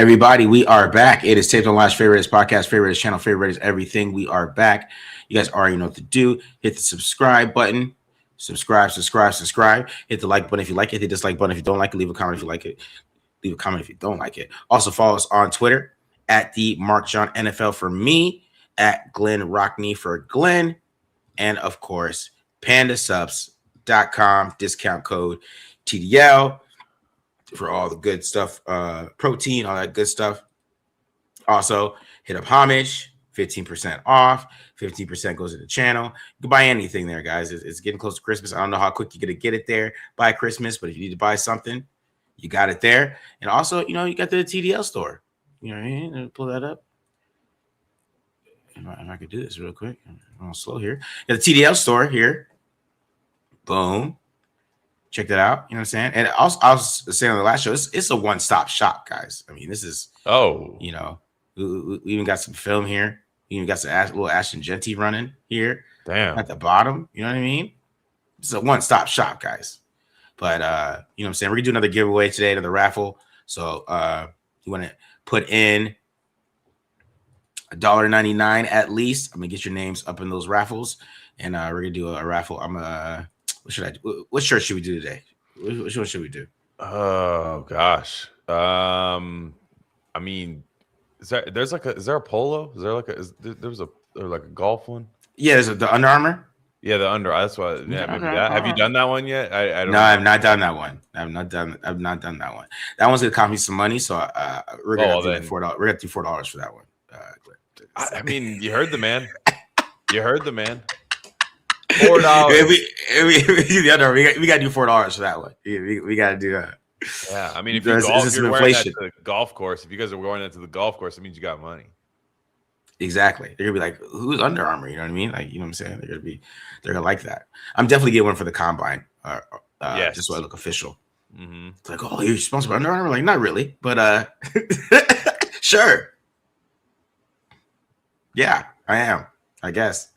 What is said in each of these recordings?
Everybody, we are back. It is Taped on Live's favorite podcast, favorite channel, favorite everything. We are back. You guys already know what to do. Hit the subscribe button. Subscribe. Hit the like button if you like it. Hit the dislike button if you don't like it. Leave a comment if you like it. Leave a comment if you don't like it. Also follow us on Twitter at the Mark John NFL for me, at Glen Rockney for Glenn, and of course, pandasubs.com, discount code TDL for all the good stuff, protein, all that good stuff. Also, hit up Homage, 15% off, 15% goes to the channel. You can buy anything there, guys. It's getting close to Christmas. I don't know how quick you're going to get it there by Christmas, but if you need to buy something, you got it there. And also, you got the TDL store. You know what I mean? Pull that up. If I could do this real quick. I'm a little slow here. Got the TDL store here. Boom. Check that out. You know what I'm saying? And also, I was saying on the last show, it's a one-stop shop, guys. I mean, this is, we even got some film here. We even got some little Ashton Genty running here. Damn. At the bottom. You know what I mean? It's a one-stop shop, guys. But, you know what I'm saying? We're going to do another giveaway today, another raffle. So, you want to put in $1.99 at least. I'm going to get your names up in those raffles. And we're going to do a raffle. What should I do? What shirt should we do today? Which one should we do? Oh gosh. I mean, is there a polo? Is there there's a golf one? Yeah, there's the Under Armour. Yeah, the Under. That's what. Yeah, maybe that. Have you done that one yet? I don't. No, I've not done that one. I've not done that one. That one's gonna cost me some money, so we're gonna do $4. We're gonna do $4 for that one. I mean, you heard the man. $4. We got to do $4 for that one. We got to do that. Yeah, I mean, if you're wearing that to the golf course, if you guys are wearing that to the golf course, it means you got money. Exactly. They're gonna be like, "Who's Under Armour?" You know what I mean? Like, you know what I'm saying? They're gonna like that. I'm definitely getting one for the combine. Yes. Just so I look official. Mm-hmm. It's like, oh, you're sponsored by Under Armour? Like, not really, but sure. Yeah, I am. I guess.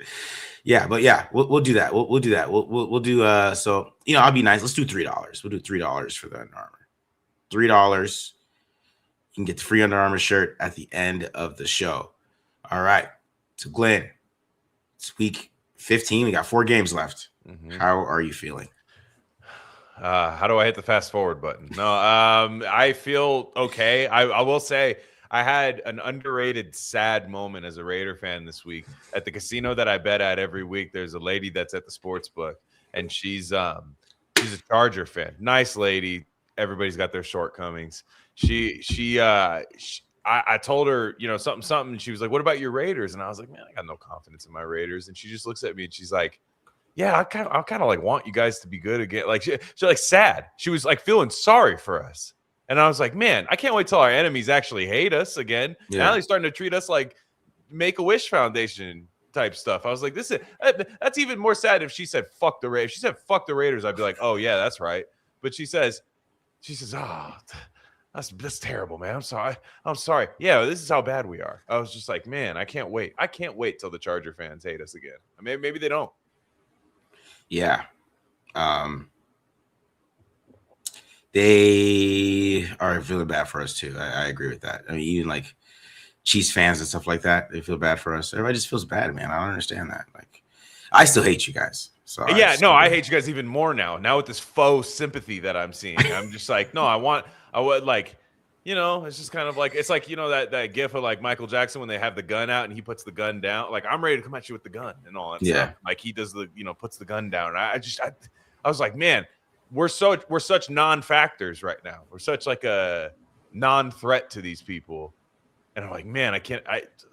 Yeah, but yeah, we'll do that. We'll do that. We'll do so I'll be nice. Let's do $3. We'll do $3 for the Under Armour. $3. You can get the free Under Armour shirt at the end of the show. All right. So Glenn, it's week 15. We got 4 games left. Mm-hmm. How are you feeling? How do I hit the fast forward button? No, I feel okay. I will say I had an underrated sad moment as a Raider fan this week at the casino that I bet at every week. There's a lady that's at the sports book, and she's a Charger fan. Nice lady. Everybody's got their shortcomings. I told her, something. And she was like, "What about your Raiders?" And I was like, "Man, I got no confidence in my Raiders." And she just looks at me and she's like, "Yeah, I kind of like want you guys to be good again." Like she's like sad. She was like feeling sorry for us. And I was like, man, I can't wait till our enemies actually hate us again. Yeah. Now they're starting to treat us like Make-A-Wish Foundation type stuff. I was like, that's even more sad if she said, fuck the Raiders. If she said, fuck the Raiders, I'd be like, oh, yeah, that's right. But she says, oh, that's terrible, man. I'm sorry. Yeah, this is how bad we are. I was just like, man, I can't wait. I can't wait till the Charger fans hate us again. Maybe they don't. Yeah. They are feeling bad for us too. I agree with that. I mean, even like Chiefs fans and stuff like that, they feel bad for us. Everybody just feels bad, man. I don't understand that. Like, I still hate you guys. So I hate you guys even more now. Now with this faux sympathy that I'm seeing, I'm just like, no, I would like, it's just kind of like, it's like, that gif of like Michael Jackson when they have the gun out and he puts the gun down. Like, I'm ready to come at you with the gun and all that stuff. Like he does puts the gun down. I was like, man, we're such non-factors right now. We're such like a non-threat to these people. And I'm like, man,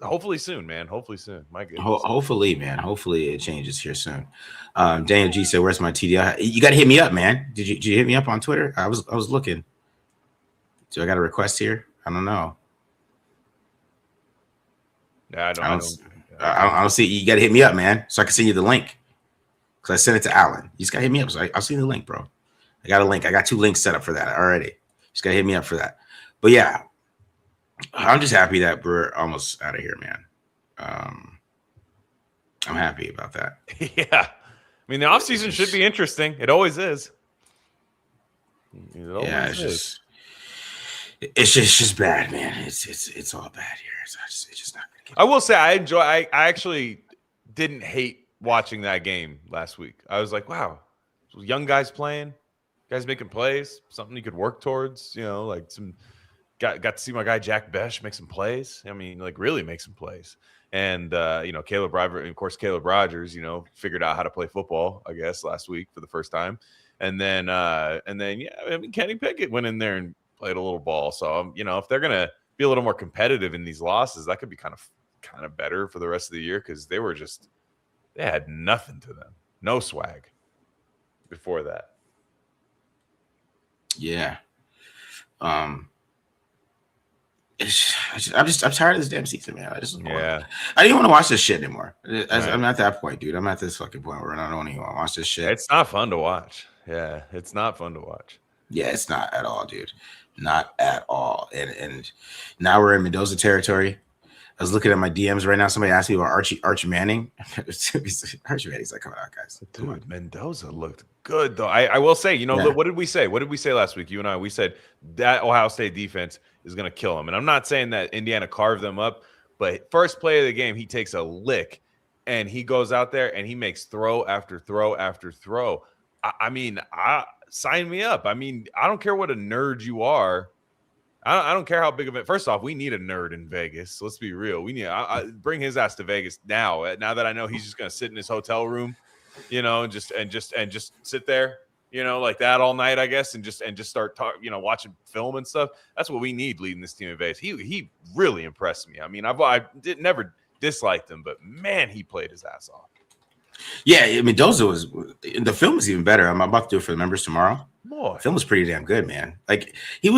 hopefully soon, man. Hopefully soon. My goodness. Hopefully, man. Hopefully it changes here soon. Daniel G said, where's my TDL? You got to hit me up, man. Did you hit me up on Twitter? I was looking. Do I got a request here? I don't know. Yeah, I don't see. You got to hit me up, man, so I can send you the link. Because I sent it to Alan. You just got to hit me up. So I'll send you the link, bro. I got a link. I got 2 links set up for that already. Just got to hit me up for that. But yeah, I'm just happy that we're almost out of here, man. I'm happy about that. Yeah. I mean, the offseason should be interesting. It always is. It's It's just bad, man. It's all bad here. It's just not gonna get. I will say I actually didn't hate watching that game last week. I was like, wow, young guys playing, guys making plays, something you could work towards. Like got to see my guy Jack Besh make some plays. I mean, like really make some plays. And Caleb Rogers, figured out how to play football, I guess, last week for the first time. And then Kenny Pickett went in there and played a little ball. So if they're gonna be a little more competitive in these losses, that could be kind of better for the rest of the year, because they had nothing to them, no swag before that. Yeah. I'm tired of this damn season, man. I don't even want to watch this shit anymore. I'm at that point, dude. I'm at this fucking point where I don't even want to watch this shit. It's not fun to watch. Yeah, it's not fun to watch. Yeah, it's not at all, dude. Not at all. And now we're in Mendoza territory. I was looking at my DMs right now. Somebody asked me about Archie Manning. Archie Manning's like, coming out, guys. Dude, Mendoza looked good, though. I will say, what did we say? What did we say last week? You and I, we said that Ohio State defense is going to kill them. And I'm not saying that Indiana carved them up, but first play of the game, he takes a lick, and he goes out there and he makes throw after throw after throw. Sign me up. I mean, I don't care what a nerd you are. I don't care how big of it. First off, we need a nerd in Vegas. Let's be real. We need bring his ass to Vegas now. Now that I know he's just going to sit in his hotel room, and just sit there, like that all night, I guess, and just start watching film and stuff. That's what we need leading this team in Vegas. He really impressed me. I mean, I never disliked him, but man, he played his ass off. Yeah, Mendoza the film is even better. I'm about to do it for the members tomorrow. Boy, the film was pretty damn good, man. Like he's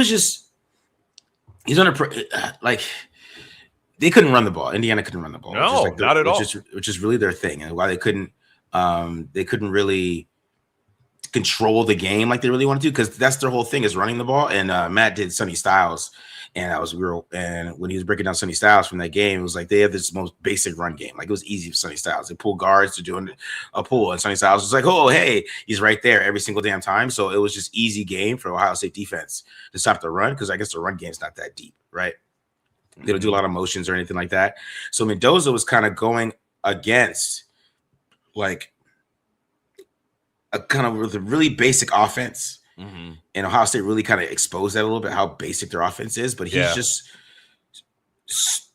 on they couldn't run the ball. Indiana couldn't run the ball. No, not at all. Which is really their thing, and why they couldn't really control the game like they really wanted to, because that's their whole thing is running the ball. And Matt did Sonny Styles, and and when he was breaking down Sonny Styles from that game, it was like they had this most basic run game. Like it was easy for Sonny Styles. They pull guards to doing a pull, and Sonny Styles was like, oh, hey, he's right there every single damn time. So it was just easy game for Ohio State defense to stop the run, because I guess the run game's not that deep, right? They don't do a lot of motions or anything like that. So Mendoza was kind of going against like a kind of with a really basic offense. Mm-hmm. And Ohio State really kind of exposed that a little bit, how basic their offense is. But he's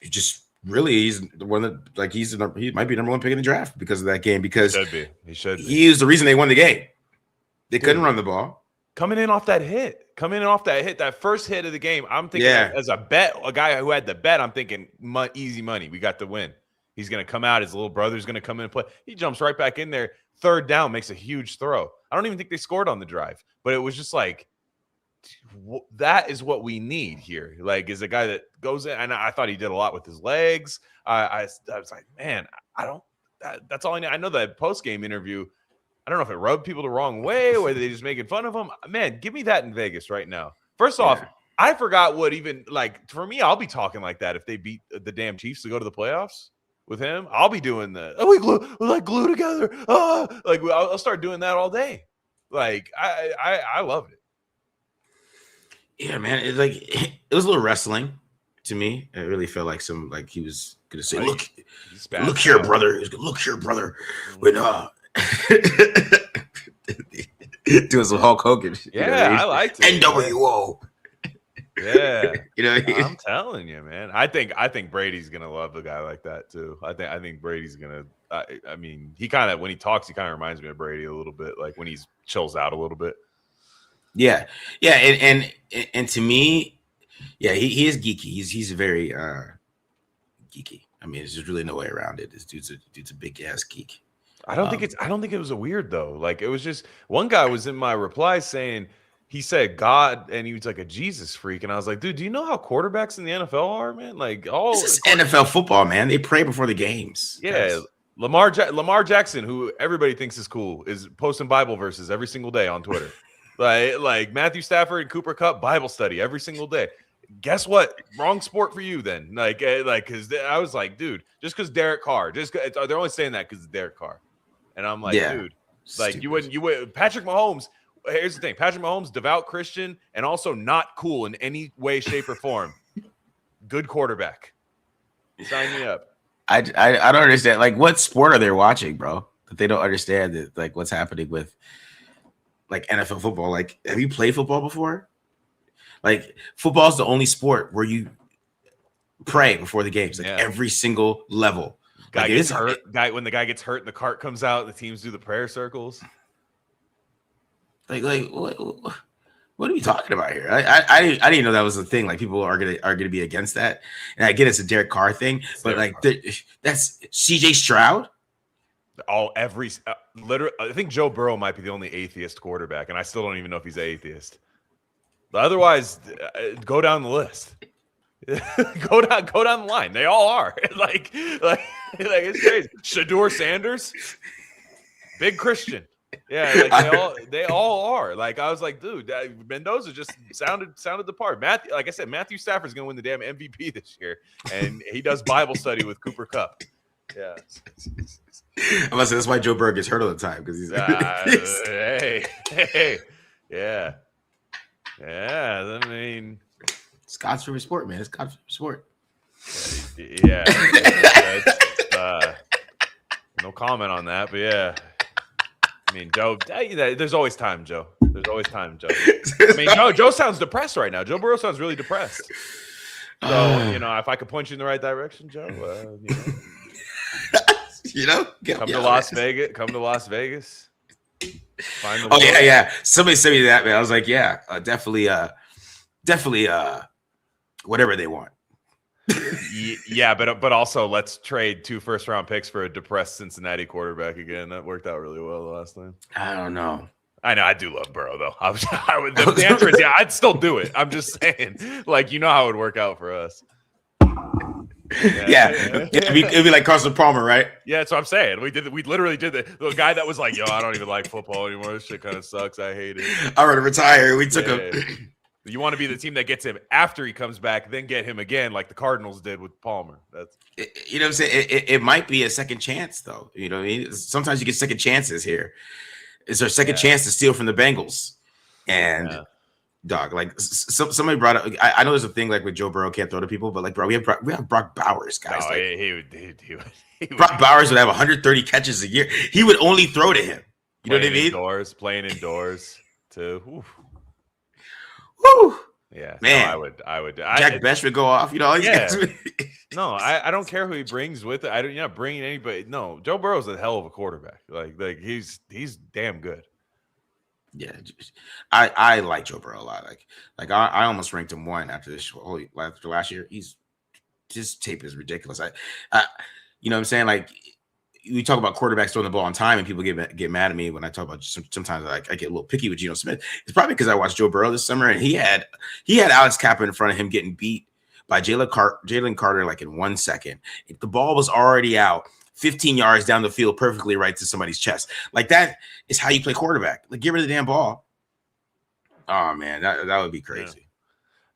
he's the one that, like, he might be number one pick in the draft because of that game. Because he should be. He is the reason they won the game. They couldn't run the ball. Coming in off that hit, that first hit of the game, I'm thinking as a guy who had the bet, I'm thinking easy money. We got the win. He's going to come out. His little brother's going to come in and play. He jumps right back in there. Third down, makes a huge throw. I don't even think they scored on the drive, but it was just like, that is what we need here. Like, is a guy that goes in, and I thought he did a lot with his legs. I was like, man, that's all I need. I know that post-game interview, I don't know if it rubbed people the wrong way or they just making fun of him. Man, give me that in Vegas right now. First off, I forgot what even, like, for me, I'll be talking like that if they beat the damn Chiefs to go to the playoffs with him. I'll be doing we're glue together. I'll start doing that all day. Like, I love it. Yeah, man. It was a little wrestling to me. It really felt like he was gonna say, "Look here, brother." He was gonna, "Look here, brother." When doing some Hulk Hogan. Yeah, I liked it. NWO. Yeah, I'm telling you, man. I think Brady's gonna love a guy like that too. I think Brady's gonna. I mean, he kind of, when he talks, he kind of reminds me of Brady a little bit, like when he's chills out a little bit. Yeah, and to me, he is geeky. He's very geeky. I mean, there's just really no way around it. This dude's a big ass geek. I don't think it was a weird though. Like, it was just, one guy was in my replies saying, he said God, and he was like a Jesus freak, and I was like, dude, do you know how quarterbacks in the NFL are, man? Like, this is NFL football, man. They pray before the games. Yeah. Guys. Lamar Jackson, who everybody thinks is cool, is posting Bible verses every single day on Twitter. like Matthew Stafford and Cooper Kupp, Bible study every single day. Guess what? Wrong sport for you then. Because I was like, dude, just because Derek Carr, they're only saying that because it's Derek Carr, and I'm like, dude, like, you wouldn't. Patrick Mahomes here's the thing: Patrick Mahomes, devout Christian, and also not cool in any way, shape, or form. Good quarterback. Sign me up. I don't understand. Like, what sport are they watching, bro? That they don't understand that, like, what's happening with like NFL football. Like, have you played football before? Like, football is the only sport where you pray before the games, like every single level. Guy like, gets hurt. When the guy gets hurt and the cart comes out, the teams do the prayer circles. Like what are we talking about here? I didn't know that was a thing. Like, people are gonna be against that, and I get it's a Derek Carr thing, but like that's CJ Stroud. Literally, I think Joe Burrow might be the only atheist quarterback, and I still don't even know if he's an atheist. But otherwise, go down the list. go down the line. They all are. like it's crazy. Shador Sanders, big Christian. Yeah, like they all are. Like, I was like, dude, Mendoza just sounded the part. Like I said, Matthew Stafford's gonna win the damn MVP this year, and he does Bible study with Cooper Kupp. Yeah, I'm gonna say that's why Joe Burrow gets hurt all the time, because he's hey, yeah. I mean, it's God's favorite sport, man. It's God's favorite sport. Yeah. No comment on that, but yeah. I mean, Joe, there's always time, Joe. There's always time, Joe. I mean, Joe sounds depressed right now. Joe Burrow sounds really depressed. So, if I could point you in the right direction, Joe, come to Las Vegas. Come to Las Vegas. Find the yeah. Somebody sent me that, man. I was like, yeah, definitely, whatever they want. Yeah, but also let's trade 2 first-round picks for a depressed Cincinnati quarterback again. That worked out really well the last time. I don't know. I know I do love Burrow though. The answer is yeah. I'd still do it. I'm just saying, like, how it would work out for us. It'd be like Carson Palmer, right? Yeah, that's what I'm saying. We literally did the guy that was like, yo, I don't even like football anymore. This shit kind of sucks. I hate it. I'm ready to retire. We took him. You want to be the team that gets him after he comes back, then get him again, like the Cardinals did with Palmer. That's what I'm saying. It might be a second chance, though. You know what I mean? Sometimes you get second chances here. It's our second chance to steal from the Bengals. And dog, like somebody brought up. I know there's a thing like with Joe Burrow can't throw to people, but like, bro, we have Brock Bowers, guys. No, like, he would. Brock Bowers would have 130 catches a year. He would only throw to him. You know what I mean? Playing indoors too. Oof. Woo! Yeah, man, no, I would. Jack Best would go off. No, I don't care who he brings with it. You're not bringing anybody. No, Joe Burrow's a hell of a quarterback. Like he's damn good. Yeah, I like Joe Burrow a lot. Like I almost ranked him 1 after after last year. His tape is ridiculous. You know what I'm saying? Like, we talk about quarterbacks throwing the ball on time, and people get mad at me when I talk about sometimes I get a little picky with Geno Smith. It's probably because I watched Joe Burrow this summer, and he had Alex Kappa in front of him getting beat by Jalen Carter like in 1 second. The ball was already out 15 yards down the field, perfectly right to somebody's chest. Like, that is how you play quarterback. Like, get rid of the damn ball. Oh man, that would be crazy.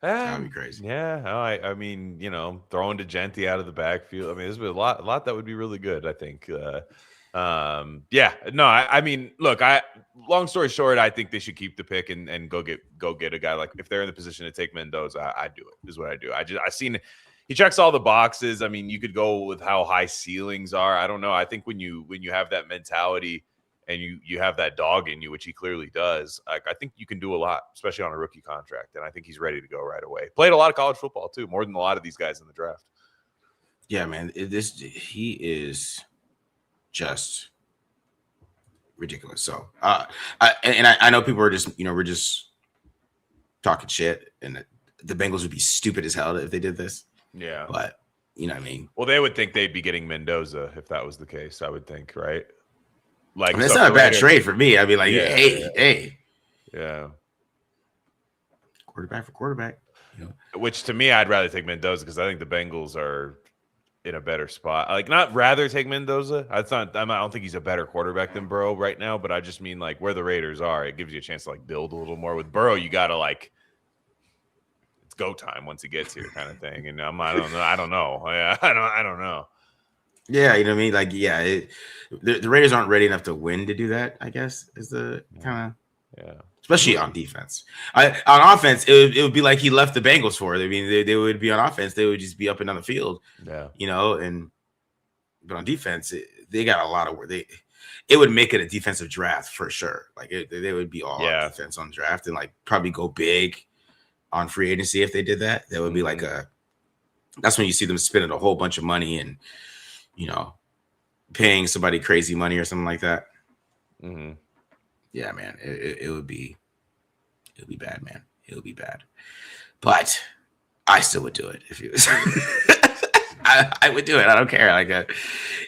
That would be crazy. Yeah, I mean, throwing DeGenti out of the backfield. I mean, there's been a lot that would be really good, I think. I mean, look, long story short, I think they should keep the pick and go get a guy. Like, if they're in the position to take Mendoza, I do it. Is what I do. I seen he checks all the boxes. I mean, you could go with how high ceilings are. I don't know. I think when you have that mentality and you have that dog in you, which he clearly does, I think you can do a lot, especially on a rookie contract. And I think he's ready to go right away. Played a lot of college football too, more than a lot of these guys in the draft. Yeah, man, he is just ridiculous. So, I know people are just, we're just talking shit, and the Bengals would be stupid as hell if they did this. Yeah, but you know what I mean. Well, they would think they'd be getting Mendoza if that was the case. I would think, right? Like, that's not a bad trade for me. I'd be like, hey, quarterback for quarterback. Which to me, I'd rather take Mendoza because I think the Bengals are in a better spot. Like, not rather take Mendoza. I don't think he's a better quarterback than Burrow right now, but I just mean like where the Raiders are, it gives you a chance to like build a little more. With Burrow, you gotta like, it's go time once he gets here, kind of thing. And I don't know. Yeah, I don't know. Yeah, you know what I mean? Like, yeah, the Raiders aren't ready enough to win to do that, I guess, is the kind of especially on defense. On offense, it would be like he left the Bengals for it. I mean, they would be on offense. They would just be up and down the field. Yeah. But on defense, they got a lot of work. It would make it a defensive draft for sure. Like they would be all on defense on draft and like probably go big on free agency if they did that. That would be like that's when you see them spending a whole bunch of money and paying somebody crazy money or something like that. Mm-hmm. Yeah, man, it would be bad, man. It would be bad, but I still would do it if he was. I would do it. I don't care. Like,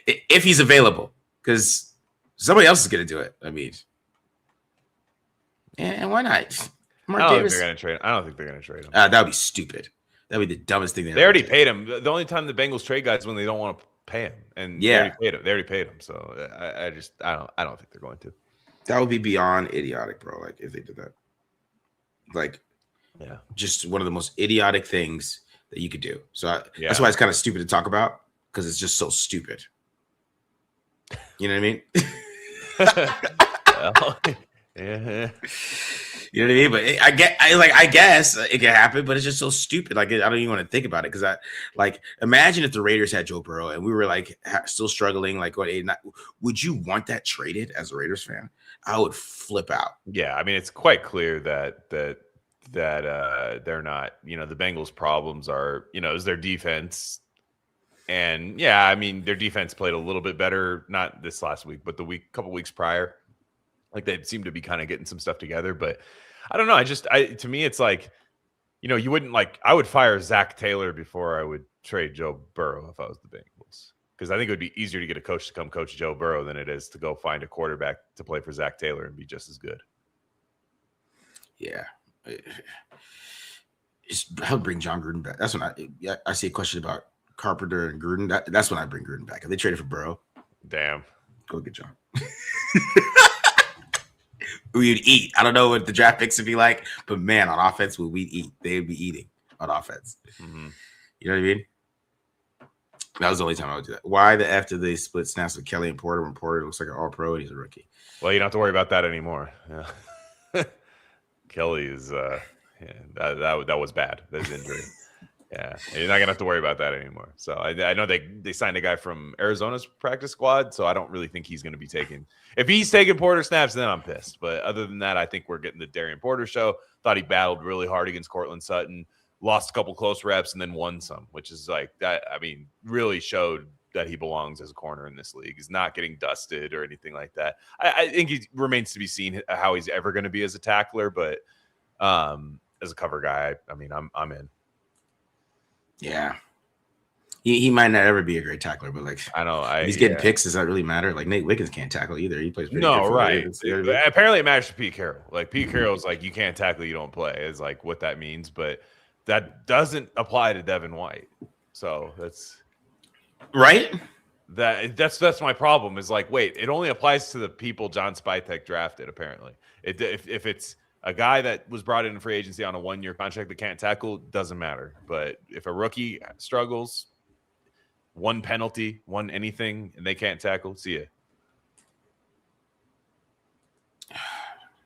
if he's available, because somebody else is going to do it. I mean, and why not? I don't think they're going to trade him. That would be stupid. That would be the dumbest thing. They already paid him. The only time the Bengals trade guys is when they don't want to pay him, and they already paid him. So I don't think they're going to. That would be beyond idiotic, bro. Like if they did that, like, just one of the most idiotic things that you could do. So that's why it's kind of stupid to talk about, because it's just so stupid. You know what I mean? Yeah. You know what I mean? But I guess it can happen, but it's just so stupid. Like, I don't even want to think about it, because imagine if the Raiders had Joe Burrow and we were like still struggling, like what 8-9. Would you want that traded as a Raiders fan? I would flip out. Yeah, I mean, it's quite clear that they're not. The Bengals' problems are is their defense, and I mean their defense played a little bit better, not this last week, but couple weeks prior. Like they seem to be kind of getting some stuff together, but I don't know. To me, it's like, you wouldn't I would fire Zach Taylor before I would trade Joe Burrow if I was the Bengals, because I think it would be easier to get a coach to come coach Joe Burrow than it is to go find a quarterback to play for Zach Taylor and be just as good. Yeah. I would bring John Gruden back. That's when I see a question about Carpenter and Gruden. That's when I bring Gruden back. If they traded for Burrow, damn, go get John. We'd eat. I don't know what the draft picks would be like, but man, on offense, we'd eat. They'd be eating on offense. Mm-hmm. You know what I mean? That was the only time I would do that. Why the F did they split snaps with Kelly and Porter when Porter looks like an all-pro and he's a rookie? Well, you don't have to worry about that anymore. Yeah. Kelly is that was bad. That's injury. Yeah, you're not gonna have to worry about that anymore. So I know they signed a guy from Arizona's practice squad, so I don't really think he's gonna be taking. If he's taking Porter snaps, then I'm pissed. But other than that, I think we're getting the Darian Porter show. Thought he battled really hard against Cortland Sutton, lost a couple close reps, and then won some, which is like that. I mean, really showed that he belongs as a corner in this league. He's not getting dusted or anything like that. I think he remains to be seen how he's ever going to be as a tackler, but as a cover guy, I mean, I'm in. Yeah, he might not ever be a great tackler, but I know he's getting picks. Does that really matter? Like Nate Wiggins can't tackle either. He plays pretty good right. Apparently, it matters to Pete Carroll. Like Pete Carroll's like, you can't tackle, you don't play. Is like what that means, but that doesn't apply to Devin White. So that's right. That's my problem. Is like, wait, it only applies to the people John Spytek drafted. Apparently, if it's a guy that was brought in free agency on a 1-year contract that can't tackle, doesn't matter. But if a rookie struggles, one penalty, one anything, and they can't tackle, see ya.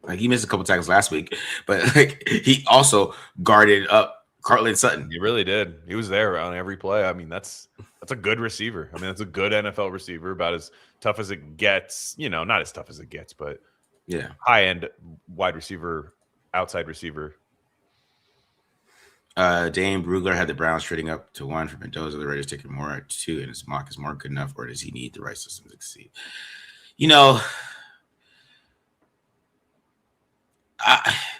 Like he missed a couple tackles last week, but like he also guarded up Cortland Sutton. He really did. He was there on every play. I mean, that's a good receiver. I mean, that's a good NFL receiver, about as tough as it gets. Not as tough as it gets, but high-end wide receiver, outside receiver. Dane Brugler had the Browns trading up to 1 for Mendoza. The Raiders taking more at 2, and his mock is more good enough, or does he need the right system to succeed?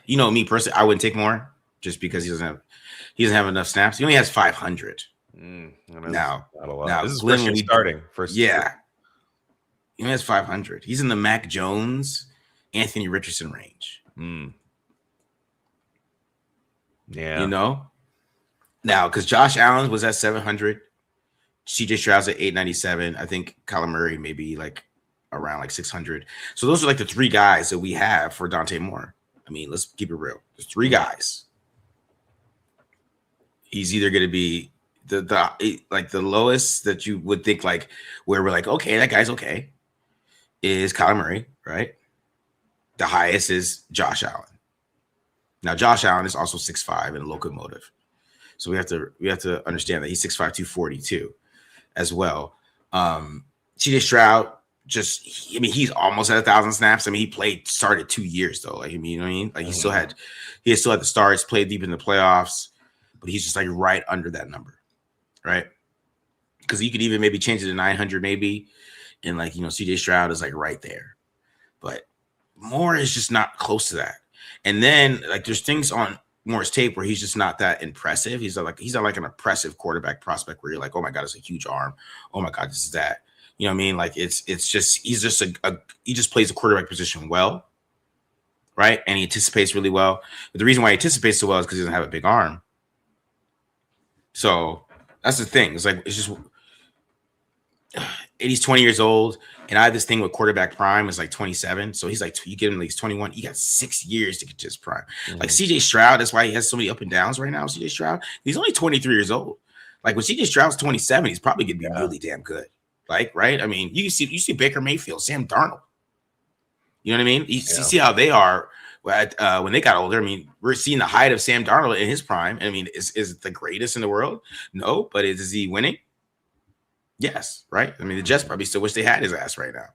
Me personally, I wouldn't take more just because he doesn't have enough snaps. He only has 500 now. This is Glen when starting first. Yeah, he only has 500. He's in the Mac Jones, Anthony Richardson range. Yeah. Now, because Josh Allen was at 700, CJ Stroud's at 897. I think Kyler Murray maybe like around like 600. So those are like the 3 guys that we have for Dante Moore. I mean, let's keep it real. There's 3 guys. He's either going to be the lowest that you would think, like where we're like, okay, that guy's okay, is Kyler Murray, right? The highest is Josh Allen. Now, Josh Allen is also 6'5" and a locomotive. So we have to understand that he's 6'5", 242 as well. CJ Stroud, he's almost at 1,000 snaps. I mean, started 2 years though. Like, I mean, you know what I mean? Like he still had the starts, played deep in the playoffs, but he's just like right under that number, right? Because you could even maybe change it to 900 maybe, and like, you know, CJ Stroud is like right there, but Moore is just not close to that. And then like there's things on Moore's tape where he's just not that impressive. He's not like an impressive quarterback prospect where you're like, oh my God, it's a huge arm. Oh my God, this is that. You know what I mean? Like it's just he just plays the quarterback position well, right? And he anticipates really well. But the reason why he anticipates so well is because he doesn't have a big arm. So that's the thing. It's just he's 20 years old, and I have this thing with quarterback prime is like 27. So he's like, you get him like he's 21. He got 6 years to get to his prime. Like CJ Stroud, that's why he has so many up and downs right now. CJ Stroud, he's only 23 years old. Like when CJ Stroud's 27, he's probably gonna be really damn good. Like, right? I mean, you see Baker Mayfield, Sam Darnold. You know what I mean? You see how they are when they got older. I mean, we're seeing the height of Sam Darnold in his prime. I mean, is it the greatest in the world? No, but is he winning? Yes, right? I mean, the Jets probably still wish they had his ass right now.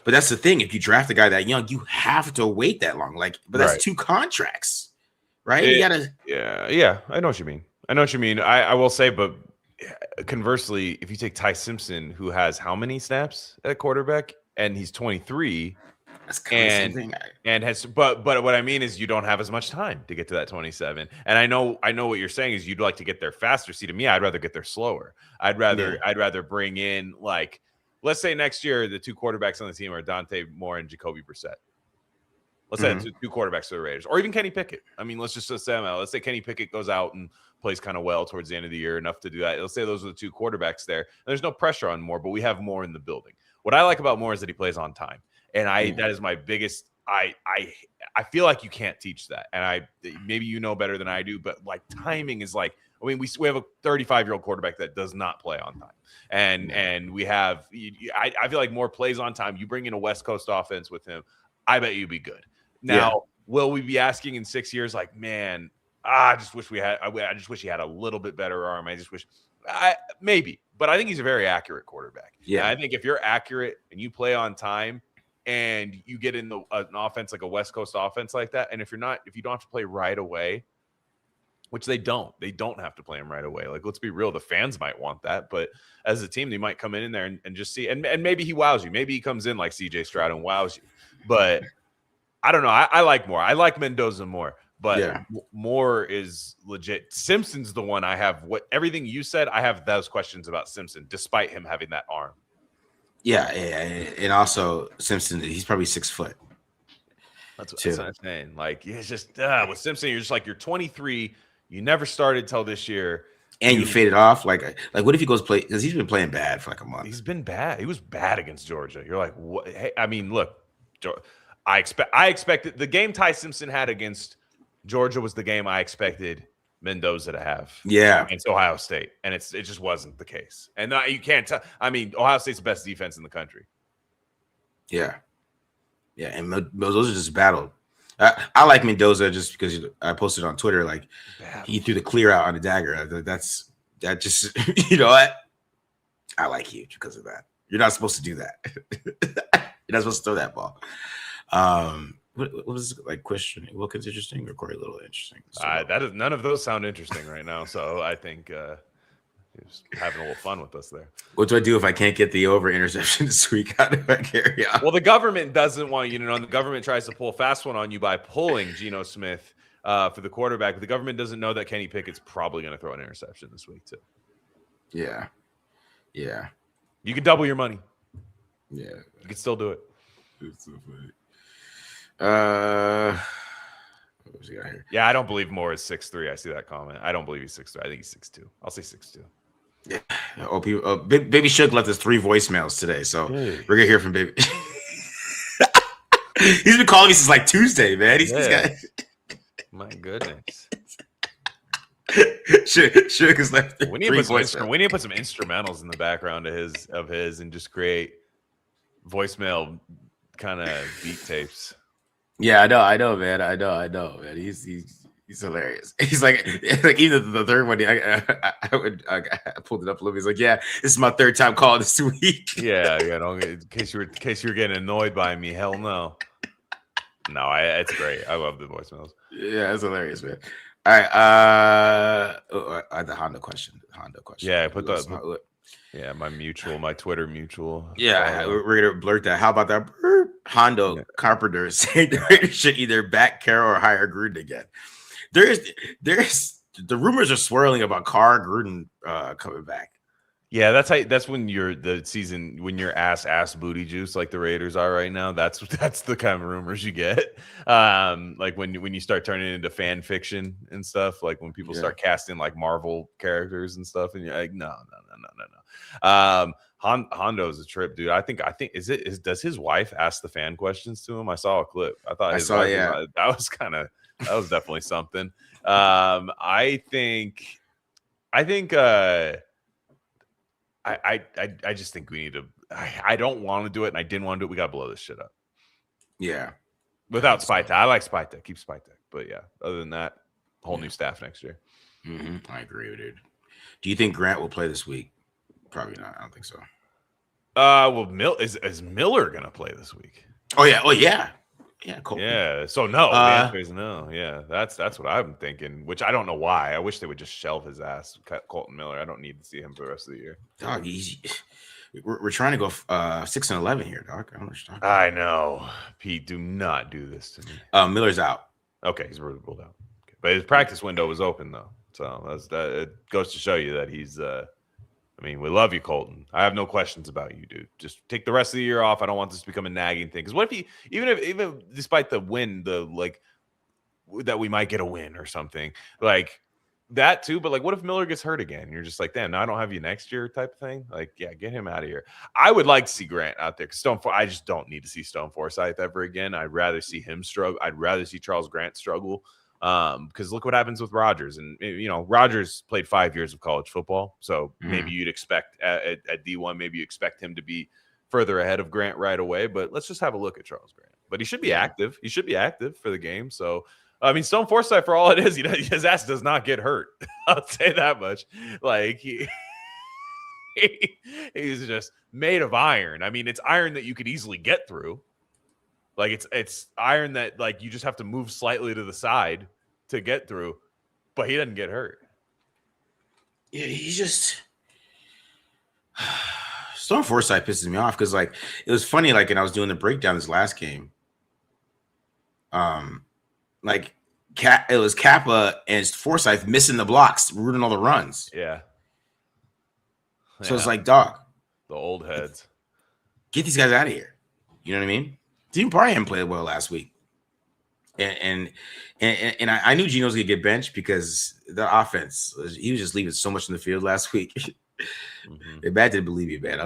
But that's the thing. If you draft a guy that young, you have to wait that long. Like, but that's 2 contracts, right? You gotta. Yeah. I know what you mean. I will say, but conversely, if you take Ty Simpson, who has how many snaps at quarterback, and he's 23, that's kind of the same thing. And has, but what I mean is you don't have as much time to get to that 27. And I know what you're saying is you'd like to get there faster. See, to me, I'd rather get there slower. I'd rather bring in, like, let's say next year the 2 quarterbacks on the team are Dante Moore and Jacoby Brissett. Let's say 2 quarterbacks for the Raiders, or even Kenny Pickett. I mean, let's just say let's say Kenny Pickett goes out and plays kind of well towards the end of the year, enough to do that. Let's say those are the 2 quarterbacks there. And there's no pressure on Moore, but we have Moore in the building. What I like about Moore is that he plays on time. And that is my biggest. I feel like you can't teach that, and maybe you know better than I do, but like timing is like, I mean, we have a 35-year-old quarterback that does not play on time, and we have. I feel like Moore plays on time. You bring in a West Coast offense with him, I bet you'd be good. Now, will we be asking in 6 years, like, man, I just wish he had a little bit better arm. I just wish. Maybe, but I think he's a very accurate quarterback. Yeah, and I think if you're accurate and you play on time, and you get in an offense like a West Coast offense like that, and if you don't have to play right away, which they don't have to play him right away. Like, let's be real, the fans might want that, but as a team, they might come in there and just see, and maybe he wows you. Maybe he comes in like CJ Stroud and wows you. But I don't know. I like Moore. I like Mendoza more, but Moore is legit. Simpson's the one I have. Everything you said, I have those questions about Simpson, despite him having that arm. Yeah, and also Simpson, he's probably 6 foot. That's what I'm saying. Like, it's just with Simpson, you're just like, you're 23, you never started till this year, and you faded off. Like what if he goes play? Because he's been playing bad for like a month. He's been bad. He was bad against Georgia. You're like, what? Hey, I mean, look, I expected the game Ty Simpson had against Georgia was the game I expected Mendoza to have, against Ohio State, and it just wasn't the case. And you can't tell. I mean, Ohio State's the best defense in the country. Yeah, and Mendoza just battled. I like Mendoza just because I posted on Twitter, like, he threw the clear out on the dagger. That just you know what? I like you because of that. You're not supposed to do that. You're not supposed to throw that ball. What was it, like, Christian Wilkins interesting or Corey Little interesting? So, none of those sound interesting right now. So I think he's having a little fun with us there. What do I do if I can't get the over interception this week? How do I carry on? Well, the government doesn't want you to know. The government tries to pull a fast one on you by pulling Geno Smith for the quarterback. But the government doesn't know that Kenny Pickett's probably going to throw an interception this week too. Yeah. You can double your money. Yeah, you can still do it. It's so funny. What was he got here? Yeah, I don't believe Moore is 6'3". I see that comment. I don't believe he's 6'3". I think he's 6'2". I'll say 6'2". Yeah. Baby Shook left us 3 voicemails today, so we're gonna hear from Baby. He's been calling me since like Tuesday, man. He's got. My goodness. Shook has left. We need to put some instrumentals in the background of his and just create voicemail kind of beat tapes. Yeah, I know, man. He's He's hilarious. He's like even the third one. I pulled it up a little bit. He's like, yeah, this is my third time calling this week. Yeah. Don't, in case you were getting annoyed by me, hell no. No, it's great. I love the voicemails. Yeah, it's hilarious, man. All right. The Honda question. Yeah, I put that. Yeah, my Twitter mutual. Yeah, we're gonna blurt that. How about that? Hondo Carpenter saying the Raiders should either back Carroll or hire Gruden again. There's the rumors are swirling about Carr Gruden coming back. Yeah, that's when you're ass booty juice like the Raiders are right now. That's the kind of rumors you get. Like when you start turning into fan fiction and stuff, like when people start casting like Marvel characters and stuff, and you're like, no. Hondo's a trip, dude. I think does his wife ask the fan questions to him? I saw a clip. That was definitely something. I just think we need to. I don't want to do it, and I didn't want to do it. We got to blow this shit up. Yeah, without Spite. I like Spite. Keep Spite. But yeah, other than that, whole new staff next year. Mm-hmm. I agree, dude. Do you think Grant will play this week? Probably not. I don't think so. Well, is Miller gonna play this week? Oh yeah. Colton. Yeah. So no, the answer is no. Yeah, that's what I'm thinking. Which I don't know why. I wish they would just shelve his ass, cut Colton Miller. I don't need to see him for the rest of the year. Dog, we're trying to go 6-11 here, dog. I know, Pete. Do not do this to me. Miller's out. Okay, he's ruled out. Okay. But his practice window was open though, so it goes to show you that he's. I mean, we love you, Colton. I have no questions about you, dude. Just take the rest of the year off. I don't want this to become a nagging thing. Because what if even despite the win, that we might get a win or something like that too. But like, what if Miller gets hurt again? You're just like, damn, now I don't have you next year, type of thing. Like, yeah, get him out of here. I would like to see Grant out there because I just don't need to see Stone Forsythe ever again. I'd rather see him struggle. I'd rather see Charles Grant struggle. Because look what happens with Rodgers, and Rodgers played 5 years of college football, so maybe you'd expect at D1, maybe you expect him to be further ahead of Grant right away. But let's just have a look at Charles Grant. But he should be active. He should be active for the game. So I mean, Stone Forsythe, for all it is, his ass does not get hurt. I'll say that much. Like he's just made of iron. I mean, it's iron that you could easily get through. Like it's iron that like you just have to move slightly to the side to get through, but he doesn't get hurt. Yeah, he's just Stone Forsythe pisses me off because like it was funny, like, and I was doing the breakdown this last game. Like it was Kappa and Forsythe missing the blocks, rooting all the runs. Yeah. So it's like, dog, the old heads, get these guys out of here. You know what I mean? Team Parham played well last week, and I knew Geno was gonna get benched because the offense he was just leaving so much in the field last week. The bad didn't believe me, man. I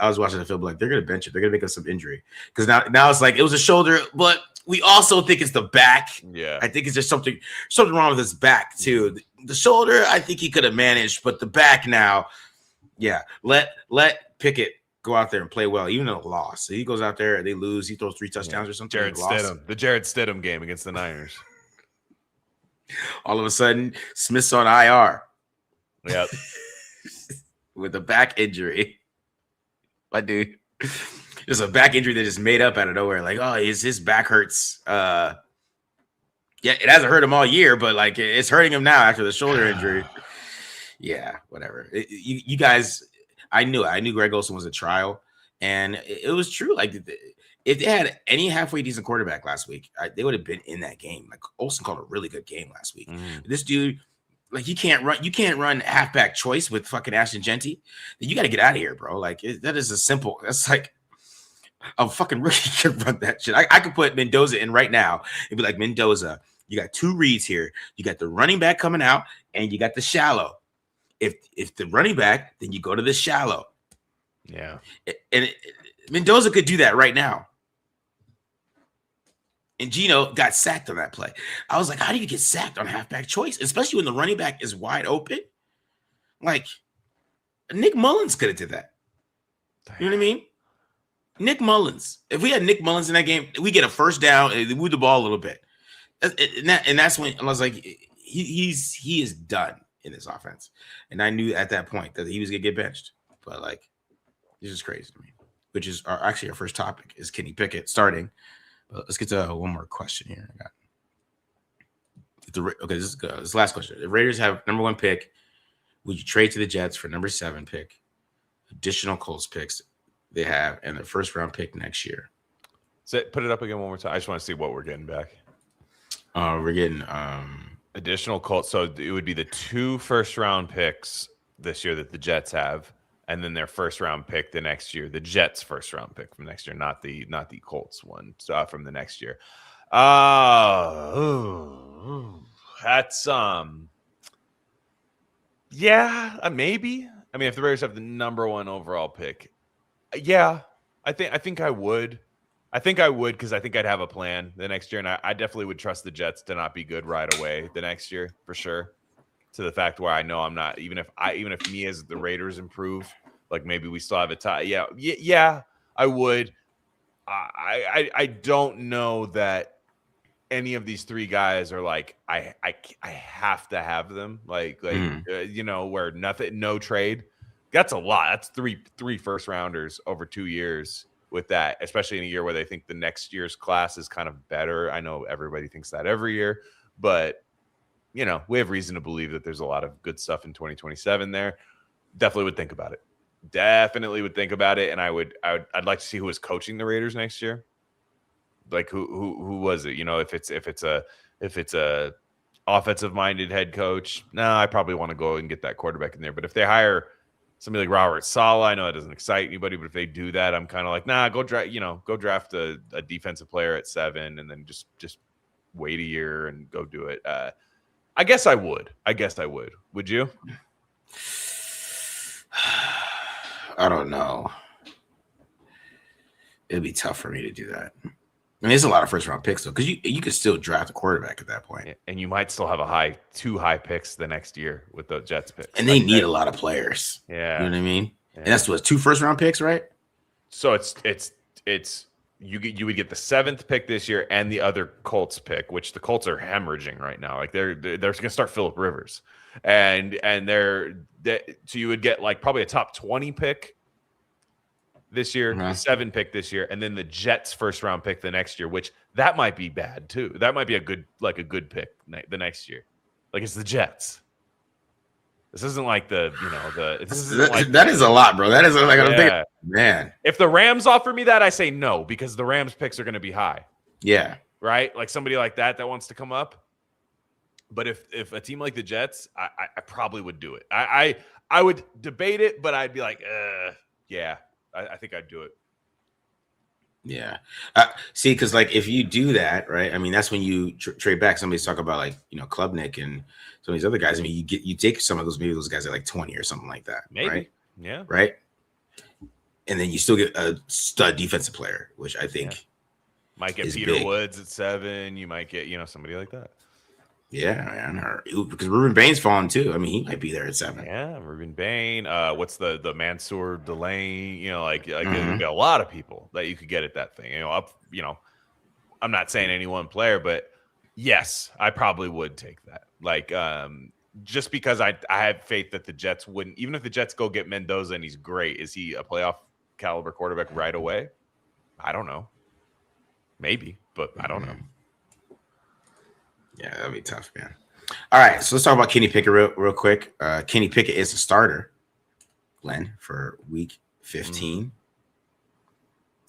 was watching the film like they're gonna bench it, they're gonna make us some injury because now it's like it was a shoulder, but we also think it's the back. Yeah, I think it's just something wrong with his back too. The shoulder, I think he could have managed, but the back now, yeah. Let Pickett go out there and play well, even in a loss. So he goes out there, they lose, he throws 3 touchdowns or something. The Jared Stidham game against the Niners. All of a sudden, Smith's on IR. Yep. With a back injury. My dude. There's a back injury that just made up out of nowhere. Like, oh, his back hurts. Yeah, it hasn't hurt him all year, but like it's hurting him now after the shoulder injury. Yeah, whatever. You guys, I knew Greg Olsen was a trial, and it was true. Like, if they had any halfway decent quarterback last week, they would have been in that game. Like, Olsen called a really good game last week. This dude, like, you can't run halfback choice with fucking Ashton Genty. You got to get out of here, bro. Like, that is that's like a fucking rookie can run that shit. I could put Mendoza in right now and be like, Mendoza, you got 2 reads here. You got the running back coming out, and you got the shallow. If the running back, then you go to the shallow. Yeah. And Mendoza could do that right now. And Geno got sacked on that play. I was like, how do you get sacked on halfback choice? Especially when the running back is wide open. Like, Nick Mullins could have did that. You know what I mean? Nick Mullins. If we had Nick Mullins in that game, we get a first down and we move the ball a little bit. And that's when I was like, he is done in this offense, and I knew at that point that he was gonna get benched. But like, it's just crazy to me. Which is actually our first topic is Kenny Pickett starting. But let's get to one more question here. Okay, this is good. This is the last question. The Raiders have number 1 pick. Would you trade to the Jets for number 7 pick, additional Colts picks they have, and their first round pick next year? So put it up again one more time. I just want to see what we're getting back. We're getting additional Colts. So it would be the 2 first round picks this year that the Jets have, and then their first round pick the next year. The Jets' first round pick from next year, not the Colts one from the next year. That's yeah, maybe. I mean, if the Raiders have the number 1 overall pick, yeah, I think I would. I think I would because I think I'd have a plan the next year, and I definitely would trust the Jets to not be good right away the next year for sure. To the fact where I know I'm not, even if me as the Raiders improve, like maybe we still have a tie. Yeah, I would. I don't know that any of these 3 guys are like I have to have them where no trade. That's a lot. That's three first rounders over 2 years with that, especially in a year where they think the next year's class is kind of better. I know everybody thinks that every year, but we have reason to believe that there's a lot of good stuff in 2027 there. Definitely would think about it. And I'd like to see who is coaching the Raiders next year. Like who was it? If it's a offensive minded head coach, I probably want to go and get that quarterback in there. But if they hire somebody like Robert Saleh, I know that doesn't excite anybody, but if they do that, I'm kind of like, go draft a defensive player at 7 and then just wait a year and go do it. I guess I would. Would you? I don't know. It'd be tough for me to do that. I mean, it's a lot of first round picks though, because you could still draft a quarterback at that point, and you might still have 2 high picks the next year with the Jets picks, and they need a lot of players. Yeah, you know what I mean. Yeah. And that's what 2 first round picks, right? So it's you would get the 7th pick this year and the other Colts pick, which the Colts are hemorrhaging right now. Like they're going to start Phillip Rivers, and so you would get like probably a top 20 pick this year, the 7 pick this year, and then the Jets first round pick the next year, which that might be bad too. That might be a good pick the next year. Like it's the Jets. This isn't like that is a lot, bro. That is like I'm thinking, man. If the Rams offer me that, I say no because the Rams picks are going to be high. Yeah. Right? Like somebody like that wants to come up. But if a team like the Jets, I probably would do it. I would debate it, but I'd be like, yeah. I think I'd do it. Yeah. See, because like if you do that, right? I mean, that's when you trade back. Somebody's talking about like Klubnik and some of these other guys. I mean, you take some of those, maybe those guys are like 20 or something like that. Maybe. Right? Yeah. Right. And then you still get a stud defensive player, which I think might get Peter big. Woods at 7. You might get somebody like that. Yeah, man. Because Ruben Bain's falling too. I mean, he might be there at 7. Yeah, Ruben Bain. What's the Mansour Delane? There'd be a lot of people that you could get at that thing. I'm not saying any one player, but yes, I probably would take that. Like, just because I have faith that the Jets wouldn't, even if the Jets go get Mendoza and he's great, is he a playoff caliber quarterback right away? I don't know. Maybe, but I don't know. Yeah, that'd be tough, man. All right, so let's talk about Kenny Pickett real quick. Kenny Pickett is a starter, Glen, for week 15.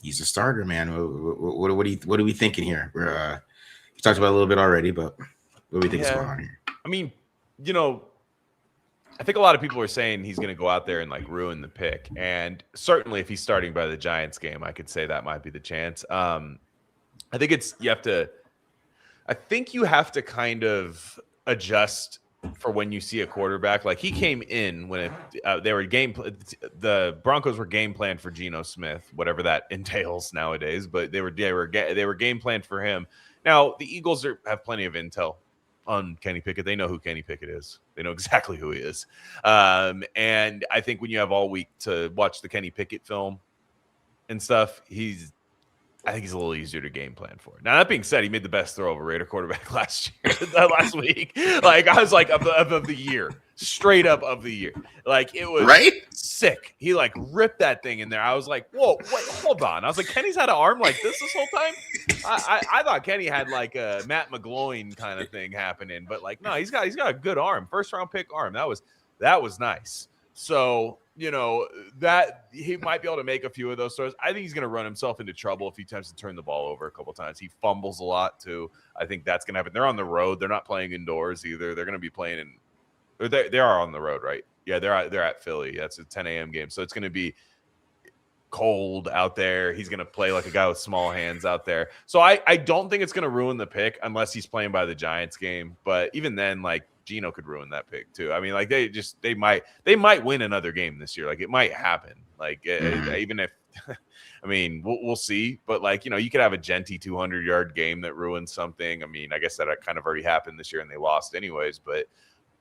He's a starter, man. What are we thinking here? You talked about it a little bit already, but what do we think is going on here? I mean, I think a lot of people are saying he's going to go out there and like ruin the pick, and certainly if he's starting by the Giants game, I could say that might be the chance. I think you have to kind of adjust for when you see a quarterback. Like he came in when the Broncos were game planned for Geno Smith, whatever that entails nowadays, but they were game planned for him. Now the Eagles have plenty of intel on Kenny Pickett. They know who Kenny Pickett is. They know exactly who he is. And I think when you have all week to watch the Kenny Pickett film and stuff, he's I think he's a little easier to game plan for. Now, that being said, he made the best throw of a Raider quarterback last week. Like, I was like, of the year, straight up of the year. Like, it was sick. He, like, ripped that thing in there. I was like, whoa, wait, hold on. I was like, Kenny's had an arm like this whole time? I thought Kenny had, like, a Matt McGloin kind of thing happening. But, like, no, he's got a good arm. First-round pick arm. That was nice. So, you know, that he might be able to make a few of those throws. I think he's going to run himself into trouble if he attempts to turn the ball over a couple of times. He fumbles a lot too. I think that's going to happen. They're on the road. They're not playing indoors either. They're going to be playing they are on the road, right? Yeah, they're at Philly. That's a 10 a.m. game. So it's going to be cold out there. He's going to play like a guy with small hands out there. So I don't think it's going to ruin the pick unless he's playing by the Giants game. But even then, like, Geno could ruin that pick too. I mean, like they might win another game this year. Like, it might happen. Like, even if, I mean, we'll see. But, like, you know, you could have a Genty 200-yard game that ruins something. I mean, I guess that kind of already happened this year and they lost anyways. But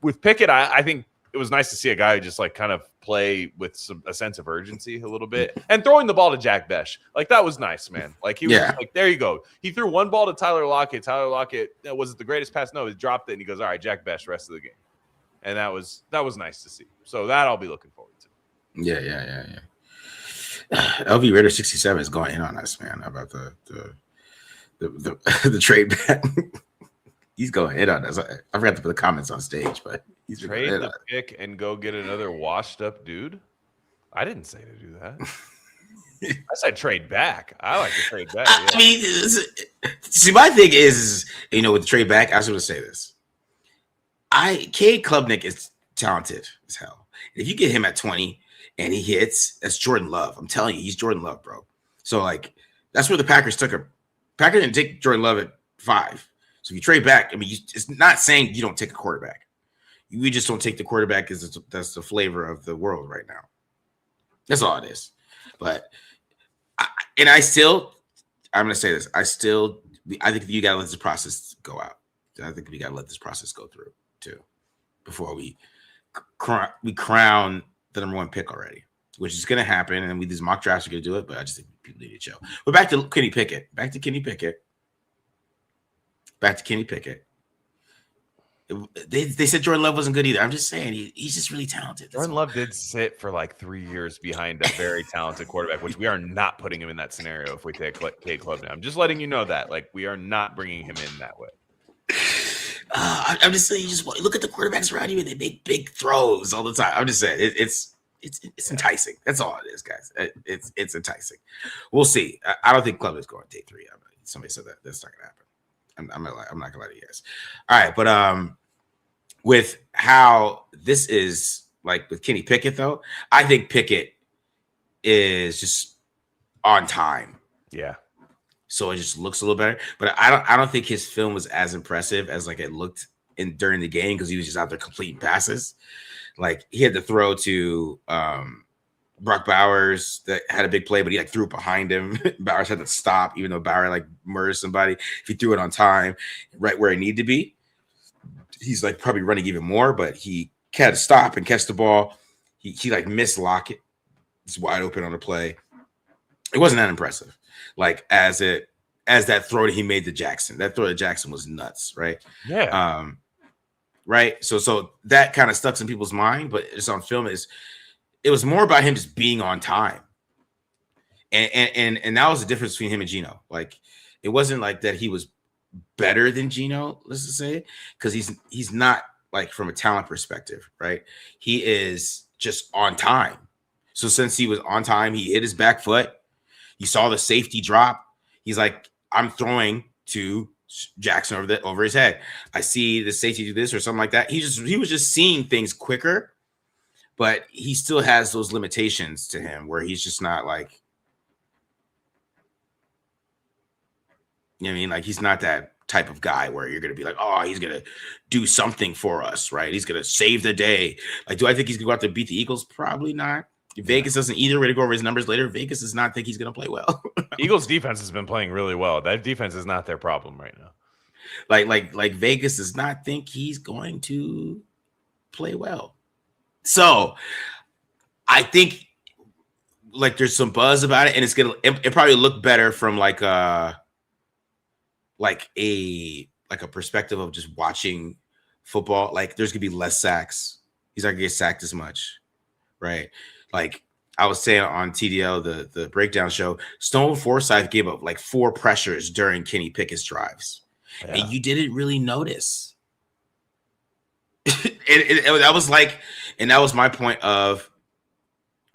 with Pickett, I think it was nice to see a guy who just, like, kind of play with a sense of urgency a little bit, and throwing the ball to Jack Besh. Like, that was nice, man. Like, he was just like, there you go. He threw one ball to Tyler Lockett. Tyler Lockett, was it the greatest pass? No, he dropped it, and he goes, all right, Jack Besh, rest of the game. And that was nice to see. So that I'll be looking forward to. Yeah. LV Raider 67 is going in on us, man, about the trade back. He's going in on us. I forgot to put the comments on stage, but he's trade the pick and go get another washed up dude. I didn't say to do that. I said trade back. I like to trade back. Yeah. I mean, see, my thing is, you know, with the trade back, I was going to say this. Cade Klubnik is talented as hell. If you get him at 20 and he hits, that's Jordan Love. I'm telling you, he's Jordan Love, bro. So, like, that's where the Packers took him. Packers didn't take Jordan Love at 5. So if you trade back, I mean, it's not saying you don't take a quarterback. We just don't take the quarterback because that's the flavor of the world right now. That's all it is. But I'm going to say this. I think you got to let this process go out. I think we got to let this process go through too before we crown the number 1 pick already, which is going to happen. And these mock drafts are going to do it, but I just think people need to chill. But back to Kenny Pickett. They said Jordan Love wasn't good either. I'm just saying he's just really talented. Jordan Love did sit for like 3 years behind a very talented quarterback, which we are not putting him in that scenario if we take Cade Klubnik. I'm just letting you know that. Like, we are not bringing him in that way. I'm just saying, you just look at the quarterbacks around you and they make big throws all the time. I'm just saying it's enticing. That's all it is, guys. It's enticing. We'll see. I don't think Klubnik's going day 3. Somebody said that. That's not going to happen. I'm not gonna lie to you guys. All right, but with how this is, like, with Kenny Pickett, though, I think Pickett is just on time. Yeah. So it just looks a little better. But I don't think his film was as impressive as, like, it looked during the game, because he was just out there completing passes. Like, he had to throw to Brock Bowers that had a big play, but he, like, threw it behind him. Bowers had to stop, even though Bauer, like, murdered somebody. If he threw it on time, right where it needed to be, he's, like, probably running even more. But he had to stop and catch the ball. He like, missed Lockett. It's wide open on the play. It wasn't that impressive. Like, as that throw that he made to Jackson. That throw to Jackson was nuts, right? Yeah. Right. So that kind of stuck in people's mind, but it's on film. It was more about him just being on time. And that was the difference between him and Geno. Like, it wasn't like that he was better than Geno, let's just say, because he's not, like, from a talent perspective, right? He is just on time. So since he was on time, he hit his back foot. You saw the safety drop. He's like, I'm throwing to Jackson over his head. I see the safety do this or something like that. He was just seeing things quicker. But he still has those limitations to him where he's just not, like, you know what I mean? Like, he's not that type of guy where you're going to be like, oh, he's going to do something for us, right? He's going to save the day. Like, do I think he's going to go out there and beat the Eagles? Probably not. Vegas doesn't either. We're going to go over his numbers later. Vegas does not think he's going to play well. Eagles defense has been playing really well. That defense is not their problem right now. Like Vegas does not think he's going to play well. So I think like there's some buzz about it, and it probably look better from like a perspective of just watching football. Like there's gonna be less sacks. He's not gonna get sacked as much, right? Like I was saying on TDL, the breakdown show, Stone Forsythe gave up like 4 pressures during Kenny Pickett's drives, and you didn't really notice. That was my point of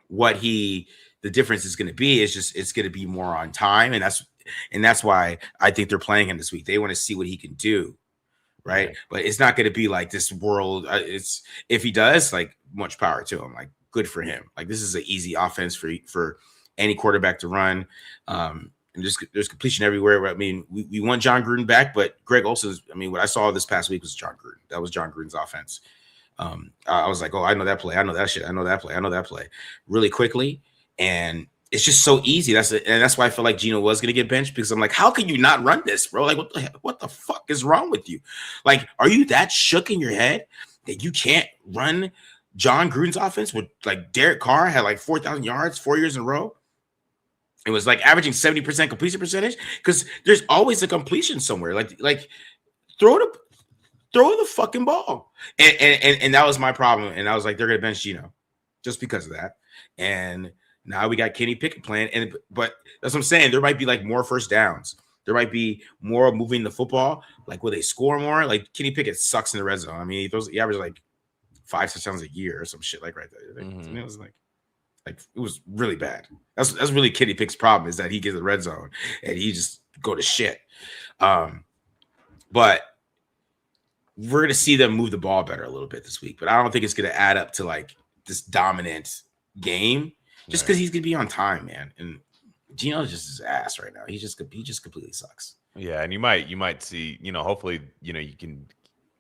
what the difference is going to be. Is just it's going to be more on time, and that's why I think they're playing him this week. They want to see what he can do, right? But it's not going to be like this world. It's if he does, like, much power to him. Like, good for him. Like, this is an easy offense for any quarterback to run. And there's completion everywhere. I mean, we want John Gruden back, but Greg Olson's. I mean, what I saw this past week was John Gruden. That was John Gruden's offense. I was like, oh, I know that play. I know that shit. I know that play. I know that play really quickly. And it's just so easy. That's why I feel like Geno was going to get benched, because I'm like, how can you not run this, bro? Like, what the fuck is wrong with you? Like, are you that shook in your head that you can't run John Gruden's offense with, like, Derek Carr had like 4,000 yards 4 years in a row? It was like averaging 70% completion percentage, because there's always a completion somewhere. Like throw the fucking ball. And that was my problem. And I was like, they're gonna bench Geno just because of that. And now we got Kenny Pickett playing. But that's what I'm saying. There might be like more first downs. There might be more moving the football. Like, will they score more? Like, Kenny Pickett sucks in the red zone. I mean, he averages like 5 touchdowns a year or some shit like right there. It was like it was really bad. That's really Kenny Pickett's problem, is that he gets the red zone and he just go to shit. But we're going to see them move the ball better a little bit this week, but I don't think it's going to add up to like this dominant game, just because he's going to be on time, man. And Geno's just his ass right now. He just completely sucks. Yeah, and you might see, hopefully, you can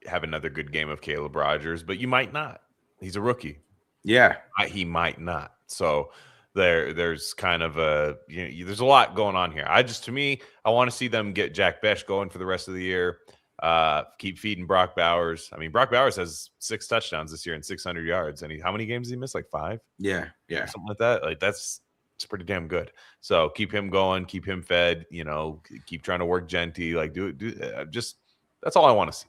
have another good game of Caleb Rogers, but you might not. He's a rookie. Yeah, he might not. So there's kind of there's a lot going on here. I want to see them get Jack Besh going for the rest of the year. Keep feeding Brock Bowers. I mean, Brock Bowers has 6 touchdowns this year and 600 yards. And how many games did he miss? Like 5? Yeah. Something like that. Like, it's pretty damn good. So keep him going, keep him fed, keep trying to work Genty. Like, just that's all I want to see.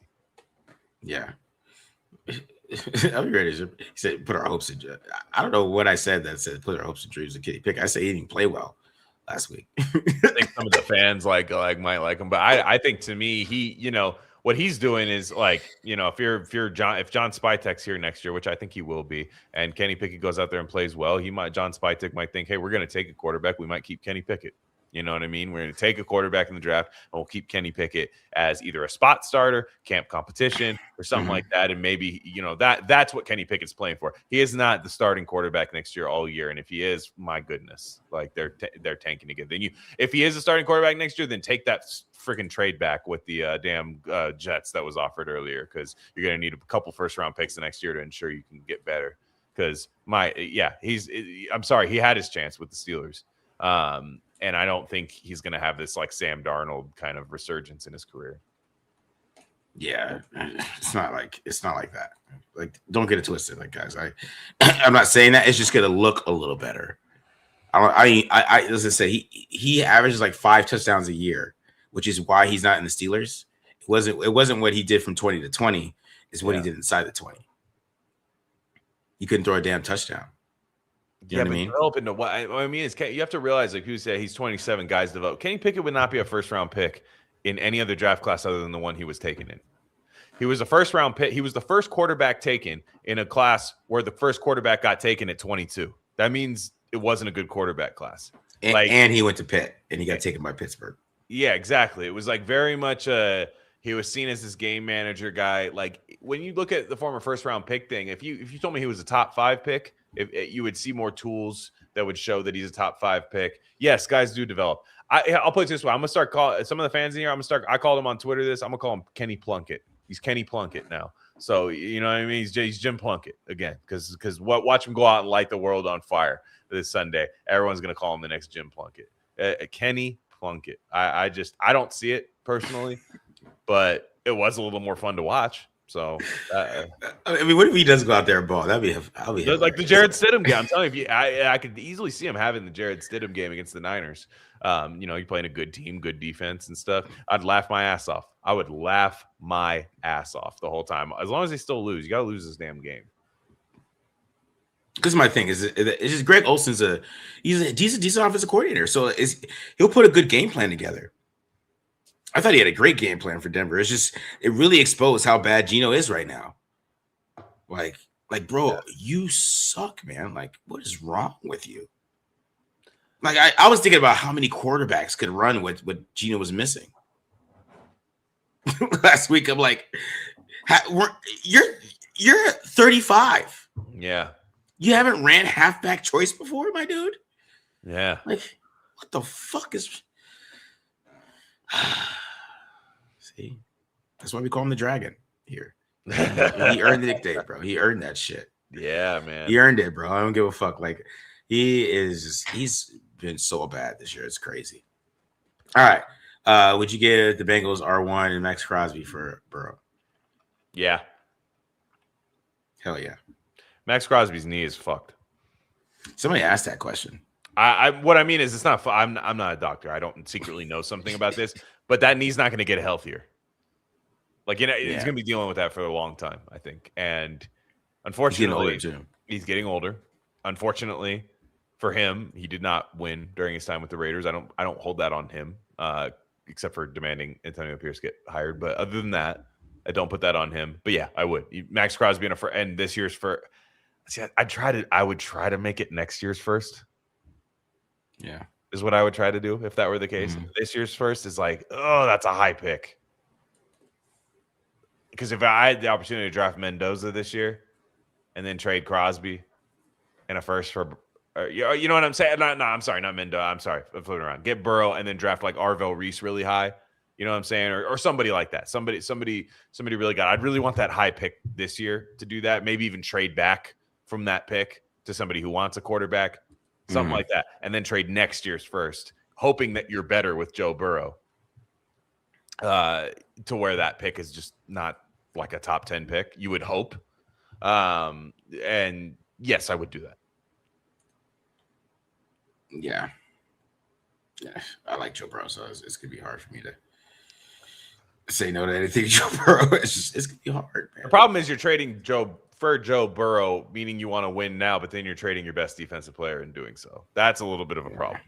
Yeah. I'll be ready. He said, put our hopes in. I don't know what I said that said put our hopes and dreams in Kenny Pickett. I said he didn't play well last week. I think some of the fans might like him, but I think, to me, he, what he's doing is like, if John Spytek's here next year, which I think he will be, and Kenny Pickett goes out there and plays well, John Spytek might think, hey, we're going to take a quarterback. We might keep Kenny Pickett. You know what I mean? We're going to take a quarterback in the draft, and we'll keep Kenny Pickett as either a spot starter, camp competition, or something like that. And maybe, that's what Kenny Pickett's playing for. He is not the starting quarterback next year all year. And if he is, my goodness, like they're tanking again. Then if he is a starting quarterback next year, then take that freaking trade back with the damn Jets that was offered earlier, because you're going to need a couple first-round picks the next year to ensure you can get better. Because I'm sorry, he had his chance with the Steelers. And I don't think he's going to have this like Sam Darnold kind of resurgence in his career. Yeah, it's not like that. Like, don't get it twisted, like, guys. I'm not saying that. It's just going to look a little better. I as I say, he averages like 5 touchdowns a year, which is why he's not in the Steelers. It wasn't what he did from 20 to 20. It's what he did inside the 20. He couldn't throw a damn touchdown. You know what I mean? Develop into what I mean is, you have to realize, like, who said he's 27, guys develop. Kenny Pickett would not be a first-round pick in any other draft class other than the one he was taken in. He was a first-round pick. He was the first quarterback taken in a class where the first quarterback got taken at 22. That means it wasn't a good quarterback class. And he went to Pitt, and he got taken by Pittsburgh. Yeah, exactly. It was like very much he was seen as this game manager guy. Like, when you look at the former first-round pick thing, if you told me he was a top 5 pick, you would see more tools that would show that he's a top 5 pick. Yes, guys do develop. I'll put it this way. I'm going to start calling some of the fans in here. I called him on Twitter this. I'm going to call him Kenny Plunkett. He's Kenny Plunkett now. So, you know what I mean? He's Jim Plunkett again, because watch him go out and light the world on fire this Sunday. Everyone's going to call him the next Jim Plunkett. Kenny Plunkett. I don't see it personally, but it was a little more fun to watch. So, I mean, what if he does go out there and ball? I'll be like the Jared Stidham game. I'm telling you, I could easily see him having the Jared Stidham game against the Niners. You're playing a good team, good defense and stuff. I'd laugh my ass off. I would laugh my ass off the whole time. As long as they still lose, you got to lose this damn game. Because my thing is, it's just Greg Olson's he's a decent offensive coordinator, so he'll put a good game plan together. I thought he had a great game plan for Denver. It's just it really exposed how bad Geno is right now. Like, bro, you suck, man. Like, what is wrong with you? Like, I was thinking about how many quarterbacks could run with what Geno was missing. Last week, I'm like, you're 35. Yeah. You haven't ran halfback choice before, my dude? Yeah. Like, what the fuck is... See? That's why we call him the Dragon here. He earned the nickname, bro. He earned that shit. Yeah, man. He earned it, bro. I don't give a fuck. Like, he's been so bad this year. It's crazy. All right. Would you give the Bengals R1 and Max Crosby for Burrow? Yeah. Hell yeah. Max Crosby's knee is fucked. Somebody asked that question. What I mean is it's not. I'm not a doctor. I don't secretly know something about this, but that knee's not going to get healthier. Like, he's going to be dealing with that for a long time, I think. And unfortunately, he's getting older. Unfortunately for him, he did not win during his time with the Raiders. I don't hold that on him, except for demanding Antonio Pierce get hired. But other than that, I don't put that on him. But yeah, I would. Max Crosby and this year's for. See, I would try to make it next year's first. Yeah, is what I would try to do if that were the case. Mm-hmm. This year's first is like, oh, that's a high pick. Because if I had the opportunity to draft Mendoza this year and then trade Crosby and a first for, you know what I'm saying? No, I'm sorry, not Mendoza. I'm sorry, I'm floating around. Get Burrow and then draft like Arvell Reese really high. You know what I'm saying? Or somebody like that. Somebody really got. I'd really want that high pick this year to do that. Maybe even trade back from that pick to somebody who wants a quarterback, something like that, and then trade next year's first, hoping that you're better with Joe Burrow to where that pick is just not like a top 10 pick, you would hope. And yes, I would do that. Yeah. I like Joe Burrow, so it's going to be hard for me to say no to anything Joe Burrow. It's going to be hard, man. The problem is you're trading Joe Burrow, meaning you want to win now, but then you're trading your best defensive player in doing so. That's a little bit of a problem.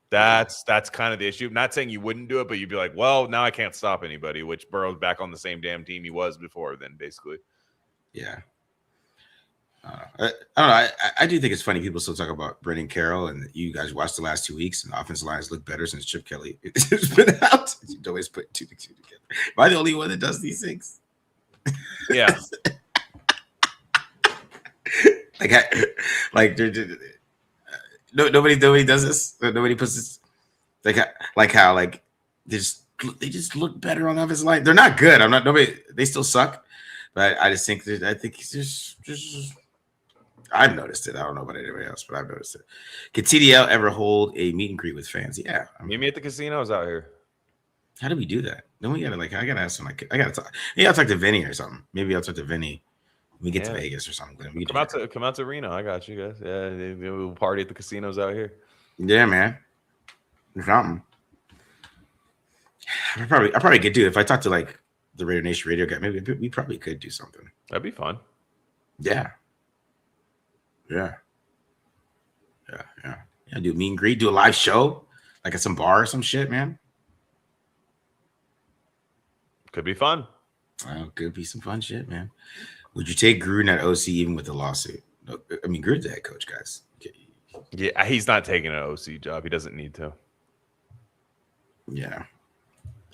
That's kind of the issue. I'm not saying you wouldn't do it, but you'd be like, well, now I can't stop anybody, which Burrow's back on the same damn team he was before then, basically. Yeah. I don't know. I do think it's funny people still talk about Brendan Carroll, and you guys watched the last 2 weeks, and the offensive lines look better since Chip Kelly has been out. You always put two together. Am I the only one that does these things? Yeah. Nobody does this. Nobody puts this like how they just look better on the offensive line. They're not good. They still suck, but I just think it's just I've noticed it. I don't know about anybody else, but I've noticed it. Can TDL ever hold a meet and greet with fans? Yeah, meet me at the casinos out here. How do we do that? Then we gotta I gotta ask him. I gotta talk. Maybe I'll talk to Vinny or something. Maybe I'll talk to Vinny. We get to Vegas or something. Come out to Reno. I got you guys. Yeah, we'll party at the casinos out here. Yeah, man. Something. I probably could do it. If I talk to like the Raider Nation radio guy, maybe we probably could do something. That'd be fun. Yeah. Do a meet and greet, do a live show, like at some bar or some shit, man. Could be fun. Oh, could be some fun shit, man. Would you take Gruden at OC even with the lawsuit? I mean, Gruden's the head coach, guys. Yeah, he's not taking an OC job. He doesn't need to. Yeah.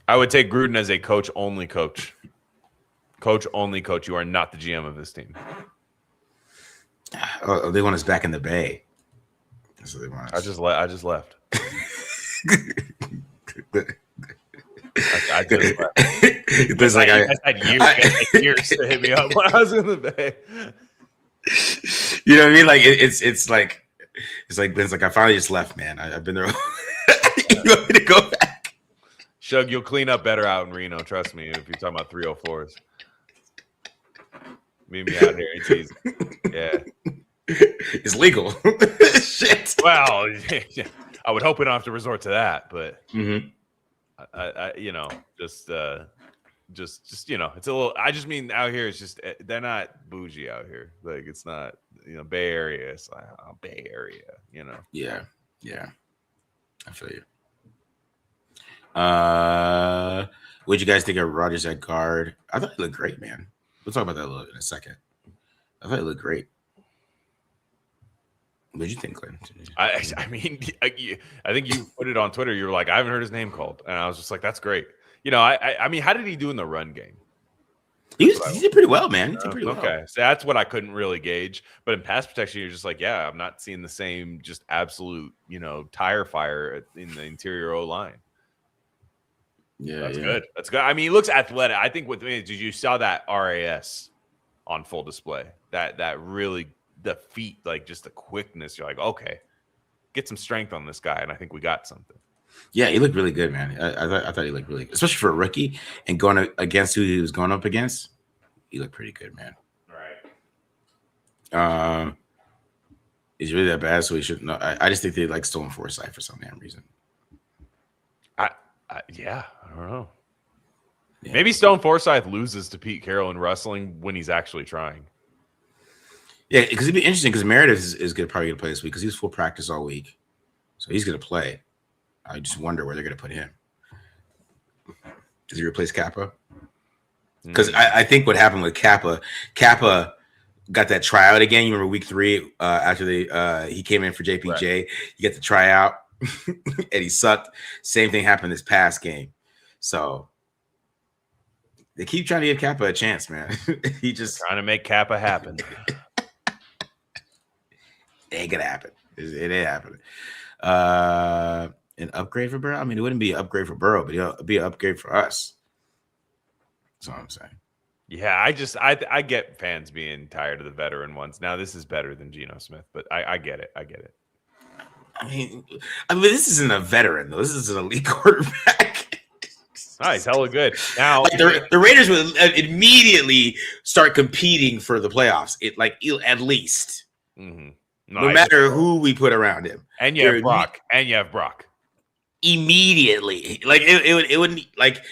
I would take Gruden as a coach-only coach. Coach-only coach. You are not the GM of this team. Oh, they want us back in the Bay. That's what they want us. I just left. I just left. It's like I had years to hit me up when I was in the Bay. You know what I mean? Like it's like I finally just left, man. I've been there. You want me to go back? Shug, you'll clean up better out in Reno. Trust me. If you're talking about 304s. Meet me out here. It's easy. Yeah. It's legal. Shit. Well, I would hope we don't have to resort to that, but I just it's a little. I just mean out here, it's just they're not bougie out here. Like it's not, Bay Area. It's like Bay Area. Yeah. I feel you. What'd you guys think of Rodgers at guard? I thought he looked great, man. We'll talk about that a little in a second. I thought he looked great. What did you think, Glenn? I mean, I think you put it on Twitter. You were like, I haven't heard his name called, and I was just like, that's great. I mean, how did he do in the run game? He did pretty well, man. He did pretty well. Okay, so that's what I couldn't really gauge. But in pass protection, you're just like, yeah, I'm not seeing the same just absolute, tire fire in the interior O line. Yeah, that's good. That's good. I mean, he looks athletic. I think with me, you saw that RAS on full display. That really, the feet, like just the quickness. You're like, okay, get some strength on this guy, and I think we got something. Yeah, he looked really good, man. I thought he looked really good, especially for a rookie and going against who he was going up against. He looked pretty good, man. Right. Is really that bad? So he shouldn't. I just think they like stolen Forsyth for some damn reason. Yeah, I don't know. Yeah. Maybe Stone Forsyth loses to Pete Carroll in wrestling when he's actually trying. Yeah, because it'd be interesting because Meredith is probably going to play this week because he was full practice all week, so he's going to play. I just wonder where they're going to put him. Does he replace Kappa? Because I think what happened with Kappa got that tryout again. You remember week 3 after he came in for JPJ. Right. You get the tryout and he sucked. Same thing happened this past game. So they keep trying to give Kappa a chance, man. He just trying to make Kappa happen. It ain't gonna happen. It ain't happening. An upgrade for Burrow? I mean, it wouldn't be an upgrade for Burrow, but it'd be an upgrade for us. That's all I'm saying. Yeah, I get fans being tired of the veteran ones. Now this is better than Geno Smith, but I get it. I mean, this isn't a veteran though. This is an elite quarterback. Nice, hella good. Now the Raiders would immediately start competing for the playoffs. At least, no matter who we put around him. And you have Brock. Immediately, like it wouldn't like.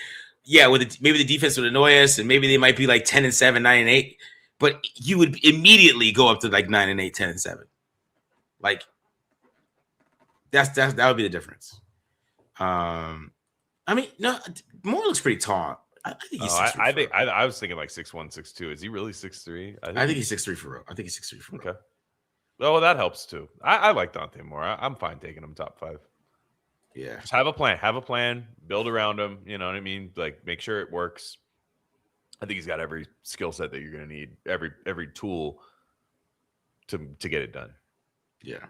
Yeah, maybe the defense would annoy us, and maybe they might be like 10-7, 9-8, but you would immediately go up to like 9-8, 10-7. Like that would be the difference. I mean, no, Moore looks pretty tall. I think he's 6'3". I was thinking like 6'1", 6'2". Is he really 6'3"? I think he's 6'3" for real. I think he's 6'3" for real. Okay. Well, that helps too. I like Dante Moore. I'm fine taking him top 5. Yeah. Just have a plan, build around him. You know what I mean? Like make sure it works. I think he's got every skill set that you're going to need, every tool to get it done. Yeah.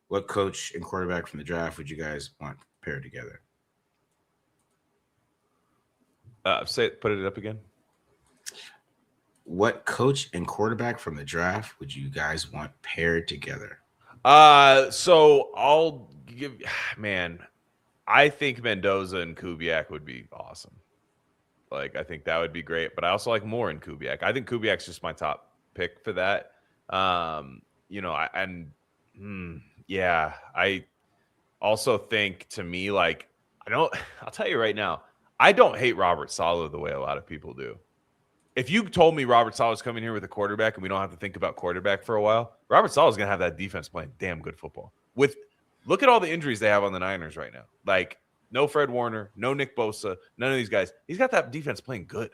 What coach and quarterback from the draft would you guys want paired together? Put it up again. What coach and quarterback from the draft would you guys want paired together? So I'll give, man, I think Mendoza and Kubiak would be awesome. Like, I think that would be great, but I also like Moore and Kubiak. I think Kubiak's just my top pick for that. I also think, to me, like, I'll tell you right now, I don't hate Robert Saleh the way a lot of people do. If you told me Robert Saleh's coming here with a quarterback and we don't have to think about quarterback for a while, Robert Saleh's going to have that defense playing damn good football. Look at all the injuries they have on the Niners right now. Like, no Fred Warner, no Nick Bosa, none of these guys. He's got that defense playing good.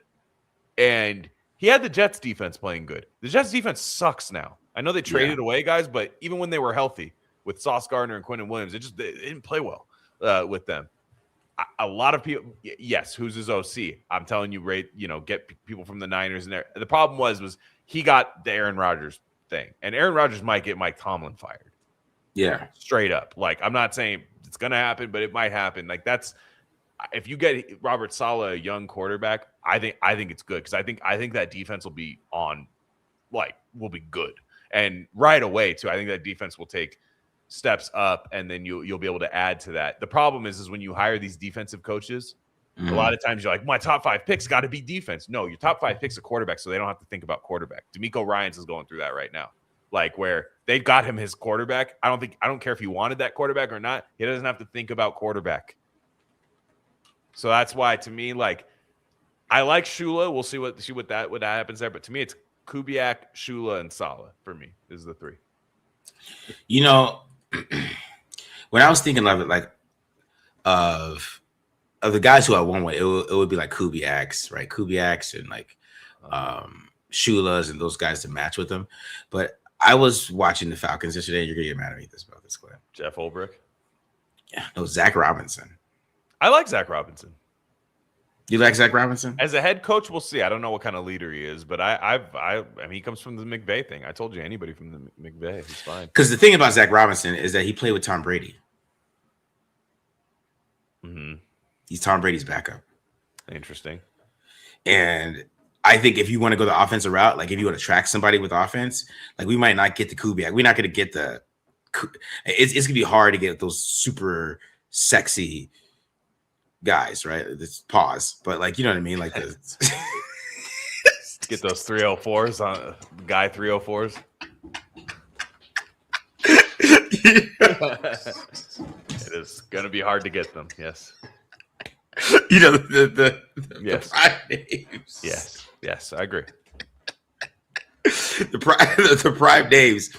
And he had the Jets defense playing good. The Jets defense sucks now. I know they traded away guys, but even when they were healthy with Sauce Gardner and Quentin Williams, it didn't play well with them. A lot of people, yes, who's his OC? I'm telling you, get people from the Niners in there. The problem was he got the Aaron Rodgers thing, and Aaron Rodgers might get Mike Tomlin fired. Yeah, straight up. Like, I'm not saying it's gonna happen, but it might happen. Like, that's if you get Robert Saleh, a young quarterback, I think it's good because I think that defense will be good, and right away too. I think that defense will take steps up, and then you'll be able to add to that. The problem is when you hire these defensive coaches, A lot of times you're like, my top 5 picks got to be defense. No, your top 5 picks are quarterback, so they don't have to think about quarterback. D'Amico Ryans is going through that right now. Like where they got him his quarterback. I don't care if he wanted that quarterback or not. He doesn't have to think about quarterback. So that's why, to me, like, I like Shula. We'll see what happens there. But to me, it's Kubiak, Shula, and Saleh for me is the 3. You know, when I was thinking of it, like of the guys who I won with, it would be like Kubiak's, right? Kubiak's and like Shula's and those guys to match with them. But I was watching the Falcons yesterday. You're gonna get mad at me about this, Glenn. Jeff Ulbrich. Yeah, no, Zach Robinson. I like Zach Robinson. You like Zach Robinson? As a head coach, we'll see. I don't know what kind of leader he is, but I mean, he comes from the McVay thing. I told you, anybody from the McVay, he's fine. Because the thing about Zach Robinson is that he played with Tom Brady. Mm-hmm. He's Tom Brady's backup. Interesting. And I think if you want to go the offensive route, like if you want to track somebody with offense, like we might not get the Kubiak. We're not going to get the. It's going to be hard to get those super sexy guys, right? This pause, but like you know what I mean, like the get those 304s on guy 304s. It is gonna be hard to get them. Yes. You know the yes. The prime names. Yes, I agree. The prime names,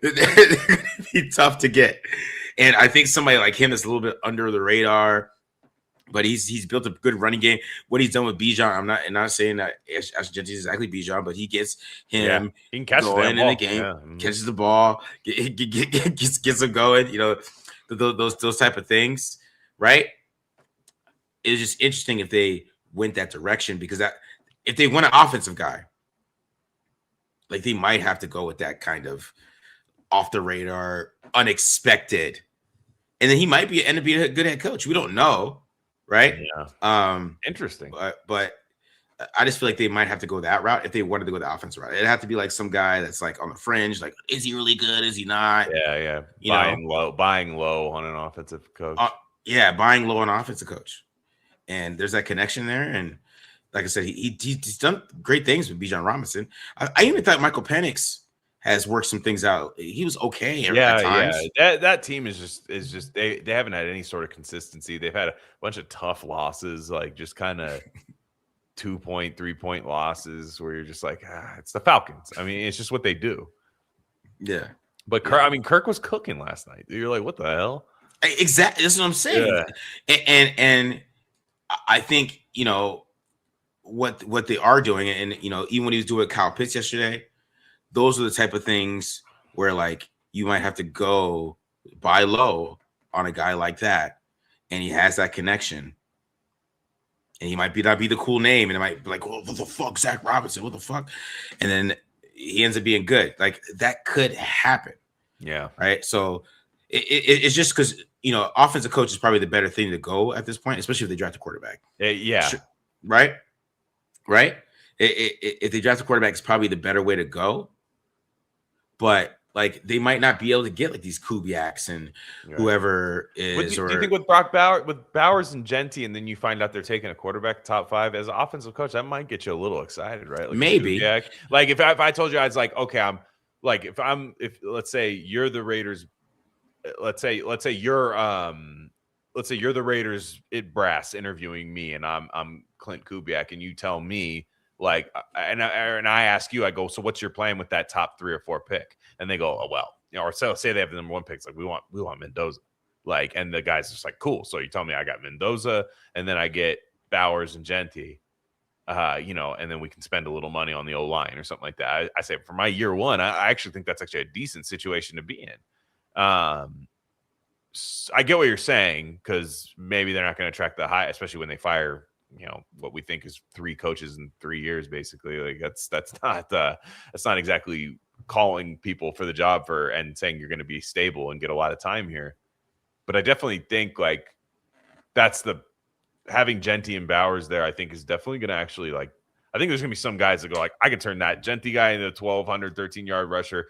they're gonna be tough to get, and I think somebody like him is a little bit under the radar. But he's built a good running game. What he's done with Bijan, I'm not saying that Ashton is exactly Bijan, but he gets him he can catch going in the game, catches the ball, gets him going. You know, those type of things, right? It's just interesting if they went that direction because if they want an offensive guy, like they might have to go with that kind of off the radar, unexpected, and then he might end up being a good head coach. We don't know. Right. Yeah. Interesting. But I just feel like they might have to go that route if they wanted to go the offensive route. It'd have to be like some guy that's like on the fringe. Like, is he really good? Is he not? Yeah. Buying low on an offensive coach. Buying low on an offensive coach. And there's that connection there. And like I said, he's done great things with Bijan Robinson. I even thought Michael Penix has worked some things out. He was okay at times. Yeah. That team is just they haven't had any sort of consistency. They've had a bunch of tough losses, like just kind of 2-point, 3-point losses where you're just like, it's the Falcons. I mean, it's just what they do. Yeah. But Kirk was cooking last night. You're like, what the hell? Exactly. That's what I'm saying. Yeah. And I think, you know, what they are doing, and you know, even when he was doing Kyle Pitts yesterday, those are the type of things where like you might have to go buy low on a guy like that, and he has that connection, and he might not be the cool name, and it might be like, what the fuck, Zach Robinson, what the fuck, and then he ends up being good. Like that could happen. Yeah. Right. So it's just because you know offensive coach is probably the better thing to go at this point, especially if they draft a quarterback. Yeah. Right. If they draft a quarterback, it's probably the better way to go. But like they might not be able to get like these Kubiaks and whoever is. Do you think with Bowers and Genty, and then you find out they're taking a quarterback top 5 as an offensive coach, that might get you a little excited, right? Like maybe. Kubiak. Like if I told you, I was like, okay, I'm like if let's say you're the Raiders, let's say you're the Raiders brass interviewing me, and I'm Clint Kubiak, and you tell me. Like, and I ask you, I go, so what's your plan with that top 3 or 4 pick? And they go, oh, well, you know, or so say they have the number 1 pick. It's like, we want Mendoza. Like, and the guy's just like, cool. So you tell me I got Mendoza, and then I get Bowers and Genty, you know, and then we can spend a little money on the O-line or something like that. I say for my year 1, I actually think that's actually a decent situation to be in. I get what you're saying, because maybe they're not going to attract the high, especially when they fire, you know, what we think is 3 coaches in 3 years, basically. Like that's not exactly calling people for the job and saying you're going to be stable and get a lot of time here. But I definitely think like that's having Genty and Bowers there, I think is definitely going to actually like, I think there's going to be some guys that go like, I can turn that Genty guy into a 1,200, 13-yard rusher,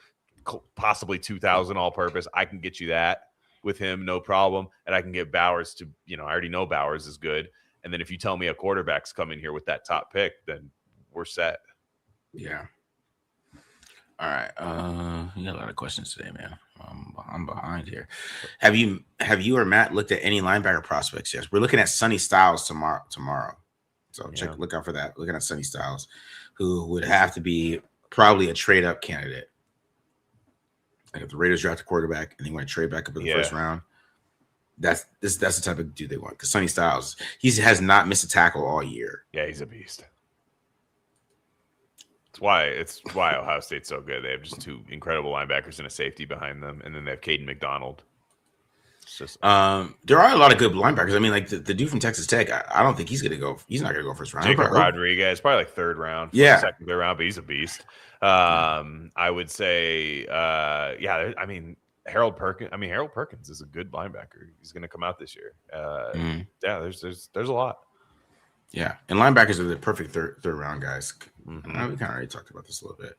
possibly 2,000 all purpose. I can get you that with him, no problem. And I can get Bowers to, you know, I already know Bowers is good. And then if you tell me a quarterback's coming here with that top pick, then we're set. Yeah. All right. You got a lot of questions today, man. I'm behind here. Have you or Matt looked at any linebacker prospects? Yes, we're looking at Sonny Styles tomorrow. So look out for that. Looking at Sonny Styles, who would have to be probably a trade up candidate. Like if the Raiders draft a quarterback and they want to trade back up in the first round, that's the type of dude they want. Because Sonny Styles, he has not missed a tackle all year. Yeah, he's a beast. It's why Ohio State's so good. They have just two incredible linebackers and a safety behind them, and then they have Caden McDonald. It's just there are a lot of good linebackers. I mean, like the dude from Texas Tech, I don't think he's gonna go. He's not gonna go first round. Jacob Rodriguez, probably like third round, second, third round, but he's a beast. I would say, I mean, Harold Perkins is a good linebacker. He's gonna come out this year. Yeah, there's a lot. Yeah, and linebackers are the perfect third round guys. We kind of already talked about this a little bit.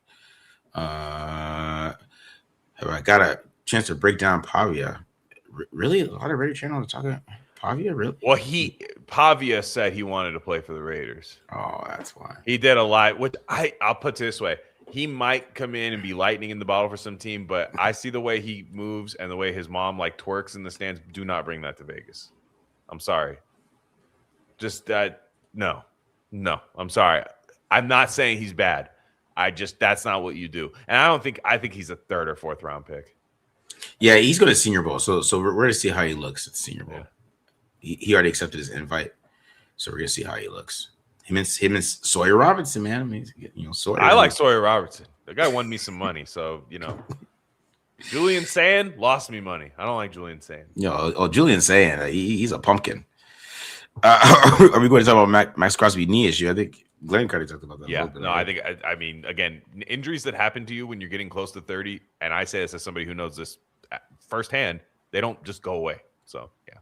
Have I got a chance to break down Pavia? Really, a lot of Radio Channel to talk about Pavia. Really? Well, Pavia said he wanted to play for the Raiders. Oh, that's why he did a lot. I'll put it this way: he might come in and be lightning in the bottle for some team, but I see the way he moves and the way his mom like twerks in the stands. Do not bring that to Vegas. I'm sorry. Just that. No, I'm sorry. I'm not saying he's bad. That's not what you do. And I think he's a third or fourth round pick. Yeah, he's going to Senior Bowl. So we're going to see how he looks at the Senior Bowl. Yeah. He already accepted his invite. So we're going to see how he looks. Him and Sawyer Robertson, man. I mean, Sawyer. I like Sawyer Robertson. The guy won me some money. So, Julian Sand lost me money. I don't like Julian Sand. Julian Sand, he's a pumpkin. Are we going to talk about Max Crosby knee issue? I think Glen kind of talked about that. Yeah, I mean, again, injuries that happen to you when you're getting close to 30, and I say this as somebody who knows this firsthand, they don't just go away. So, yeah.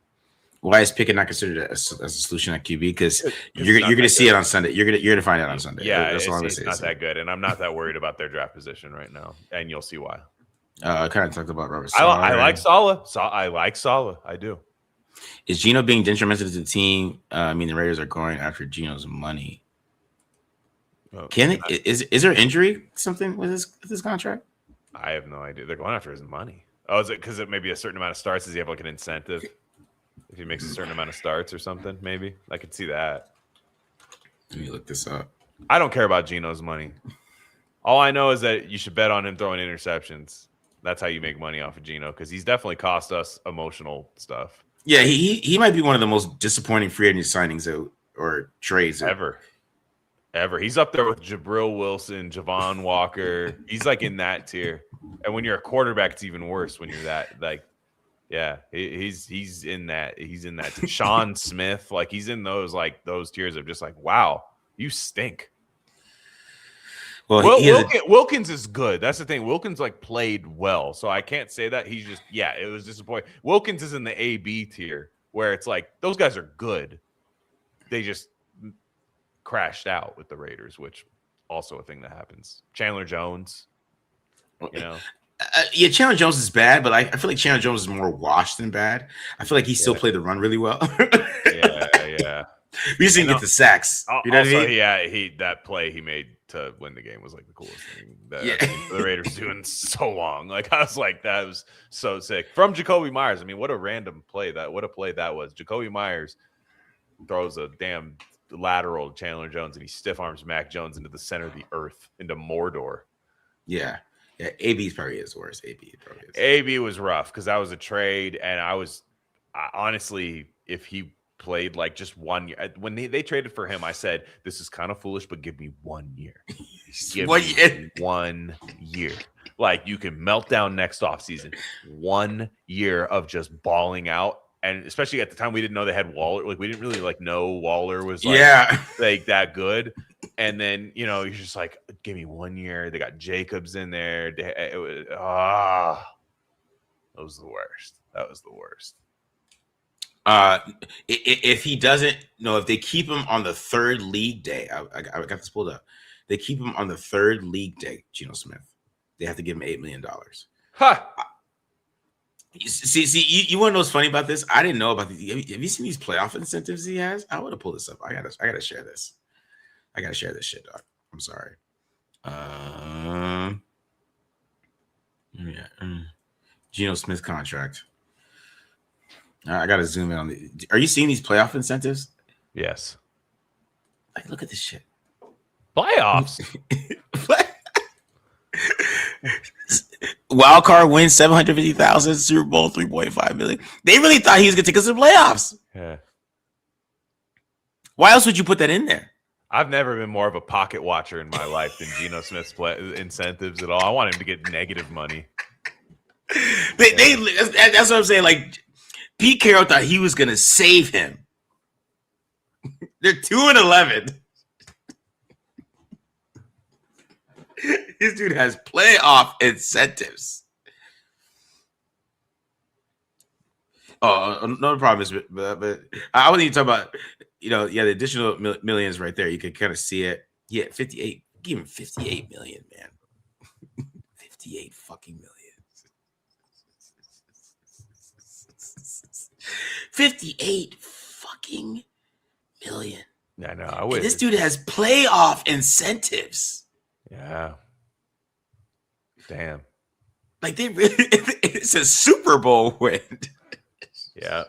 Why is Pickett not considered as a solution at QB? Because you're going to see it on Sunday. You're going to find out on Sunday. Yeah, that's all I'm going to say. It's not that good, and I'm not that worried about their draft position right now, and you'll see why. I kind of talked about Robert Saleh. I like Saleh. I like Saleh. I do. Is Geno being detrimental to the team? I mean, the Raiders are going after Geno's money. Is there injury something with his contract? I have no idea. They're going after his money. Oh, is it because it may be a certain amount of starts? Does he have like an incentive if he makes a certain amount of starts or something? Maybe I could see that. Let me look this up. I don't care about Geno's money. All I know is that you should bet on him throwing interceptions. That's how you make money off of Geno, because he's definitely cost us emotional stuff. Yeah, he might be one of the most disappointing free agent signings or trades ever. He's up there with Jabril Wilson, Javon Walker. He's like in that tier. And when you're a quarterback, it's even worse when you're that he's in that. He's in that. Sean Smith, like he's in those tiers of just like, wow, you stink. Well, Wilkins is good. That's the thing. Wilkins played well, so I can't say that. He's just it was disappointing. Wilkins is in the A/B tier where it's like those guys are good. They just crashed out with the Raiders, which also a thing that happens. Chandler Jones, Chandler Jones is bad, but I feel like Chandler Jones is more washed than bad. I feel like he still played the run really well. Yeah. We just didn't get the sacks. You know what I mean? Yeah, that play he made to win the game was the coolest thing that the Raiders doing so long. I was like, that was so sick. From Jacoby Myers. I mean, what a random play what a play that was. Jacoby Myers throws a damn lateral to Chandler Jones and he stiff arms Mac Jones into the center of the earth, into Mordor. Yeah. Yeah, AB probably is worse. AB was rough because that was a trade, and honestly, if he played just 1 year, when they traded for him, I said, this is kind of foolish, but give me 1 year. Give me 1 year. You can melt down next offseason. 1 year of just balling out. And especially at the time, we didn't know they had Waller. We didn't really know Waller was that good. And then, you're just give me 1 year. They got Jacobs in there. It was, that was the worst. That was the worst. If he doesn't, if they keep him on the third league day, I got this pulled up. They keep him on the third league day, Geno Smith. They have to give him $8 million. Huh. You want to know what's funny about this? I didn't know about these. Have you seen these playoff incentives he has? I want to pull this up. I gotta share this. I gotta share this shit, dog. I'm sorry. Geno Smith contract. I gotta zoom in on the. Are you seeing these playoff incentives? Yes. Like, look at this shit. Playoffs. Wild card wins 750,000, Super Bowl 3.5 million. They really thought he was gonna take us to the playoffs. Yeah. Why else would you put that in there? I've never been more of a pocket watcher in my life than Geno Smith's incentives at all. I want him to get negative money. That's what I'm saying. Like, Pete Carroll thought he was gonna save him. They're 2-11. This dude has playoff incentives. Oh, another problem is, but I wasn't even talking about, the additional millions right there. You can kind of see it. Yeah, 58. Give him 58 million, man. 58 fucking million. 58 fucking million. Yeah, I know. I wish this dude has playoff incentives. Yeah. Damn. Like, they really, it's a Super Bowl win. Yeah.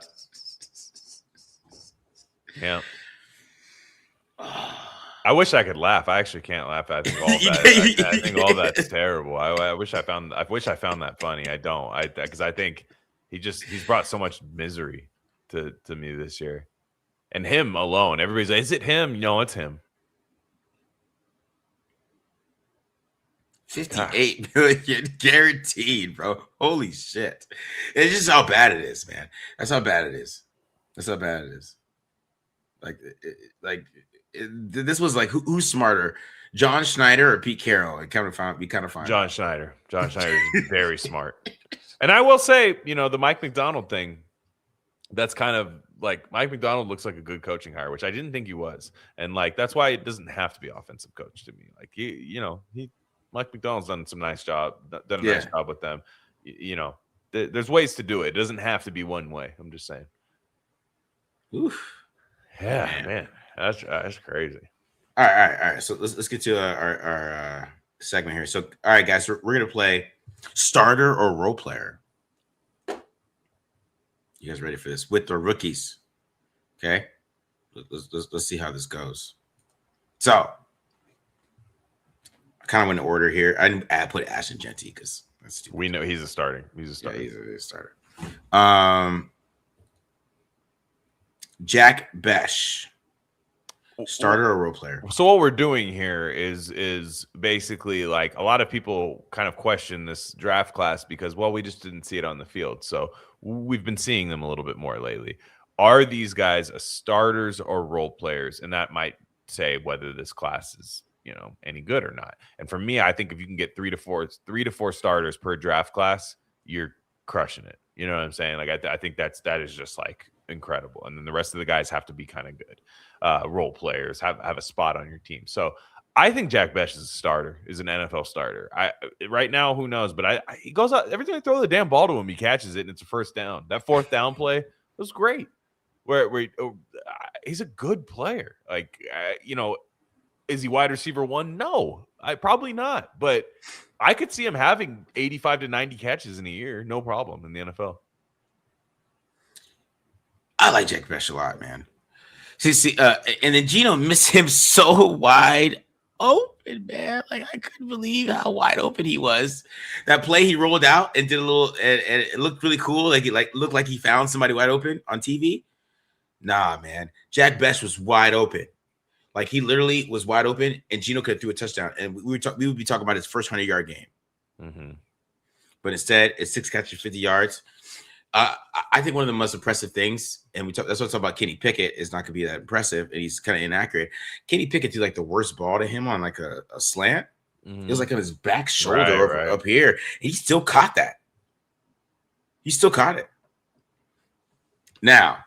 Yeah. I wish I could laugh. I actually can't laugh. I think all that. I think all that's terrible. I wish I found that funny. I don't. Because I think he's brought so much misery to me this year, and him alone. Everybody's like, "Is it him?" No, it's him. 58 million guaranteed, bro. Holy shit! It's just how bad it is, man. That's how bad it is. This was like, who's smarter, John Schneider or Pete Carroll? We kind of find John Schneider. John Schneider is very smart. And I will say, the Mike McDonald thing, that's kind of like, Mike McDonald looks like a good coaching hire, which I didn't think he was. And like, that's why it doesn't have to be offensive coach to me. Like, Mike McDonald's done a nice job with them. There's ways to do it. It doesn't have to be one way. I'm just saying. Oof. Yeah, man. That's crazy. All right. So let's get to our segment here. So, all right, guys, we're gonna play starter or role player. You guys ready for this? With the rookies. Okay. Let's see how this goes. So, I kind of went in order here. I didn't put Ashton Genty because that's stupid. We know he's a starter. He's a starter. Yeah, he's a starter. Jack Besh. Starter or role player? So what we're doing here is basically, like, a lot of people kind of question this draft class because, well, we just didn't see it on the field. So we've been seeing them a little bit more lately. Are these guys starters or role players? And that might say whether this class is, any good or not. And for me, I think if you can get three to four starters per draft class, you're crushing it. You know what I'm saying? Like, I think that is just like incredible. And then the rest of the guys have to be kind of good. Role players have a spot on your team. So I think Jack Besh is an NFL starter. Right now, who knows? But he goes out every time I throw the damn ball to him, he catches it, and it's a first down. That fourth down play was great. He's a good player. Like, is he wide receiver one? No, probably not. But I could see him having 85 to 90 catches in a year, no problem, in the NFL. I like Jack Besh a lot, man. See, and then Geno missed him so wide open, man. Like, I couldn't believe how wide open he was. That play he rolled out and did a little, and it looked really cool. Like, it looked like he found somebody wide open on TV. Nah, man. Jack Besh was wide open. Like, he literally was wide open, and Geno could have threw a touchdown, and we would be talking about his first 100-yard game. Mm-hmm. But instead, it's 6 catches, 50 yards. I think one of the most impressive things, and that's what I talk about. Kenny Pickett is not going to be that impressive, and he's kind of inaccurate. Kenny Pickett threw like the worst ball to him on like a slant. Mm-hmm. It was like on his back shoulder up here. He still caught that. He still caught it. Now,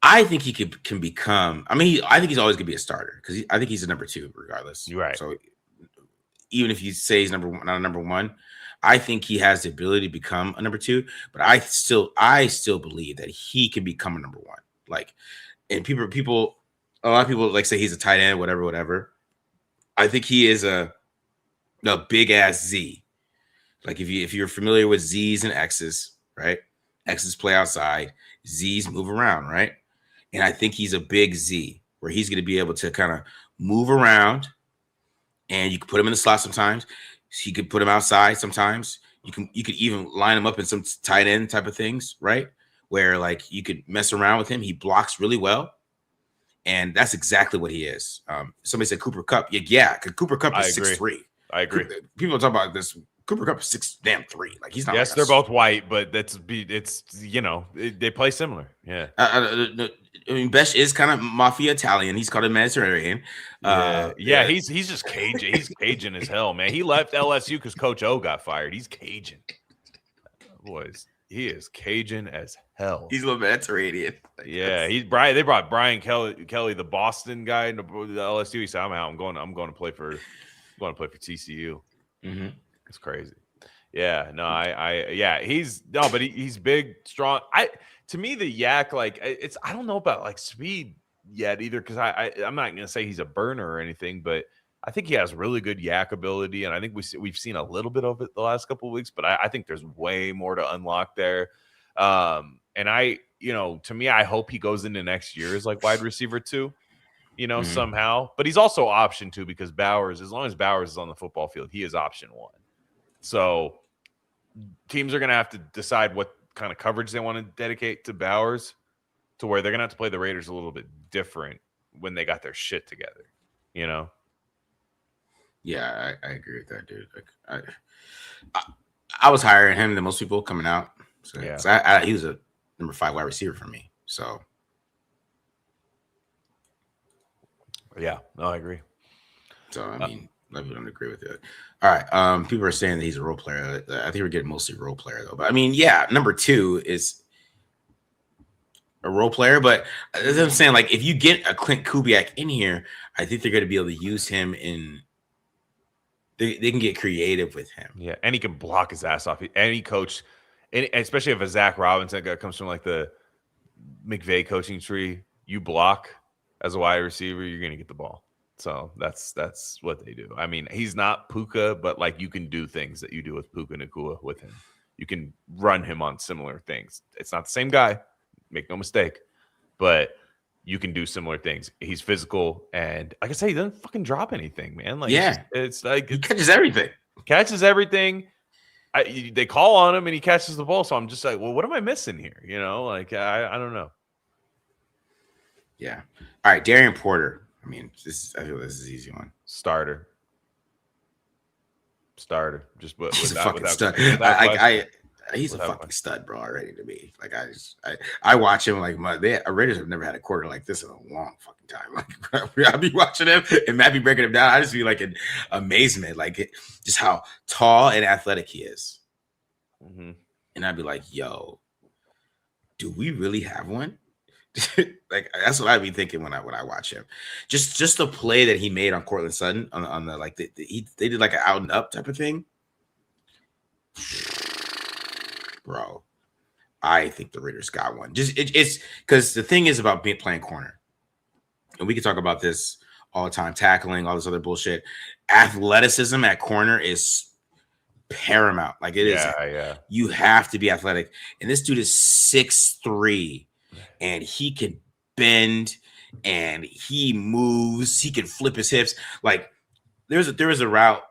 I think he can become. I think he's always going to be a starter because I think he's a number 2 regardless. You're right. So even if you say he's not a number 1. I think he has the ability to become a number 2, but I still believe that he can become a number 1. Like, and people, a lot of people like say he's a tight end, whatever. I think he is a big ass Z. Like if you're familiar with Z's and X's, right? X's play outside, Z's move around, right? And I think he's a big Z where he's going to be able to kind of move around, and you can put him in the slot sometimes. He could put him outside sometimes. You could even line him up in some tight end type of things, right? Where like you could mess around with him. He blocks really well. And that's exactly what he is. Somebody said Cooper Kupp. Yeah, because Cooper Kupp is 6'3". I agree. People talk about this. Cooper Kupp is 6'3". Like he's not. Yes, like they're both white, but it's they play similar. Yeah. I mean, Besh is kind of mafia Italian. He's called a Mediterranean. Yeah. He's just Cajun. He's Cajun as hell, man. He left LSU because Coach O got fired. He's Cajun. Boys, he is Cajun as hell. He's a Mediterranean. Yeah, he's Brian. They brought Brian Kelly, the Boston guy, into the LSU. He said, "I'm out. I'm going to play for TCU." Mm-hmm. It's crazy. Yeah, no, but he's big, strong. To me, the Yak, like I don't know about like speed yet either, because I'm not gonna say he's a burner or anything, but I think he has really good Yak ability, and I think we've seen a little bit of it the last couple of weeks, but I think there's way more to unlock there. And to me, I hope he goes into next year as like wide receiver 2, somehow. But he's also option 2 because Bowers, as long as Bowers is on the football field, he is option 1. So teams are going to have to decide what kind of coverage they want to dedicate to Bowers, to where they're going to have to play the Raiders a little bit different when they got their shit together, Yeah, I agree with that, dude. Like, I was higher than him than most people coming out. So yeah. He was a number 5 wide receiver for me. So yeah, no, I agree. So I mean, I don't agree with it. All right. People are saying that he's a role player. I think we're getting mostly role player though. But I mean, yeah, number 2 is a role player. But as I'm saying, like if you get a Clint Kubiak in here, I think they're going to be able to use him in. They can get creative with him. Yeah, and he can block his ass off. Any coach, especially if a Zach Robinson guy comes from like the McVay coaching tree, you block as a wide receiver, you're going to get the ball. So that's what they do. I mean, he's not Puka, but like you can do things that you do with Puka Nacua with him. You can run him on similar things. It's not the same guy, make no mistake, but you can do similar things. He's physical, and like I say, he doesn't fucking drop anything, man. Like it's like he catches everything. They call on him and he catches the ball. So I'm just like, well, what am I missing here? Like I don't know. Yeah. All right, Darian Porter. I mean, I feel this is an easy one. Starter. Just he's a fucking stud. He's a fucking stud, bro. Already to me. Like I watch him like Raiders have never had a quarter like this in a long fucking time. Like I'll be watching him and Matt be breaking him down. I just be like in amazement, like just how tall and athletic he is. Mm-hmm. And I'd be like, yo, do we really have one? Like that's what I'd be thinking when I watch him. Just the play that he made on Cortland Sutton on the like they did like an out and up type of thing. Bro, I think the Raiders got one. It's because the thing is about playing corner, and we can talk about this all the time, tackling, all this other bullshit. Athleticism at corner is paramount. Like it is. Yeah. You have to be athletic, and this dude is 6'3". And he can bend, and he moves. He can flip his hips. Like there was a route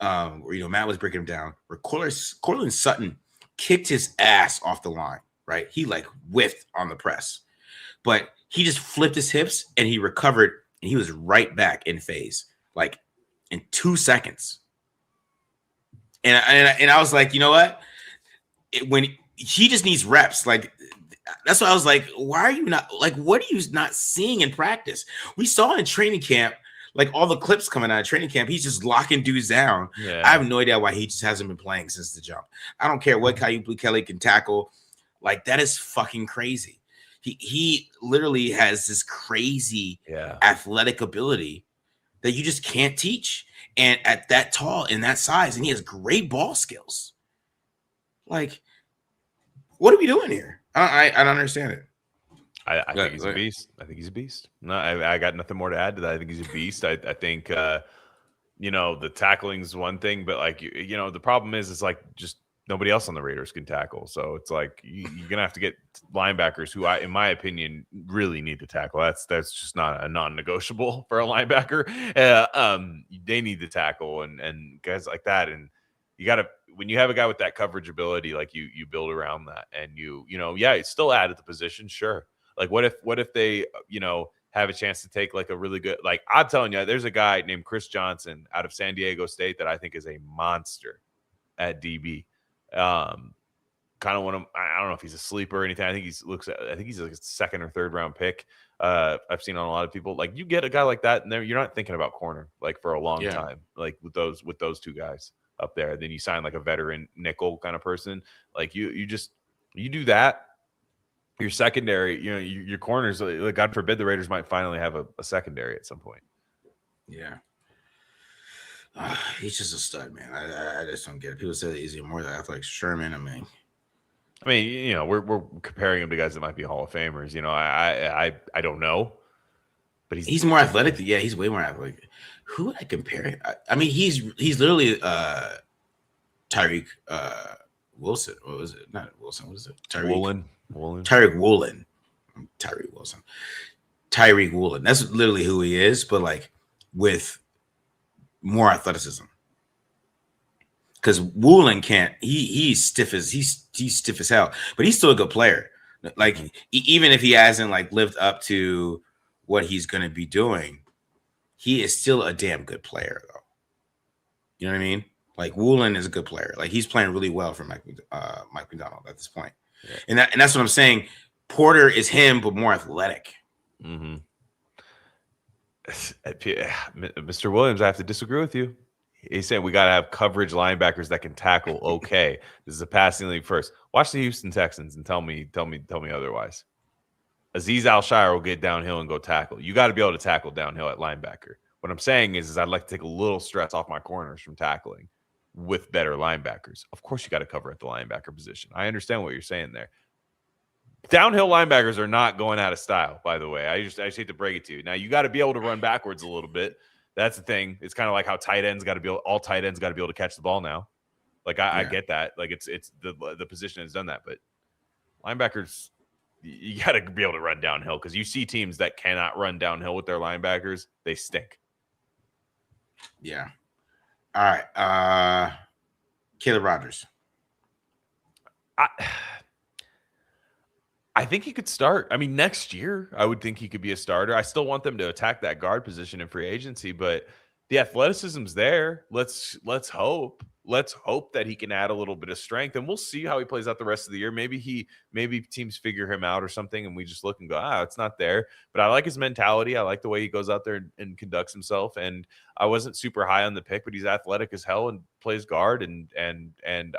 where Matt was breaking him down, where Cortland Sutton kicked his ass off the line. Right, he like whiffed on the press, but he just flipped his hips and he recovered, and he was right back in phase, like in 2 seconds. And I was like, you know what? When he just needs reps, like. That's why I was like, why are you not like, what are you not seeing in practice? We saw in training camp, like all the clips coming out of training camp, he's just locking dudes down. Yeah. I have no idea why he just hasn't been playing since the jump. I don't care what Kyu Blue Kelly can tackle. Like that is fucking crazy. He literally has this crazy athletic ability that you just can't teach. And at that tall and that size, and he has great ball skills. Like, what are we doing here? I don't understand it. I think he's a beast. I think he's a beast. No, I got nothing more to add to that. I think he's a beast. I think the tackling's one thing, but like the problem is like just nobody else on the Raiders can tackle. So it's like you're gonna have to get linebackers who, in my opinion, really need to tackle. That's just not a non-negotiable for a linebacker. They need to tackle and guys like that. And you got to, when you have a guy with that coverage ability, like you build around that, and it's still add at the position, sure. Like what if they have a chance to take like a really good, like I'm telling you, there's a guy named Chris Johnson out of San Diego State that I think is a monster at DB. Kind of I don't know if he's a sleeper or anything. I think he's like a second or third round pick. I've seen on a lot of people. Like you get a guy like that, and you're not thinking about corner like for a long time. Like with those two guys up there, then you sign like a veteran nickel kind of person. Like you do that. Your secondary, your corners. Like God forbid the Raiders might finally have a secondary at some point. Yeah. He's just a stud, man. I just don't get it. People say that he's more than athletic Sherman. I mean, we're comparing him to guys that might be Hall of Famers. I don't know, but he's more athletic. Yeah, he's way more athletic. Who would I compare? I mean, he's literally Tyreek Wilson. What was it? Not Wilson. What is it? Woolen. Tyreek Woolen. Tyreek Wilson. Tyreek Woolen. That's literally who he is, but like with more athleticism. Because Woolen can't. He's stiff as hell, but he's still a good player. Like even if he hasn't like lived up to what he's going to be doing, he is still a damn good player, though. You know what I mean? Like Woolen is a good player. Like he's playing really well for Mike McDonald at this point. Yeah. And that's what I'm saying. Porter is him, but more athletic. Mm-hmm. Mr. Williams, I have to disagree with you. He's saying we got to have coverage linebackers that can tackle. Okay, this is a passing league first. Watch the Houston Texans and tell me otherwise. Azeez Al-Shire will get downhill and go tackle. You got to be able to tackle downhill at linebacker. What I'm saying is I'd like to take a little stress off my corners from tackling with better linebackers. Of course, you got to cover at the linebacker position. I understand what you're saying there. Downhill linebackers are not going out of style, by the way. I just hate to break it to you. Now, you got to be able to run backwards a little bit. That's the thing. It's kind of like how all tight ends got to be able to catch the ball now. Like I get that. Like it's the position has done that, but linebackers, you got to be able to run downhill because you see teams that cannot run downhill with their linebackers, they stink. Yeah. All right. Caleb Rogers. I think he could start. I mean, next year, I would think he could be a starter. I still want them to attack that guard position in free agency, but the athleticism's there. Let's hope. Let's hope that he can add a little bit of strength, and we'll see how he plays out the rest of the year. Maybe teams figure him out or something, and we just look and go, it's not there. But I like his mentality. I like the way he goes out there and conducts himself. And I wasn't super high on the pick, but he's athletic as hell and plays guard. And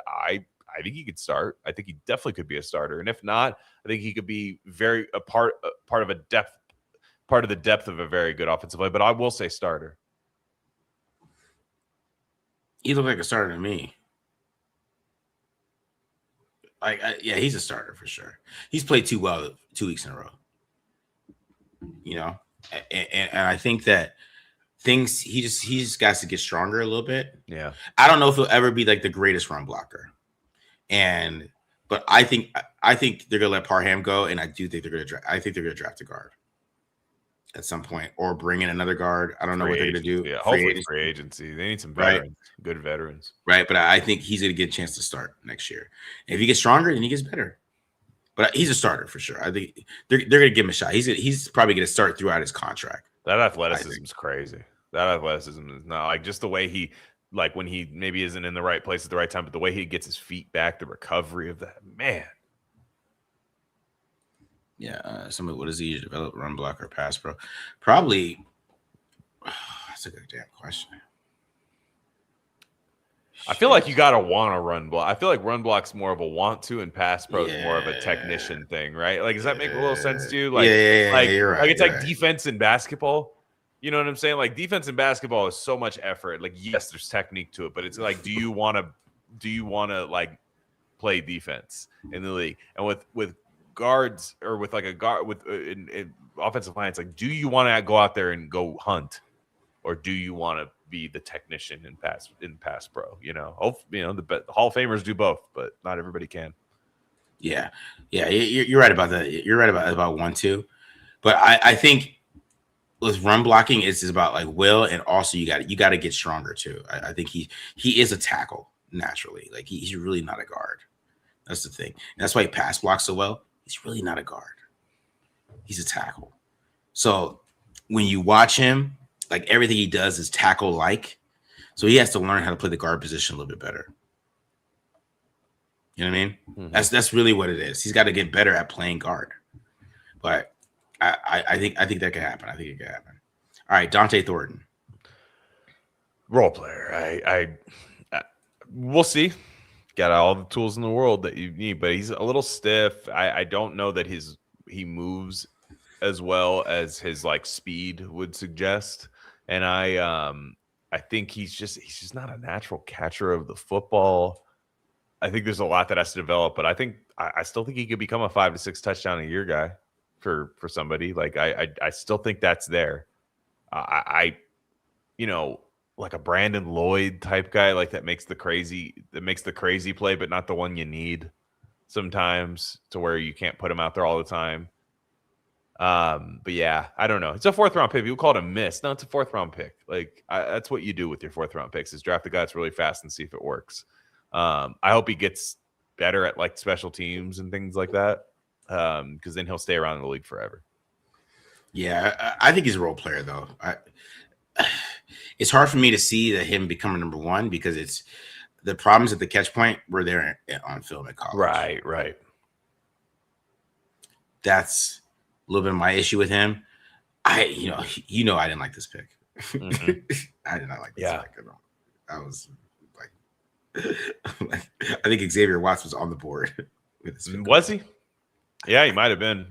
I think he could start. I think he definitely could be a starter. And if not, I think he could be a part of the depth of a very good offensive play. But I will say starter. He looked like a starter to me. Yeah, he's a starter for sure. He's played too well 2 weeks in a row. And I think that he just got to get stronger a little bit. Yeah. I don't know if he'll ever be like the greatest run blocker. But I think they're gonna let Parham go, and I do think they're gonna draft a guard at some point or bring in another guard. I don't know what they're gonna do. Yeah, hopefully free agency. They need some veterans, good veterans. Right, but I think he's gonna get a chance to start next year. And if he gets stronger, then he gets better. But he's a starter for sure. I think they're gonna give him a shot. He's probably gonna start throughout his contract. That athleticism is crazy. That athleticism is not like just the way he. Like when he maybe isn't in the right place at the right time, but the way he gets his feet back, the recovery of that, man. Yeah. What is he to develop, run block or pass pro? Probably. That's a good damn question. I feel like you got to want to run block. I feel like run block's more of a want to and pass pro is more of a technician thing, right? Like, does that make a little sense to you? Like, you're right. Like it's like defense in basketball. You know what I'm saying? Like defense in basketball is so much effort. Like, yes, there's technique to it, but it's like, do you want to like play defense in the league? And with guards or with like a guard with in offensive line, it's like, do you want to go out there and go hunt, or do you want to be the technician in pass pro? You know, the Hall of Famers do both, but not everybody can. Yeah, you're right about that. You're right about 1-2, but I think with run blocking it's about like will, and also you got to get stronger too. I think he is a tackle naturally. Like he's really not a guard. That's the thing. And that's why he pass blocks so well. He's really not a guard. He's a tackle. So when you watch him, like everything he does is tackle like. So he has to learn how to play the guard position a little bit better. You know what I mean? Mm-hmm. That's really what it is. He's got to get better at playing guard. But I think that could happen. I think it could happen. All right, Dante Thornton. Role player. I we'll see. Got all the tools in the world that you need, but he's a little stiff. I don't know that he moves as well as his like speed would suggest. And I think he's just not a natural catcher of the football. I think there's a lot that has to develop, but I still think he could become a 5 to 6 touchdown a year guy for somebody. Like I still think that's there. Like a Brandon Lloyd type guy, like that makes the crazy play, but not the one you need sometimes, to where you can't put him out there all the time. But yeah, I don't know. It's a 4th round pick. People call it a miss. No, it's a 4th round pick. Like that's what you do with your 4th round picks, is draft the guy that's really fast and see if it works. I hope he gets better at like special teams and things like that, because then he'll stay around in the league forever. Yeah, I think he's a role player though. It's hard for me to see that him becoming number 1, because it's the problems at the catch point were there on film at college. Right. That's a little bit of my issue with him. I didn't like this pick. Mm-hmm. I did not like this pick at all. I was like, I think Xavier Watts was on the board with this pick. Was he? Yeah, he might have been.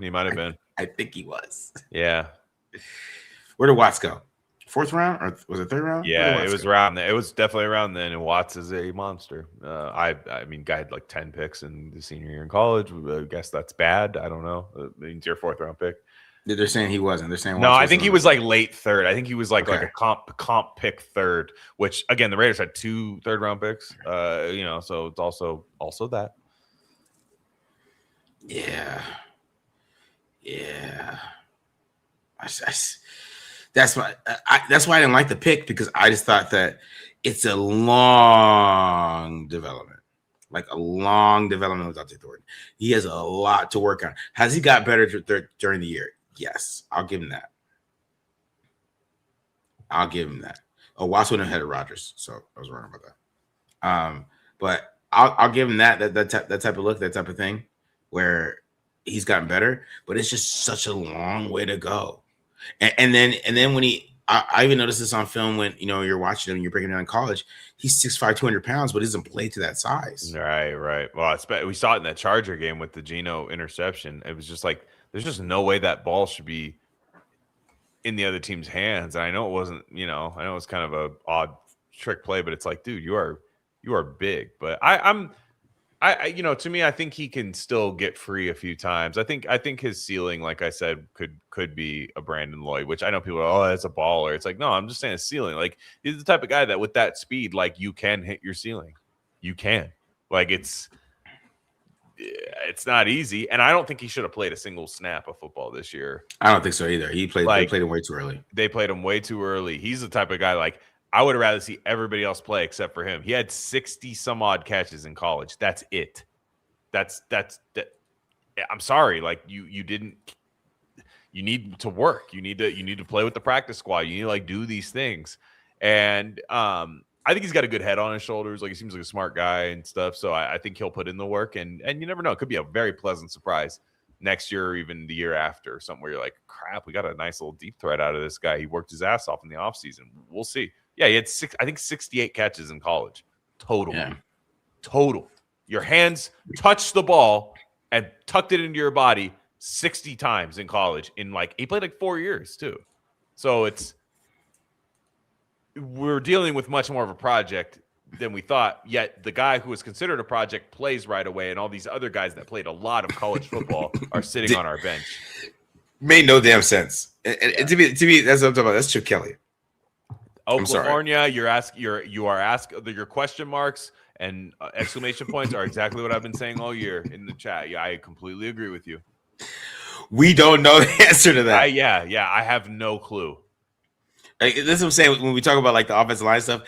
I think he was. Yeah. Where did Watts go? 4th round, or was it 3rd round? Yeah, it was around there. It was definitely around then. And Watts is a monster. I mean, guy had like 10 picks in the senior year in college. I guess that's bad. I don't know. It means your 4th round pick. They're saying he wasn't. They're saying no. I think he was like late 3rd. I think he was like a comp pick 3rd. Which again, the Raiders had 2 3rd round picks. So it's also that. Yeah. That's why I didn't like the pick, because I just thought that it's a long development, with Dante Thornton. He has a lot to work on. Has he got better during the year? Yes, I'll give him that. Oh, Watts wouldn't have had Rodgers, so I was wrong about that. But I'll give him that type of look, that type of thing, where he's gotten better. But it's just such a long way to go. And then when I even noticed this on film when you're watching him and you're breaking down in college, he's 6'5", 200 pounds, but he doesn't play to that size. Right. Well, we saw it in that Charger game with the Geno interception. It was just like, there's just no way that ball should be in the other team's hands. And I know it wasn't, I know it's kind of a odd trick play, but it's like, dude, you are big. But to me, I think he can still get free a few times. I think his ceiling, like I said, could be a Brandon Lloyd, which I know people are, that's a baller. It's like, no, I'm just saying his ceiling. Like, he's the type of guy that with that speed, like, you can hit your ceiling. You can. Like, it's not easy. And I don't think he should have played a single snap of football this year. I don't think so either. They played him way too early. They played him way too early. He's the type of guy, like, I would rather see everybody else play except for him. He had 60 some odd catches in college. That's it. That's I'm sorry. Like you need to work. You need to play with the practice squad. You need to like do these things. And I think he's got a good head on his shoulders. Like he seems like a smart guy and stuff. So I think he'll put in the work, and you never know. It could be a very pleasant surprise next year or even the year after, something where you're like, crap, we got a nice little deep threat out of this guy. He worked his ass off in the offseason. We'll see. Yeah, he had 68 catches in college total. Yeah. Total. Your hands touched the ball and tucked it into your body 60 times in college. He played like 4 years too. So it's we're dealing with much more of a project than we thought. Yet the guy who was considered a project plays right away, and all these other guys that played a lot of college football are sitting on our bench. Made no damn sense. And to me, that's what I'm talking about. That's Chip Kelly. Oklahoma, your question marks and exclamation points are exactly what I've been saying all year in the chat. Yeah, I completely agree with you. We don't know the answer to that. I have no clue. Like, this is what I'm saying when we talk about like the offensive line stuff.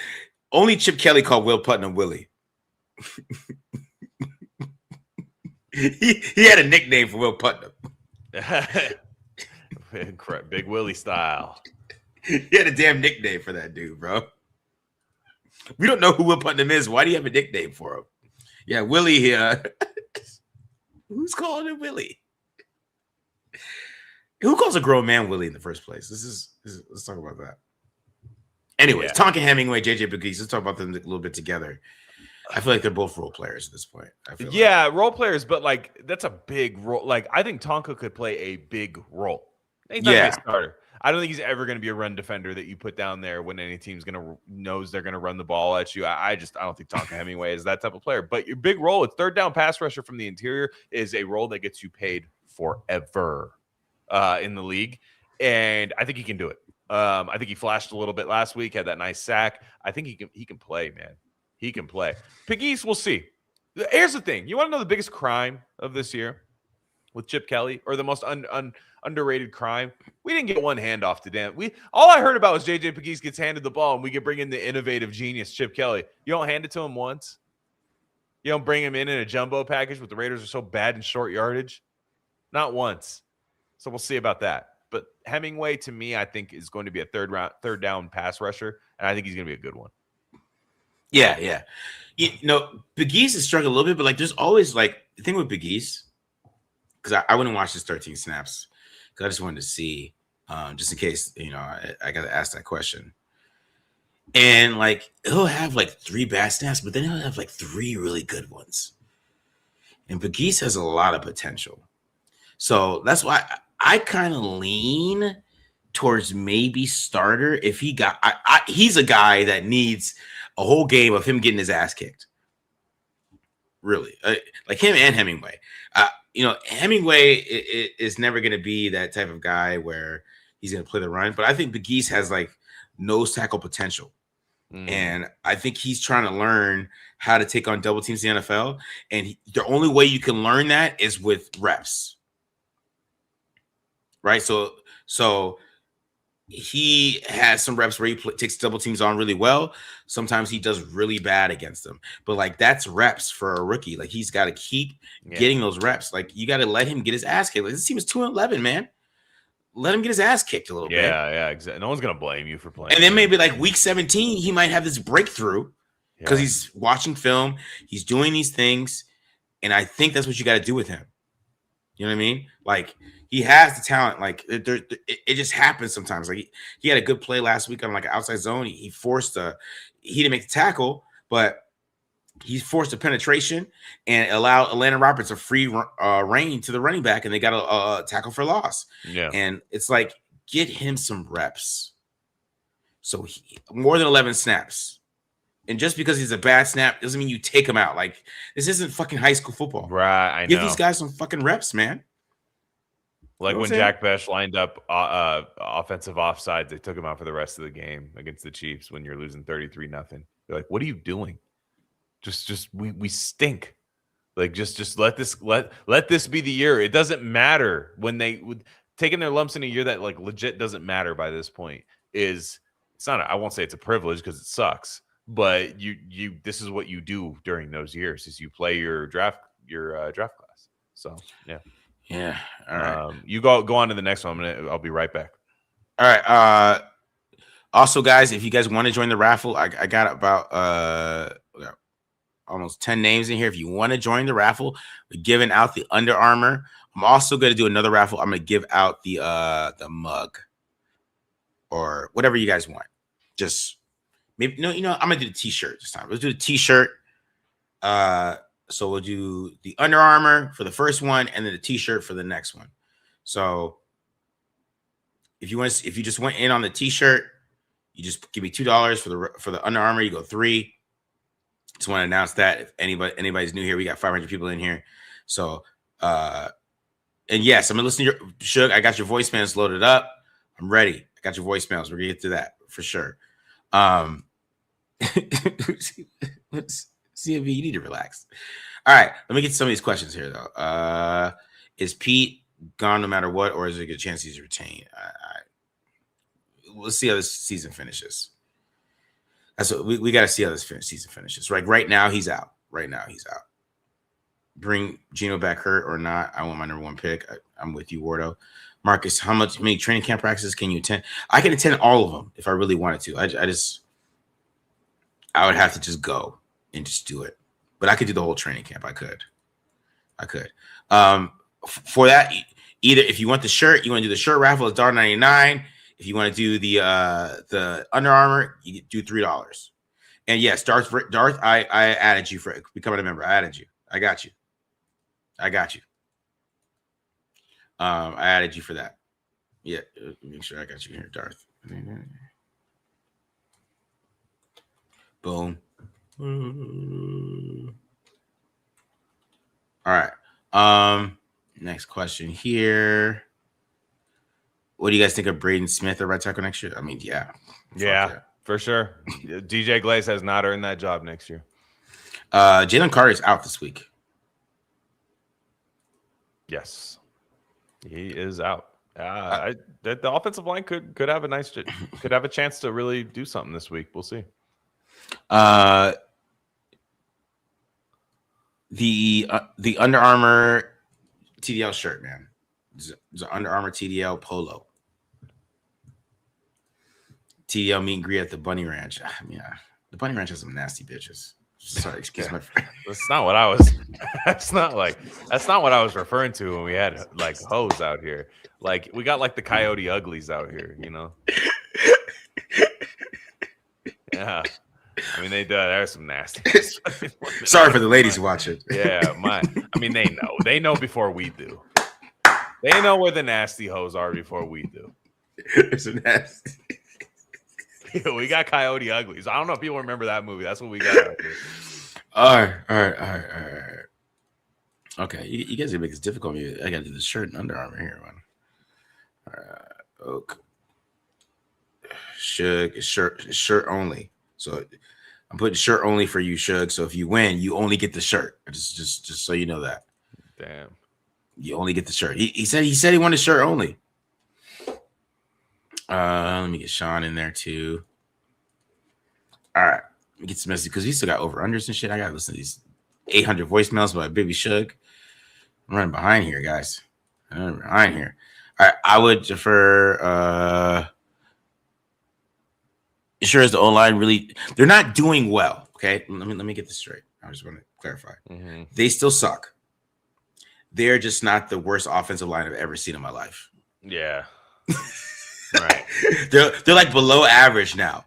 Only Chip Kelly called Will Putnam Willie. he had a nickname for Will Putnam. Big Willie style. He had a damn nickname for that dude, bro. We don't know who Will Putnam is. Why do you have a nickname for him? Yeah, Willie here. Who's calling him Willie? Who calls a grown man Willie in the first place? Let's talk about that. Anyways, Tonka Hemingway, JJ Pegues, let's talk about them a little bit together. I feel like they're both role players at this point. Role players, but like that's a big role. Like I think Tonka could play a big role. He's not a starter. I don't think he's ever going to be a run defender that you put down there when any team's knows they're going to run the ball at you. I don't think Tonka Hemingway is that type of player. But your big role, it's third down pass rusher from the interior, is a role that gets you paid forever in the league, and I think he can do it. I think he flashed a little bit last week, had that nice sack. I think he can play, man. He can play. Pegues, we'll see. Here's the thing. You want to know the biggest crime of this year with Chip Kelly, or the most underrated crime? We didn't get one handoff to Dan. All I heard about was JJ Pegues gets handed the ball, and we could bring in the innovative genius Chip Kelly. You don't hand it to him once. You don't bring him in a jumbo package with the Raiders are so bad in short yardage. Not once. So we'll see about that. But Hemingway, to me, I think is going to be a third down pass rusher, and I think he's going to be a good one. Yeah. You know, Pegues has struggled a little bit, but like there's always like the thing with Pegues, because I wouldn't watch his 13 snaps because I just wanted to see, just in case, you know, I got to ask that question. And like he'll have like 3 bad snaps, but then he'll have like 3 really good ones. And Pegues has a lot of potential. So that's why I kind of lean towards maybe starter if he got. He's a guy that needs a whole game of him getting his ass kicked. Really, like him and Hemingway. You know, Hemingway is never going to be that type of guy where he's going to play the run. But I think Pegues has like nose tackle potential. And I think he's trying to learn how to take on double teams in the NFL. And the only way you can learn that is with reps. Right? So he has some reps where he takes double teams on really well. Sometimes he does really bad against them. But like that's reps for a rookie. Like he's got to keep getting those reps. Like you got to let him get his ass kicked. Like, this team is 2-11, man. Let him get his ass kicked a little bit. Yeah, exactly. No one's gonna blame you for playing. And then maybe like week 17, he might have this breakthrough because he's watching film, he's doing these things, and I think that's what you got to do with him. You know what I mean? Like he has the talent. Like it just happens sometimes. Like he had a good play last week on like an outside zone. He didn't make the tackle, but he forced a penetration and allowed Atlanta Roberts a free reign to the running back, and they got a tackle for loss. Yeah, and it's like get him some reps. So more than 11 snaps, and just because he's a bad snap doesn't mean you take him out. Like this isn't fucking high school football, right? I know. Give these guys some fucking reps, man. Like you know when Jack Besh lined up offensive offsides, they took him out for the rest of the game against the Chiefs when you're losing 33-0. They're like, "What are you doing? Just we stink. Like just let this be the year. It doesn't matter when they taking their lumps in a year that like legit doesn't matter by this point. It's not. I won't say it's a privilege because it sucks, but you this is what you do during those years is you play your draft class. So yeah. All right. You go on to the next one. I'll be right back. All right. Also, guys, if you guys want to join the raffle, I got about almost 10 names in here. If you want to join the raffle, we're giving out the Under Armour. I'm also going to do another raffle. I'm going to give out the mug or whatever you guys want. Just maybe I'm going to do the t-shirt this time. Let's do the t-shirt. So we'll do the Under Armour for the first one and then the t-shirt for the next one. So if you just went in on the t-shirt, You just give me $2 for the Under Armour. You go 3. Just want to announce that if anybody's new here, we got 500 people in here. So, and yes, I'm gonna listen to your Suge. I got your voicemails loaded up. I'm ready. I got your voicemails. We're gonna get to that for sure. CMV, you need to relax. All right, let me get to some of these questions here though. Is Pete gone no matter what, or is there a good chance he's retained? We'll see how this season finishes. That's what we got to see how this season finishes. Right now, he's out. Bring Gino back hurt or not. I want my number 1 pick. I'm with you, Wardo. Marcus, how many training camp practices can you attend? I can attend all of them if I really wanted to. I would have to just go and just do it. But I could do the whole training camp. I could. For that, either if you want the shirt, you want to do the shirt raffle, it's $1.99. If you want to do the Under Armour, you do $3. And yes, Darth, I added you for becoming a member. I added you. I got you. I added you for that. Yeah, make sure I got you here, Darth. Boom. All right. Next question here. What do you guys think of Braden Smith at right tackle next year? I mean, yeah. Yeah, for sure. DJ Glaze has not earned that job next year. Jalen Carter is out this week. Yes, he is out. The offensive line could have a chance to really do something this week. We'll see. The Under Armour TDL shirt, man. It's an Under Armour TDL polo. TDL meet and greet at the Bunny Ranch. I mean, the Bunny Ranch has some nasty bitches. Sorry, excuse my friend. That's not what I was. That's not what I was referring to when we had like hoes out here. Like we got like the Coyote Uglies out here, you know. Yeah, I mean there's some nasty. Sorry for the ladies watching. Yeah, I mean they know before we do. They know where the nasty hoes are before we do. It's a nasty. We got Coyote Uglies. I don't know if people remember that movie. That's what we got out here. All right. Okay, you guys are making this difficult. I got to do the shirt and Under Armour here, man. All right. Okay. Shug, shirt only. So I'm putting shirt only for you, Shug. So if you win, you only get the shirt. Just so you know that. Damn. You only get the shirt. He said he wanted shirt only. Let me get Sean in there too. All right, let me get some messages because we still got over-unders and shit. I got to listen to these 800 voicemails by Baby Shug. I'm running behind here, guys. I'm running behind here. All right, I would defer. Sure as the O-line really, they're not doing well. Okay, let me get this straight. I just want to clarify. Mm-hmm. They still suck. They're just not the worst offensive line I've ever seen in my life. Yeah. Right. They're like below average now,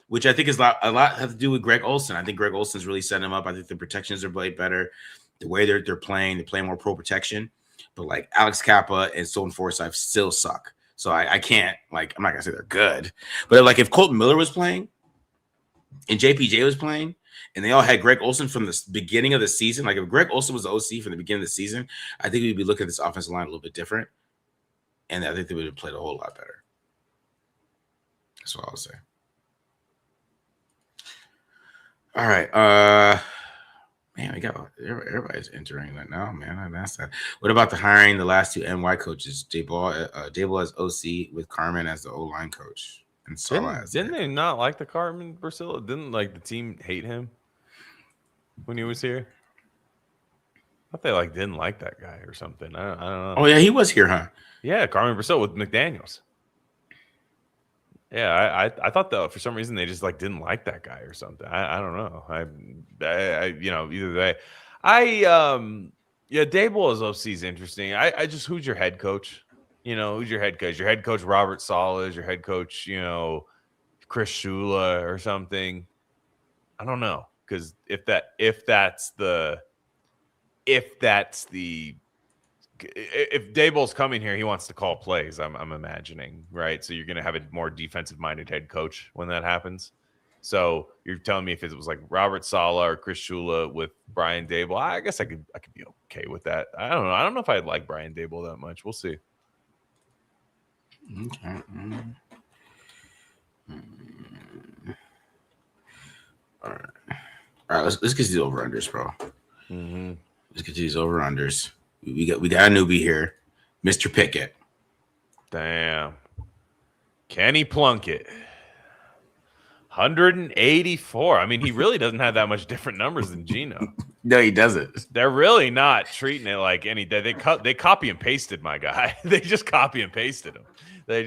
which I think is a lot have to do with Greg Olsen. I think Greg Olsen's really setting them up. I think the protections are played better. The way they're playing more pro protection. But like Alex Kappa and Stone Forsythe still suck. So I can't I'm not gonna say they're good, but like if Colton Miller was playing and JPJ was playing and they all had Greg Olsen from the beginning of the season, like if Greg Olsen was the OC from the beginning of the season, I think we'd be looking at this offensive line a little bit different. And I think they would have played a whole lot better. That's what I would say. All right. Man, we got everybody's entering that now, man. I asked that. What about the hiring the last 2 NY coaches? Dayball as OC with Carmen as the O-line coach. And didn't they not like the Carmen Brasilla? Didn't like the team hate him when he was here? I thought they didn't like that guy or something. I don't know. Oh yeah, he was here, huh? Yeah, Carmen Brasilla with McDaniels. Yeah, I thought for some reason they just didn't like that guy or something. I don't know. I either way. Dayball as OC is interesting. I just who's your head coach? Who's your head coach? Your head coach Robert Salas, your head coach, Chris Shula or something. I don't know, because if that's the if Daboll's coming here, he wants to call plays. I'm imagining, right? So you're going to have a more defensive-minded head coach when that happens. So you're telling me if it was like Robert Saleh or Chris Shula with Brian Daboll, I guess I could be okay with that. I don't know. I don't know if I'd like Brian Daboll that much. We'll see. Okay. All right. Let's get to these over-unders, bro. Mm-hmm. Let's get to these over-unders. We got a newbie here, Mr. Pickett. Damn. Kenny Plunkett. 184. I mean, he really doesn't have that much different numbers than Geno. No, he doesn't. They're really not treating it like any. They copy and pasted my guy. They just copy and pasted him. They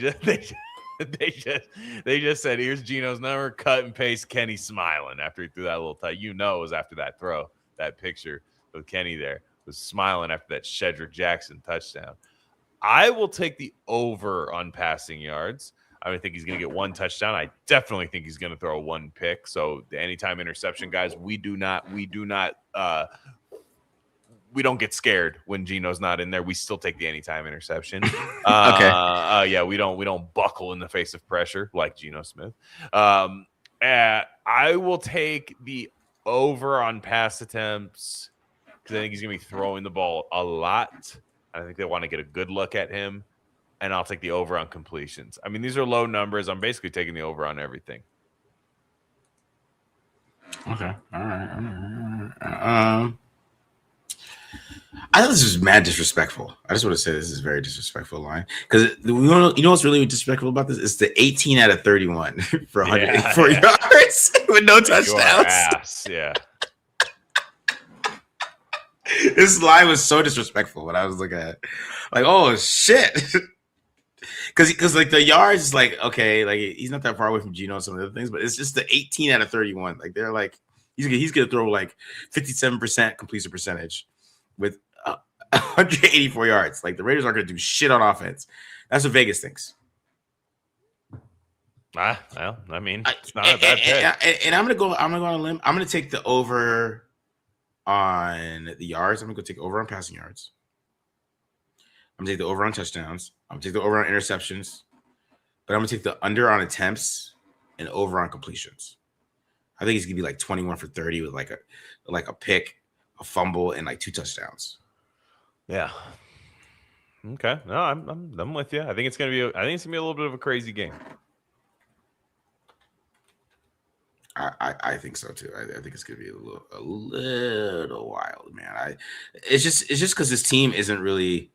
just said, here's Geno's number, cut and paste. Kenny smiling after he threw that little tie. It was after that throw, that picture of Kenny there was smiling after that Shedrick Jackson touchdown. I will take the over on passing yards. I don't think he's going to get one touchdown. I definitely think he's going to throw one pick. So the anytime interception guys, we don't get scared when Geno's not in there. We still take the anytime interception. Okay. Yeah, we don't buckle in the face of pressure like Geno Smith. I will take the over on pass attempts because I think he's going to be throwing the ball a lot. I think they want to get a good look at him. And I'll take the over on completions. I mean, these are low numbers. I'm basically taking the over on everything. Okay. All right. I thought this was mad disrespectful. I just want to say this is a very disrespectful line because you know what's really disrespectful about this? It's the 18 out of 31 for 184 yards with no touchdowns. Yeah. This line was so disrespectful when I was looking at it. Like, oh shit. Because like the yards is like, okay, like he's not that far away from Geno and some of the other things, but it's just the 18 out of 31. Like they're like he's gonna throw like 57% completion percentage with 184 yards. Like the Raiders aren't gonna do shit on offense. That's what Vegas thinks. Well, I mean, it's not a bad pick. And I'm gonna go on a limb. I'm gonna take the over on the yards. I'm gonna go take over on passing yards. I'm gonna take the over on touchdowns. I'm gonna take the over on interceptions, but I'm gonna take the under on attempts and over on completions. I think he's gonna be like 21 for 30 with like a pick, a fumble, and like 2 touchdowns. Yeah. Okay. No, I'm with you. I think it's gonna be a little bit of a crazy game. I think so too. I think it's gonna be a little wild, man. It's just because this team isn't really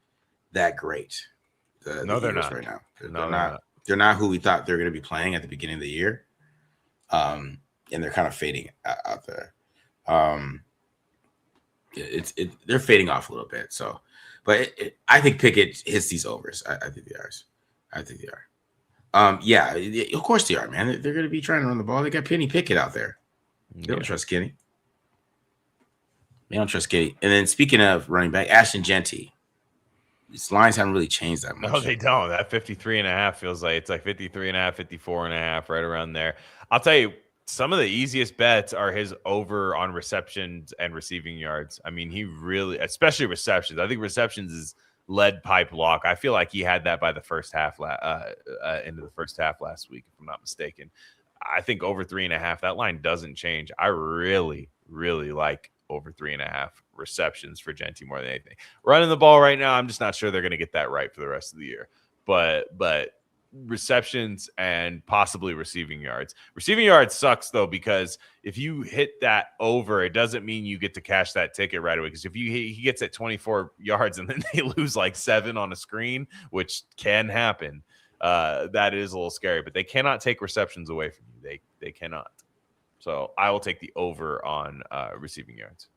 that great. They're not right now. They're not who we thought they were going to be playing at the beginning of the year, and they're kind of fading out there. They're fading off a little bit. So, but I think Pickett hits these overs. I think they are. Yeah, of course they are, man. They're going to be trying to run the ball. They got Penny Pickett out there. They don't trust Kenny. And then speaking of running back, Ashton Genty. These lines haven't really changed that much. No, they don't. That 53.5 feels like it's like 53.5, 54.5, right around there. I'll tell you, some of the easiest bets are his over on receptions and receiving yards. I mean, he really, especially receptions. I think receptions is lead pipe lock. I feel like he had that by the first half, into the first half last week, if I'm not mistaken. I think over 3.5, that line doesn't change. I really, really like over 3.5 receptions for Genty more than anything. Running the ball right now, I'm just not sure they're going to get that right for the rest of the year. But receptions and possibly receiving yards. Receiving yards sucks though, because if you hit that over, it doesn't mean you get to cash that ticket right away. Because if he gets at 24 yards and then they lose like 7 on a screen, which can happen, that is a little scary. But they cannot take receptions away from you. They cannot. So I will take the over on receiving yards.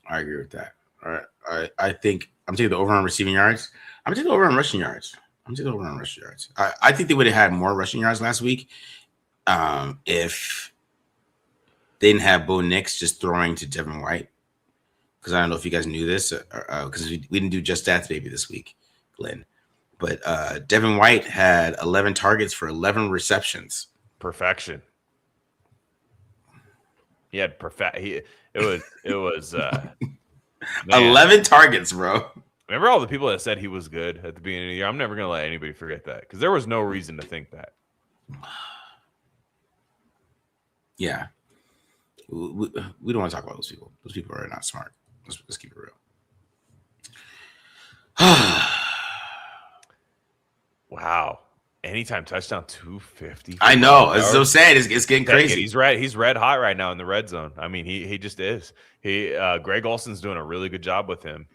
I agree with that. All right. I think I'm taking the over on receiving yards. I'm taking the over on rushing yards. I think they would have had more rushing yards last week if they didn't have Bo Nix just throwing to Devin White. Because I don't know if you guys knew this, because we didn't do Just Stats Baby this week, Glen. But Devin White had 11 targets for 11 receptions. Perfection. He had it was 11 targets, bro. Remember all the people that said he was good at the beginning of the year? I'm never going to let anybody forget that because there was no reason to think that. Yeah. We don't want to talk about those people. Those people are not smart. Let's keep it real. Wow. Anytime touchdown 250. I know. It's so sad. It's getting crazy. He's red hot right now in the red zone. I mean, he just is. Greg Olson's doing a really good job with him,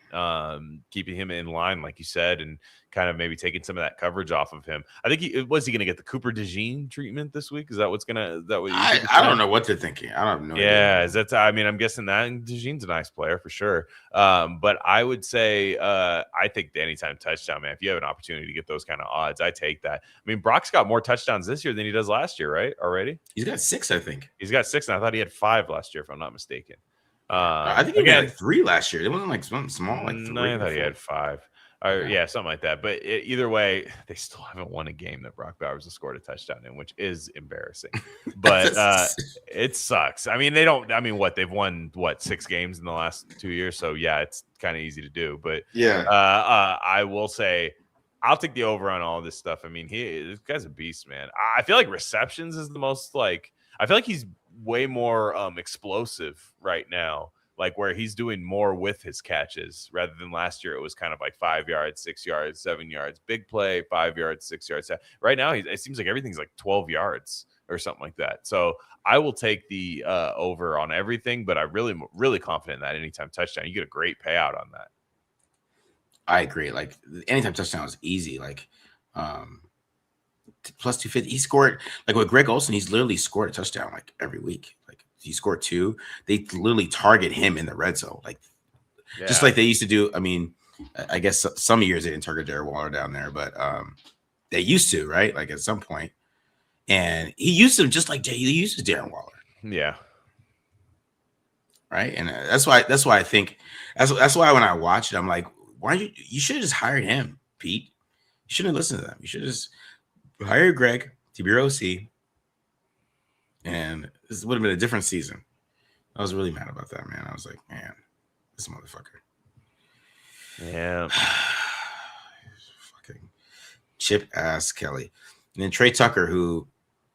keeping him in line, like you said, and kind of maybe taking some of that coverage off of him. I think was he going to get the Cooper DeJean treatment this week? Is that what's gonna? Is that what I don't know what they're thinking. I don't know. Yeah, is that? I mean, I'm guessing that DeJean's a nice player for sure. But I would say I think the anytime touchdown, man. If you have an opportunity to get those kind of odds, I take that. I mean, Brock's got more touchdowns this year than he does last year, right? Already, he's got 6, I think. He's got 6, and I thought he had 5 last year, if I'm not mistaken. I think he had 3 last year. It wasn't like something small, like 3. No, I thought he had 5. Yeah, something like that. But either way, they still haven't won a game that Brock Bowers has scored a touchdown in, which is embarrassing. But it sucks. I mean, they've won 6 games in the last 2 years. So yeah, it's kind of easy to do. But yeah, I will say I'll take the over on all this stuff. I mean, this guy's a beast, man. I feel like receptions is the most I feel like he's way more explosive right now. Like where he's doing more with his catches rather than last year. It was kind of like 5 yards, 6 yards, 7 yards, big play, 5 yards, 6 yards. Right now, it seems like everything's like 12 yards or something like that. So I will take the over on everything, but I'm really, really confident in that anytime touchdown. You get a great payout on that. I agree. Like anytime touchdown is easy. Like plus 250. He scored like with Greg Olson. He's literally scored a touchdown like every week. Like he scored 2. They literally target him in the red zone, like just like they used to do. I mean, I guess some years they didn't target Darren Waller down there, but they used to, right? Like at some point, and he used to just like he used to Darren Waller. Yeah. Right, and that's why I think that's why when I watch it, I'm like, why you should have just hired him, Pete. You shouldn't have listened to them. You should just hire Greg to be your OC. And this would have been a different season. I was really mad about that, man. I was like, man, this motherfucker. Yeah. Fucking chip ass Kelly. And then Trey Tucker, who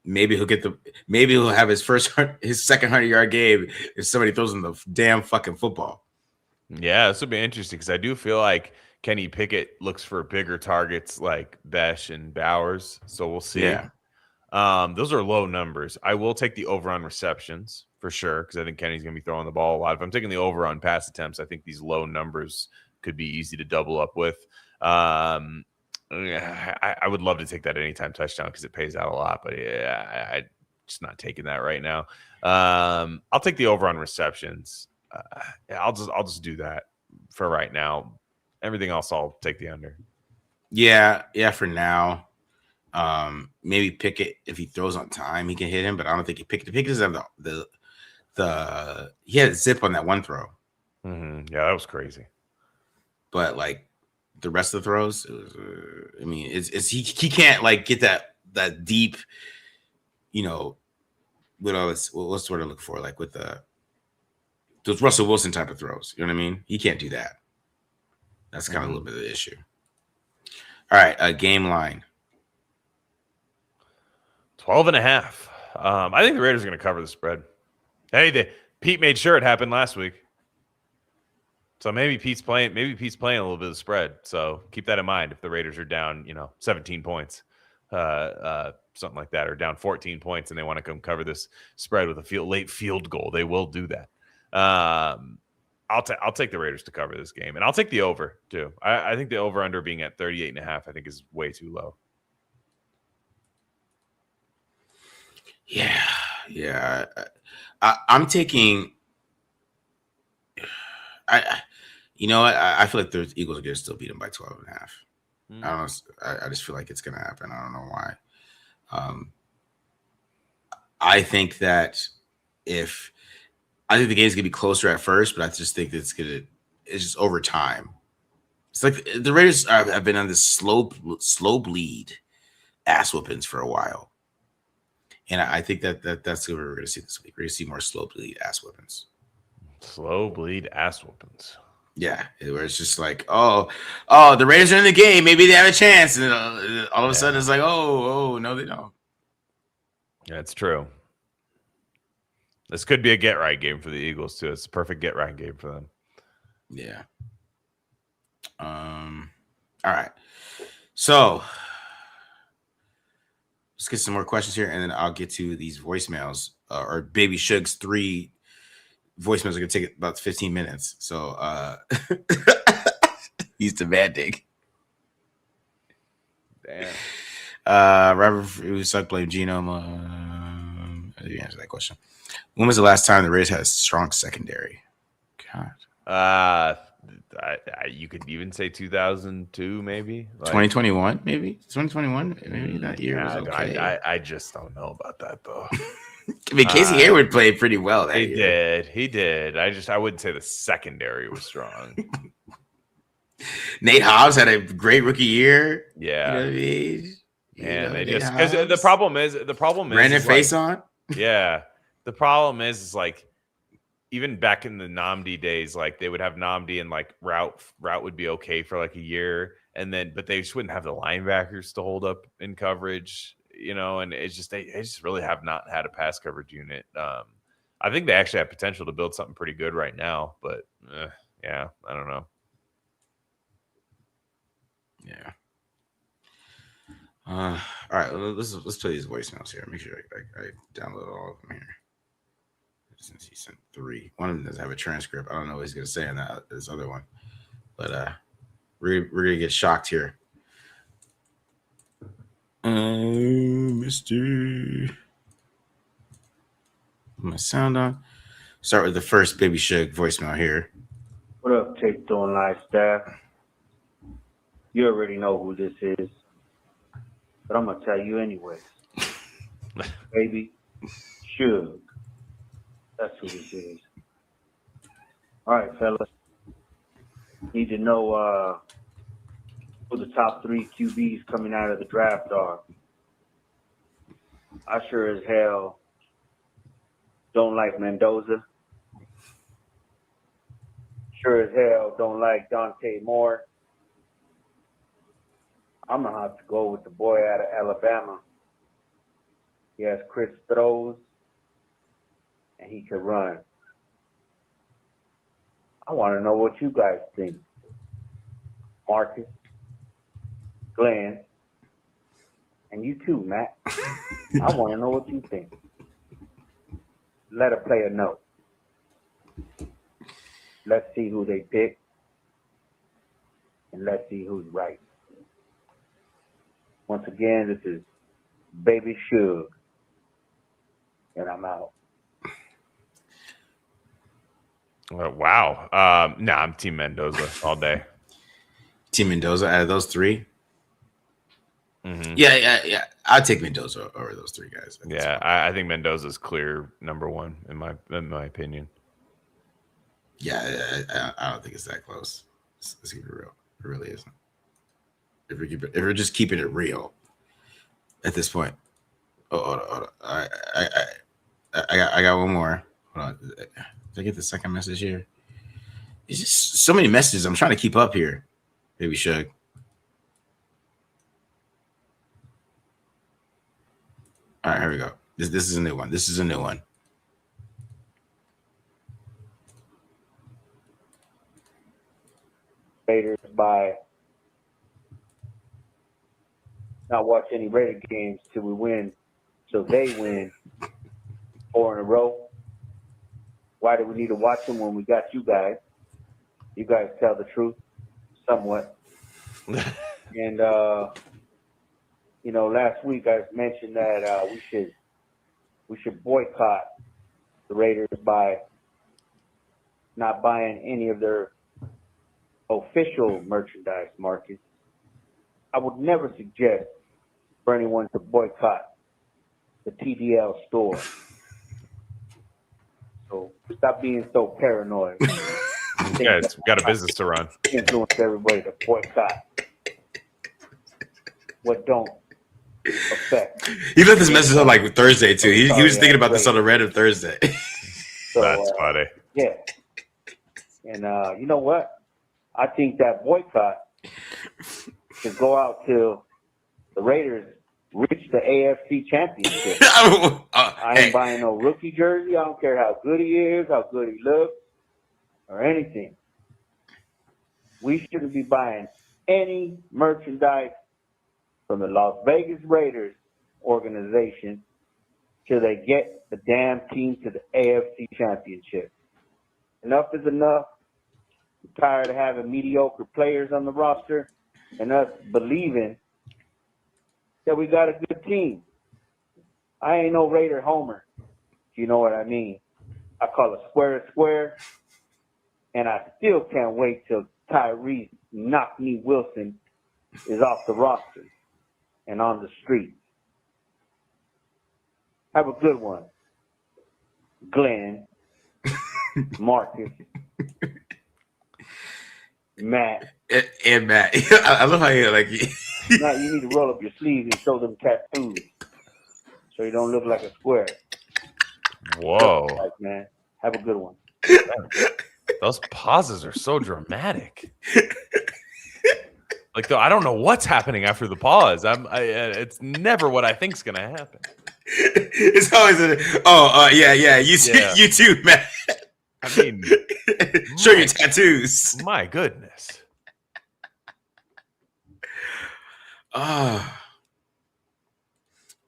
maybe he'll have his second 100-yard game if somebody throws him the damn fucking football. Yeah, this would be interesting because I do feel like Kenny Pickett looks for bigger targets like Besh and Bowers. So we'll see. Yeah. Those are low numbers. I will take the over on receptions for sure because I think Kenny's going to be throwing the ball a lot. If I'm taking the over on pass attempts, I think these low numbers could be easy to double up with. I would love to take that anytime touchdown because it pays out a lot, but yeah, I'm just not taking that right now. I'll take the over on receptions. I'll just do that for right now. Everything else, I'll take the under. Yeah, for now. Maybe Pickett, if he throws on time, he can hit him, but I don't think Pickett doesn't have the he had zip on that one throw. Mm-hmm. Yeah, that was crazy. But like the rest of the throws, it was, I mean, it's he can't like get that deep, with all this. What's the word I look for? Like with those Russell Wilson type of throws. You know what I mean? He can't do that. That's kind of a little bit of the issue. All right, game line. 12.5. I think the Raiders are going to cover the spread. Hey, Pete made sure it happened last week. So maybe Pete's playing a little bit of the spread. So keep that in mind if the Raiders are down, 17 points, something like that, or down 14 points, and they want to come cover this spread with a late field goal. They will do that. I'll take the Raiders to cover this game, and I'll take the over too. I think the over under being at 38.5, I think is way too low. Yeah. I'm taking. You know what? I feel like the Eagles are going to still beat them by 12.5. I don't know. I just feel like it's going to happen. I don't know why. I think that I think the game's going to be closer at first, but I just think it's just over time. It's like the Raiders have been on this slow bleed ass whoopings for a while. And I think that's what we're going to see this week. We're going to see more slow bleed ass whoopings. Slow bleed ass whoopings. Yeah, where it's just like, oh, the Raiders are in the game. Maybe they have a chance, and all of a sudden it's like, oh, no, they don't. That's true. This could be a get right game for the Eagles too. It's a perfect get right game for them. Yeah. All right. So let's get some more questions here, and then I'll get to these voicemails. Or Baby Shug's 3 voicemails are gonna take about 15 minutes. So he's demanding. Damn. Robert Suck blame Genome. You answer that question. When was the last time the Raiders had a strong secondary? God. You could even say 2002, maybe. 2021, maybe 2021. Maybe that year was okay. I just don't know about that though. I mean, Casey Hayward played pretty well that year. He did. I wouldn't say the secondary was strong. Nate Hobbs had a great rookie year. Yeah, you know what I mean. And they just because the problem is Brandon Faison. Yeah, the problem is like even back in the Namdi days, like they would have Namdi and like route would be okay for like a year, and then but they just wouldn't have the linebackers to hold up in coverage, you know. And it's just they just really have not had a pass coverage unit. I think they actually have potential to build something pretty good right now, but yeah, I don't know. Yeah. All right, let's play these voicemails here. Make sure I download all of them here. Since he sent 3, one of them doesn't have a transcript. I don't know what he's gonna say on this other one, but we're gonna get shocked here. Mr. Put my sound on. Start with the first Baby Shug voicemail here. What up, Take Doing Live staff? You already know who this is, but I'm gonna tell you anyways. Baby Shug. That's who this is. All right, fellas. Need to know who the top 3 QBs coming out of the draft are. I sure as hell don't like Mendoza. Sure as hell don't like Dante Moore. I'm going to have to go with the boy out of Alabama. He has crisp throws, and he can run. I want to know what you guys think. Marcus, Glen, and you too, Matt. I want to know what you think. Let a player know. Let's see who they pick, and let's see who's right. Once again, this is Baby Shug, and I'm out. Wow. I'm Team Mendoza all day. Team Mendoza out of those 3? Mm-hmm. Yeah. I'd take Mendoza over those 3 guys. I think Mendoza's clear number 1 in my opinion. Yeah, I don't think it's that close. Let's keep it real. It really isn't. If we're just keeping it real at this point. Hold on. I got one more. Hold on. Did I get the second message here? It's just so many messages. I'm trying to keep up here. Baby Shug. All right, here we go. This is a new one. Raiders by not watch any Raider games till we win, so they win 4 in a row. Why do we need to watch them when we got you guys? You guys tell the truth, somewhat. And last week I mentioned that we should boycott the Raiders by not buying any of their official merchandise, Marcus. I would never suggest for anyone to boycott the TDL store. So stop being so paranoid. Guys, we got a business to run. Influence everybody to boycott what don't affect. He left this message on like Thursday too. He was thinking about this on a random Thursday. So, that's funny. Yeah. And you know what? I think that boycott should go out till the Raiders reach the AFC Championship. I ain't buying no rookie jersey. I don't care how good he is, how good he looks, or anything. We shouldn't be buying any merchandise from the Las Vegas Raiders organization till they get the damn team to the AFC Championship. Enough is enough. I'm tired of having mediocre players on the roster and us believing that we got a good team. I ain't no Raider homer, if you know what I mean. I call a square, and I still can't wait till Tyrese Knock-Me Wilson is off the roster and on the street. Have a good one, Glenn, Marcus, Matt. And Matt. I love how you like. Matt, you need to roll up your sleeves and show them tattoos so you don't look like a square. Whoa. Like, man, have a good one. Those pauses are so dramatic. Like, though, I don't know what's happening after the pause. It's never what I think's gonna happen. It's always yeah. You too, man. I mean, show your tattoos. My goodness. Oh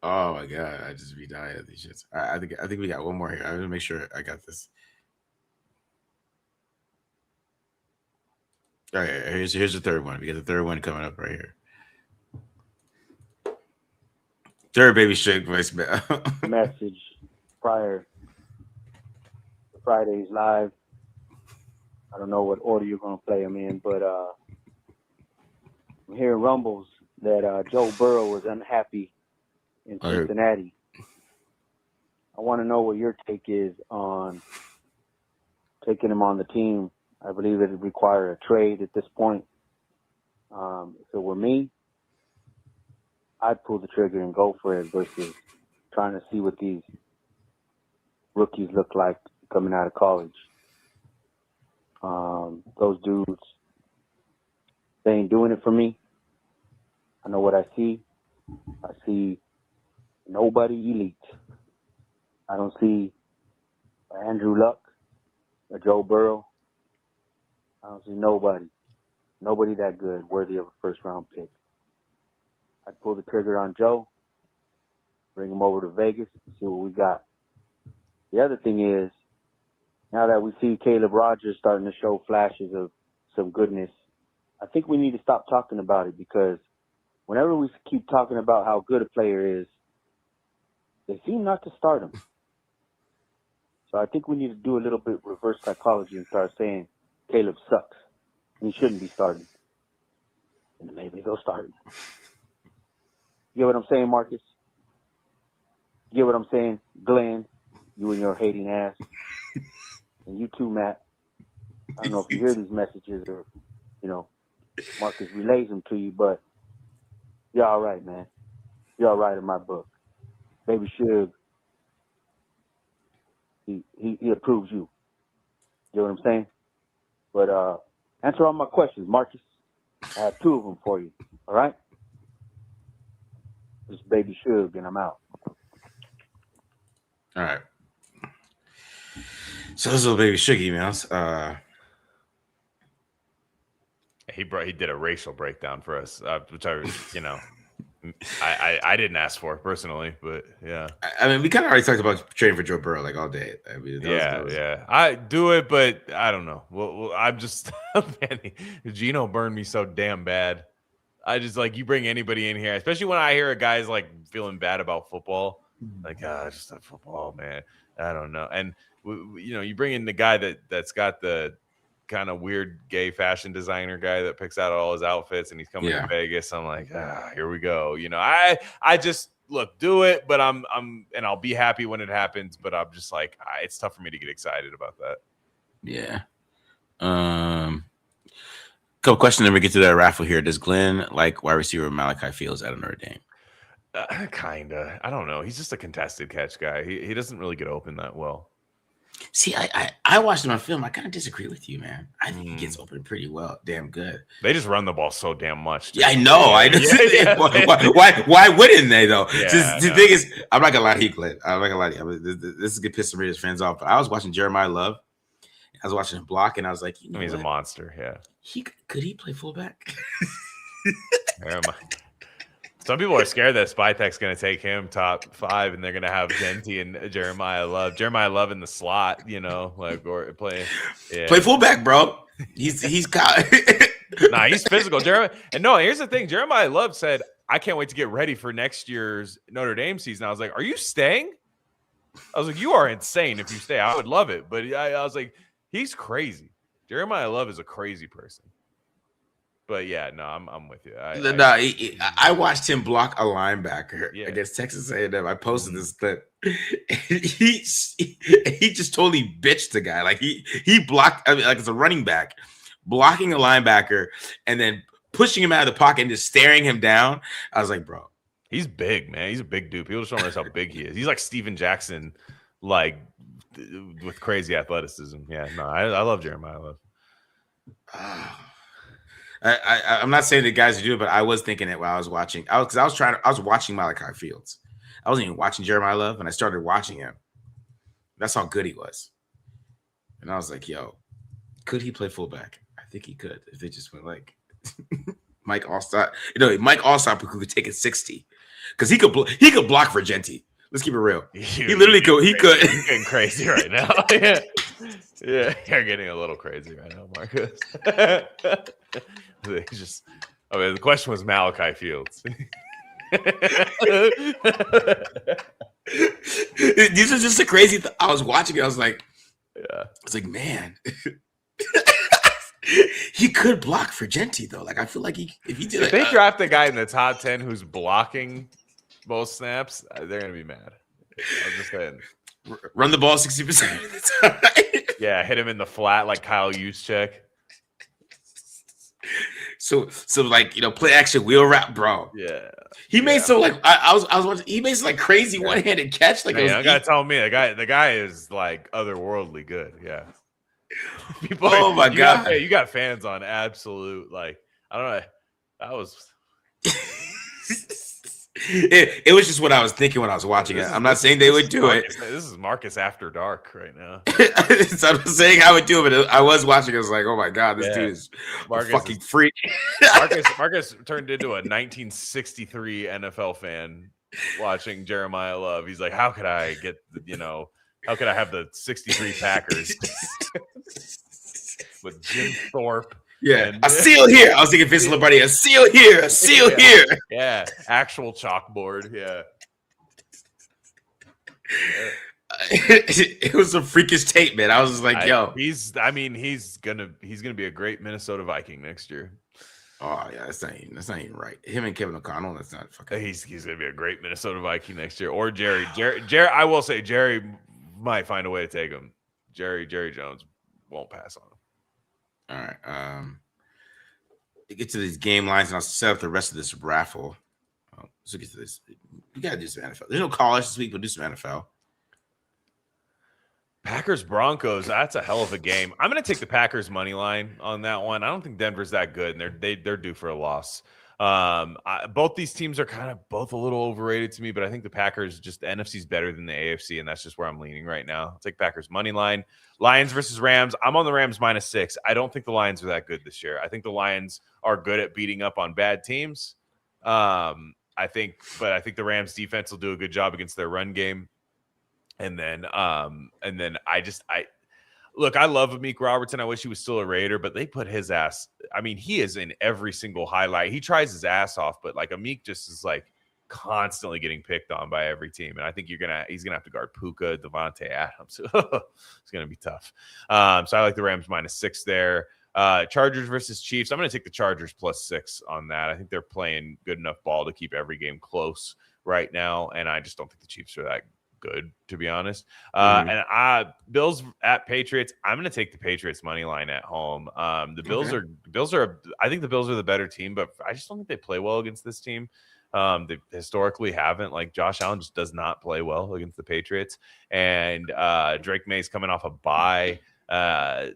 my god! I just be dying at these shits. I think we got one more here. I'm gonna make sure I got this. All right, here's the third one. We got the third one coming up right here. Third baby shake voicemail. Message prior to Friday's live. I don't know what order you're gonna play them in, but I'm hearing rumbles that Joe Burrow was unhappy in Cincinnati. I want to know what your take is on taking him on the team. I believe it would require a trade at this point. If it were me, I'd pull the trigger and go for it versus trying to see what these rookies look like coming out of college. Those dudes, they ain't doing it for me. I know what I see. I see nobody elite. I don't see Andrew Luck or Joe Burrow. I don't see nobody that good worthy of a first-round pick. I'd pull the trigger on Joe, bring him over to Vegas, and see what we got. The other thing is, now that we see Caleb Rogers starting to show flashes of some goodness, I think we need to stop talking about it because whenever we keep talking about how good a player is, they seem not to start him. So I think we need to do a little bit reverse psychology and start saying Caleb sucks. He shouldn't be starting. And maybe they'll start him. You get what I'm saying, Marcus? You get what I'm saying? Glenn, you and your hating ass. And you too, Matt. I don't know if you hear these messages or, Marcus relays them to you, but you're all right, man. You're all right in my book. Baby Suge, he approves you. You know what I'm saying? But answer all my questions, Marcus. I have two of them for you. All right? This is Baby Suge, and I'm out. All right. So those little Baby Suge emails. He did a racial breakdown for us, which I I didn't ask for personally, but yeah. I mean, we kind of already talked about trading for Joe Burrow like all day. I mean, that was... I do it, but I don't know. Well I'm just man, Gino burned me so damn bad. I just you bring anybody in here, especially when I hear a guy's feeling bad about football, just that football, man. I don't know, and you bring in the guy that's got the kind of weird gay fashion designer guy that picks out all his outfits and he's coming to Vegas. I'm like, here we go. I just do it, but I'll be happy when it happens, but I'm just it's tough for me to get excited about that. Yeah. Couple questions, then we get to that raffle here. Does Glenn like wide receiver Malachi Fields out of Notre Dame? Kinda. I don't know. He's just a contested catch guy. He doesn't really get open that well. See, I watched him on film. I kind of disagree with you, man. I think he gets open pretty well, damn good. They just run the ball so damn much. Yeah, I know. Why wouldn't they though? Yeah, the thing is, I'm not gonna lie to you, Glenn. I'm not gonna lie to you. This is gonna piss some Raiders fans off. But I was watching Jeremiah Love. I was watching him block, and I was like, he's a monster. Yeah, could he play fullback? Some people are scared that Spytek's going to take him top 5, and they're going to have Genty and Jeremiah Love. Jeremiah Love in the slot, or play fullback, bro. He's got. Nah, he's physical. Here's the thing. Jeremiah Love said, "I can't wait to get ready for next year's Notre Dame season." I was like, "Are you staying?" I was like, "You are insane if you stay. I would love it," but I was like, "He's crazy." Jeremiah Love is a crazy person. But yeah, no, I'm with you. I watched him block a linebacker against Texas A&M. I posted this clip. He just totally bitched the guy. Like he blocked. I mean, like it's a running back blocking a linebacker and then pushing him out of the pocket and just staring him down. I was like, bro, he's big, man. He's a big dude. People just don't realize how big he is. He's like Steven Jackson, like with crazy athleticism. Yeah, no, I love Jeremiah Love. I'm not saying the guys who do it, but I was thinking it while I was watching. I was watching Malachi Fields. I wasn't even watching Jeremiah Love, and I started watching him. That's how good he was. And I was like, yo, could he play fullback? I think he could if they just went like Mike Allstott. Mike Allstott could take it 60 because he could block for Genty. Let's keep it real. He literally could. He could. He's getting crazy right now. Yeah, you're getting a little crazy right now, Marcus. The question was Malachi Fields. These are just the crazy. I was watching it. I was like, man, he could block for Genty though. Like I feel like if they draft a guy in the top 10 who's blocking both snaps, they're gonna be mad. I'm just saying, run the ball 60% of the time. Yeah, hit him in the flat like Kyle Juszczyk. So like play action wheel wrap, bro. Yeah, he made I was watching. He made some like crazy one-handed catch. Like, I gotta tell me, the guy is like otherworldly good. Yeah. People, oh my god, you got fans on absolute like I don't know. That was. It was just what I was thinking when I was watching it. I'm not saying they would do it. This is Marcus After Dark right now. So I'm saying I would do it, but I was watching. I was like, oh my god, this dude is a fucking freak. Marcus turned into a 1963 NFL fan watching Jeremiah Love. He's like, how could I get how could I have the 63 Packers with Jim Thorpe? Yeah, a seal here. I was thinking Vince Lombardi. A seal here. A seal here. Yeah, actual chalkboard. Yeah. It was a freakish tape, man. I was just like, yo, he's gonna be a great Minnesota Viking next year. Oh yeah, that's not even right. Him and Kevin O'Connell, that's not fucking. He's gonna be a great Minnesota Viking next year. Or Jerry. I will say Jerry might find a way to take him. Jerry Jones won't pass on him. All right. To get to these game lines, and I'll set up the rest of this raffle. Let's get to this. You gotta do some NFL. There's no college this week, but do some NFL. Packers Broncos. That's a hell of a game. I'm gonna take the Packers money line on that one. I don't think Denver's that good, and they're due for a loss. Both these teams are kind of both a little overrated to me, but I think the Packers the NFC's better than the AFC, and that's just where I'm leaning right now. I'll take Packers money line. Lions versus Rams. I'm on the Rams -6. I don't think the Lions are that good this year. I think the Lions are good at beating up on bad teams. I think the Rams defense will do a good job against their run game. And then look, I love Amik Robertson. I wish he was still a Raider, but they put his ass. I mean, he is in every single highlight. He tries his ass off, but like Amik just is like constantly getting picked on by every team. And I think he's gonna have to guard Puka, Devontae Adams. It's gonna be tough. So I like the Rams -6 there. Chargers versus Chiefs. I'm gonna take the Chargers +6 on that. I think they're playing good enough ball to keep every game close right now, and I just don't think the Chiefs are that good, to be honest. And Bills at Patriots. I'm going to take the Patriots money line at home. The Bills are. I think the Bills are the better team, but I just don't think they play well against this team. They historically haven't. Like Josh Allen just does not play well against the Patriots, and Drake May's coming off a bye. I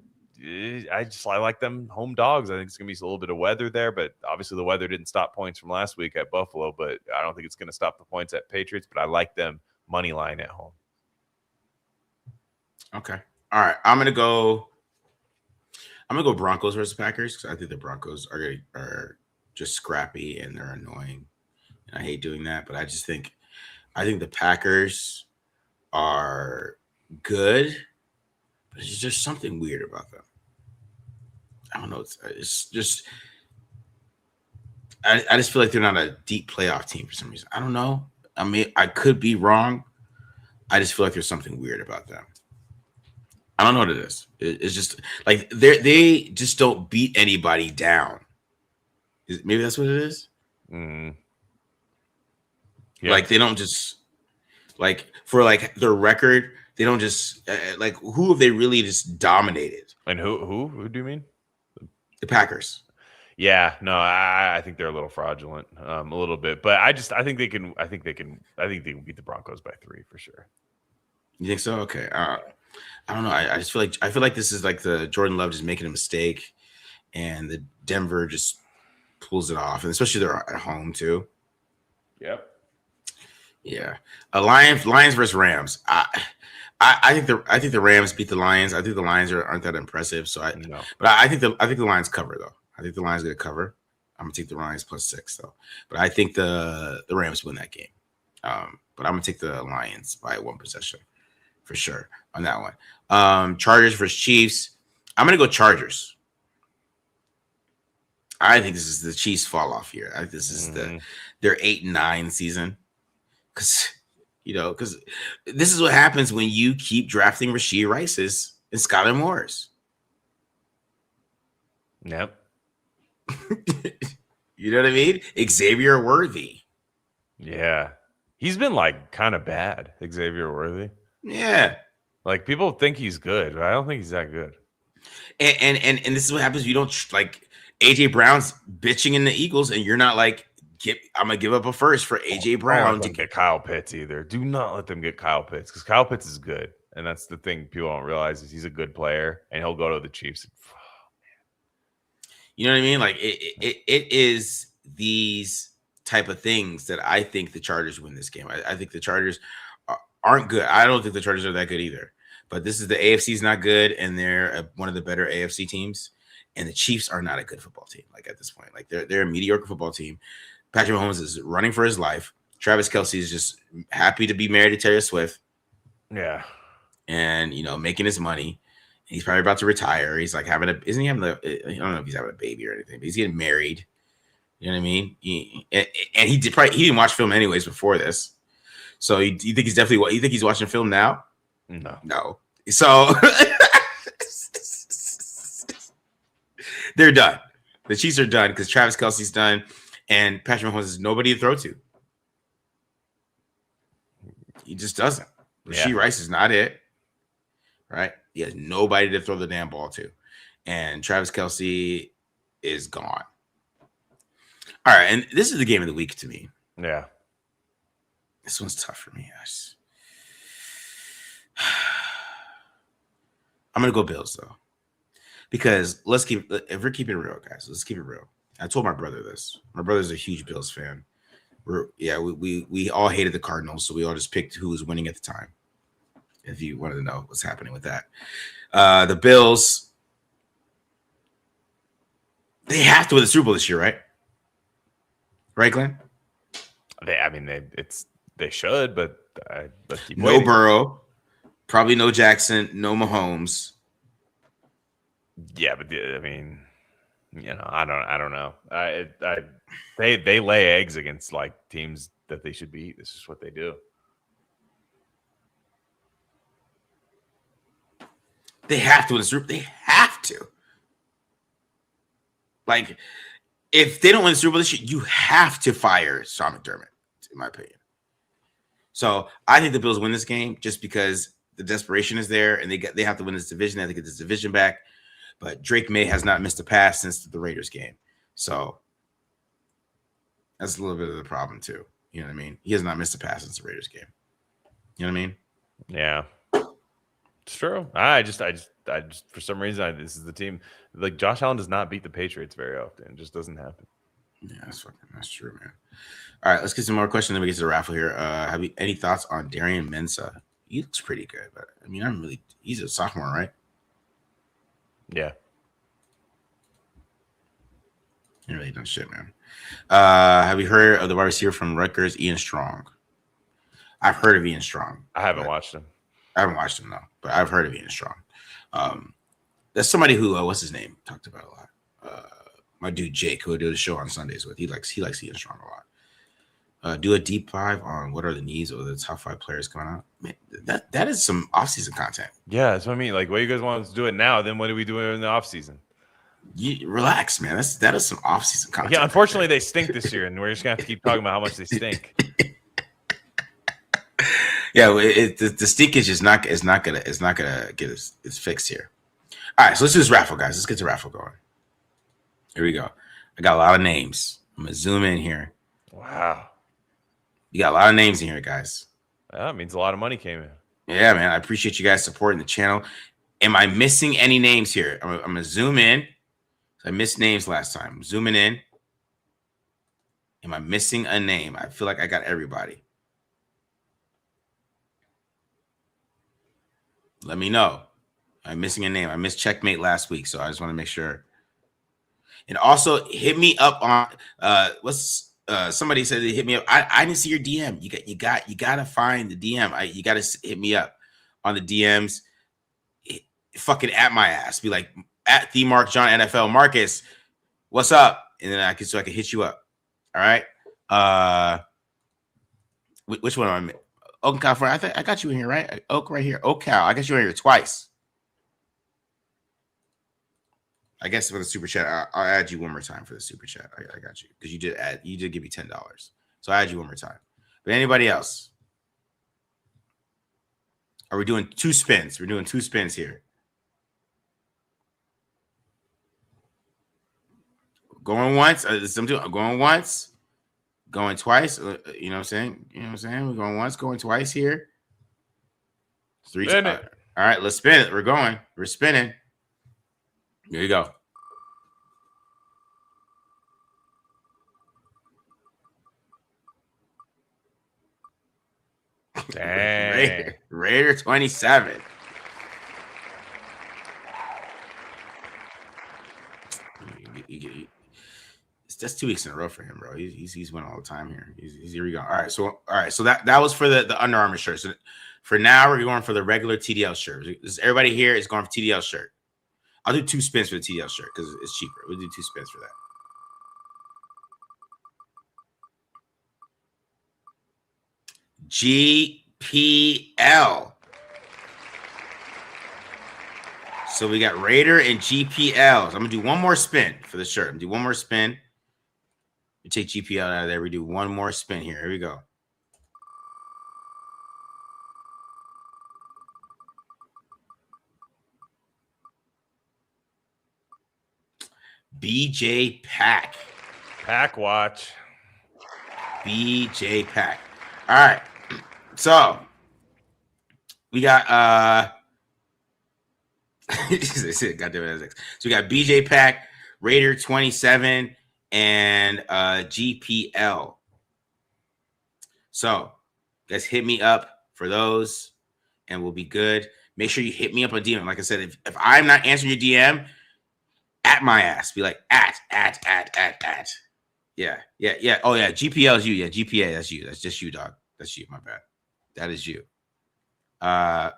like them home dogs. I think it's gonna be a little bit of weather there, but obviously the weather didn't stop points from last week at Buffalo. But I don't think it's gonna stop the points at Patriots. But I like them money line at home. Okay. All right. I'm gonna go Broncos versus Packers because I think the Broncos are just scrappy and they're annoying, and I hate doing that. But I think the Packers are good, but it's just something weird about them. I don't know. It's just I just feel like they're not a deep playoff team for some reason. I don't know. I mean, I could be wrong. I just feel like there's something weird about them. I don't know what it is. It's just like they just don't beat anybody down. Maybe that's what it is. Yeah. Like they don't just like for like their record. They don't just like who have they really just dominated? And who do you mean? The Packers. Yeah, no, I think they're a little fraudulent, a little bit, but I think they can beat the Broncos by 3 for sure. You think so? Okay. I don't know. I just feel like this is like the Jordan Love just making a mistake, and the Denver just pulls it off, and especially they're at home too. Yep. Yeah. Lions versus Rams. I think the Rams beat the Lions. I think the Lions aren't that impressive. So I think the Lions cover though. I think the Lions are gonna cover. I'm gonna take the Lions +6 though. But I think the Rams win that game. But I'm gonna take the Lions by 1 possession for sure on that one. Chargers versus Chiefs. I'm gonna go Chargers. I think this is the Chiefs fall off here. I think this is their 8-9 season. Because this is what happens when you keep drafting Rashee Rice's and Skylar Moore's. Yep. You know what I mean? Xavier Worthy. Yeah. He's been like kind of bad, Xavier Worthy. Yeah. Like people think he's good, but I don't think he's that good. And this is what happens. You don't like AJ Brown's bitching in the Eagles, and you're not like, I'm gonna give up a first for AJ Brown to get Kyle Pitts either. Do not let them get Kyle Pitts because Kyle Pitts is good, and that's the thing people don't realize is he's a good player, and he'll go to the Chiefs. You know what I mean? Like it is these type of things that I think the Chargers win this game. I think the Chargers aren't good. I don't think the Chargers are that good either. But this is the AFC's not good, and they're one of the better AFC teams. And the Chiefs are not a good football team. Like at this point, like they're a mediocre football team. Patrick Mahomes is running for his life. Travis Kelce is just happy to be married to Taylor Swift. Yeah. And, making his money. He's probably about to retire. He's like I don't know if he's having a baby or anything, but he's getting married. You know what I mean? He didn't watch film anyways before this. So you think he's watching film now? No. So they're done. The Chiefs are done because Travis Kelce's done. And Patrick Mahomes has nobody to throw to. He just doesn't. Rashee Rice is not it. Right? He has nobody to throw the damn ball to. And Travis Kelce is gone. All right. And this is the game of the week to me. Yeah. This one's tough for me. I'm going to go Bills, though. Because if we're keeping it real, guys, let's keep it real. I told my brother this. My brother's a huge Bills fan. We all hated the Cardinals, so we all just picked who was winning at the time. If you wanted to know what's happening with that. The Bills, they have to win the Super Bowl this year, right? Right, Glenn? They should, but let's keep no waiting. Burrow, probably no Jackson, no Mahomes. Yeah, but I don't know. They lay eggs against like teams that they should beat. This is what they do. They have to win the Super Bowl. They have to. Like, if they don't win the Super Bowl this year, you have to fire Sean McDermott, in my opinion. So I think the Bills win this game just because the desperation is there, and they have to win this division. They have to get this division back. But Drake May has not missed a pass since the Raiders game. So That's a little bit of the problem too. You know what I mean? He has not missed a pass since the Raiders game. You know what I mean? Yeah, it's true. I just for some reason, this is the team. Like Josh Allen does not beat the Patriots very often. It just doesn't happen. Yeah, that's true, man. All right, let's get some more questions. Then we get to the raffle here. Have you any thoughts on Darian Mensah? He looks pretty good, but I mean, he's a sophomore, right? Yeah. He really done shit, man. Have you heard of the wide receiver from Rutgers, Ian Strong? I've heard of Ian Strong. I haven't watched him. I haven't watched him, though, but I've heard of Ian Strong. That's somebody who, what's his name? Talked about a lot. My dude Jake, who I do the show on Sundays with, he likes Ian Strong a lot. Do a deep dive on what are the needs of the top 5 players coming out. Man, that is some offseason content. Yeah, that's what I mean. Like, what you guys want us to do it now? Then what do we do in the offseason? Relax, man. That is some offseason content. Yeah, unfortunately, they stink this year, and we're just gonna have to keep talking about how much they stink. Yeah, the stink is just not gonna get it's fixed here. All right, so let's do this raffle, guys. Let's get the raffle going. Here we go. I got a lot of names. I'm gonna zoom in here. Wow, you got a lot of names in here, guys. That means a lot of money came in. Yeah, man. I appreciate you guys supporting the channel. Am I missing any names here? I'm gonna zoom in. I missed names last time. I'm zooming in. Am I missing a name? I feel like I got everybody. Let me know. I'm missing a name. I missed Checkmate last week, so I just want to make sure. And also hit me up on somebody said they hit me up. I didn't see your DM. You got to find the DM. You got to hit me up on the DMs. Fucking at my ass. Be like at the Mark John NFL Marcus. What's up? And then I can hit you up. All right. Which one am I? Oak, California. I got you in here, right? Oak right here. Oak Cal. I got you in here twice. I guess for the super chat, I'll add you one more time for the super chat. I got you because you did give me $10, so I add you one more time. But anybody else? Are we doing 2 spins? We're doing 2 spins here. Going once. Going once. Going twice. You know what I'm saying? We're going once, going twice here. 3 times. All right, let's spin it. We're going. We're spinning. Here you go. Dang. Raider 27. That's 2 weeks in a row for him, bro. He's winning all the time here. He's here we go. All right, so that was for the Under Armour shirt. So for now, we're going for the regular TDL shirt. Everybody here is going for TDL shirt. I'll do 2 spins for the TDL shirt because it's cheaper. We'll do 2 spins for that. GPL. So we got Raider and GPL. So I'm gonna do one more spin for the shirt. I'm gonna do one more spin. We take GPL out of there. We do one more spin here. Here we go. BJ Pack. Pack watch. BJ Pack. All right. So we got goddamn it. So we got BJ Pack, Raider 27, and GPL. So guys, hit me up for those and we'll be good. Make sure you hit me up on DM. Like I said, if I'm not answering your DM, at my ass. Be like, at. Yeah. Oh, yeah. GPL is you. Yeah, GPA, that's you. That's just you, dog. That's you. My bad. That is you.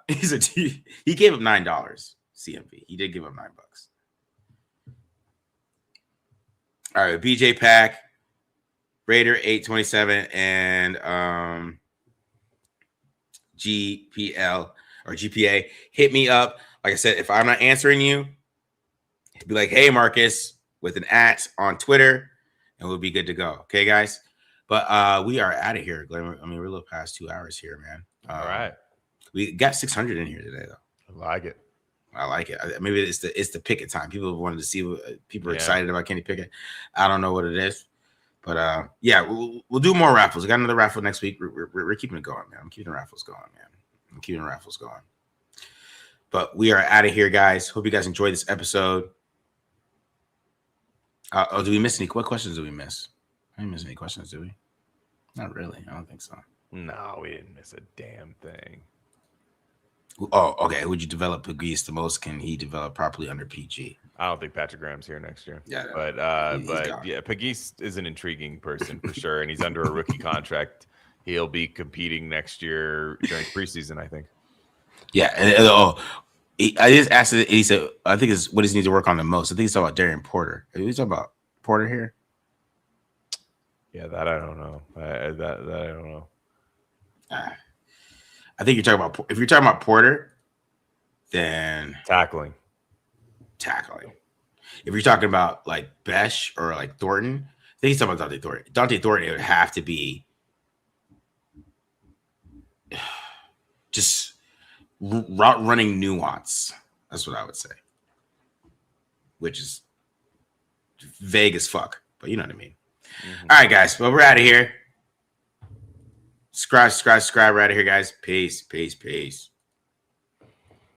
He gave up $9. CMV. He did give up $9. All right, BJ Pack, Raider 827, and GPL or GPA. Hit me up. Like I said, if I'm not answering you, be like, hey, Marcus, with an @ on Twitter, and we'll be good to go. Okay, guys? But we are out of here, Glen. I mean, we're a little past 2 hours here, man. All right. We got 600 in here today, though. I like it. I like it. Maybe it's the Pickett time. People wanted to see what people are excited about Kenny Pickett. I don't know what it is, But yeah, we'll do more raffles. We got another raffle next week. We're keeping it going, man. I'm keeping the raffles going, man. I'm keeping the raffles going. But we are out of here, guys. Hope you guys enjoyed this episode. Do we miss any? What questions did we miss? I didn't miss any questions, did we? Not really. I don't think so. No, we didn't miss a damn thing. Oh, okay. Who would you develop Pegues the most? Can he develop properly under PG? I don't think Patrick Graham's here next year. Yeah, but yeah, Pegues is an intriguing person for sure, and he's under a rookie contract. He'll be competing next year during preseason, I think. Yeah, and I just asked it. He said, "I think it's what he needs to work on the most." I think he's talking about Darian Porter. Are you talking about Porter here? Yeah, that I don't know. That I don't know. I think you're talking about. If you're talking about Porter, then tackling. If you're talking about like Besh or like Thornton, I think he's talking about Dante Thornton. Dante Thornton, it would have to be just route running nuance. That's what I would say, which is vague as fuck, but you know what I mean. Mm-hmm. All right, guys. Well, we're out of here. Subscribe. We're out of here, guys. Peace.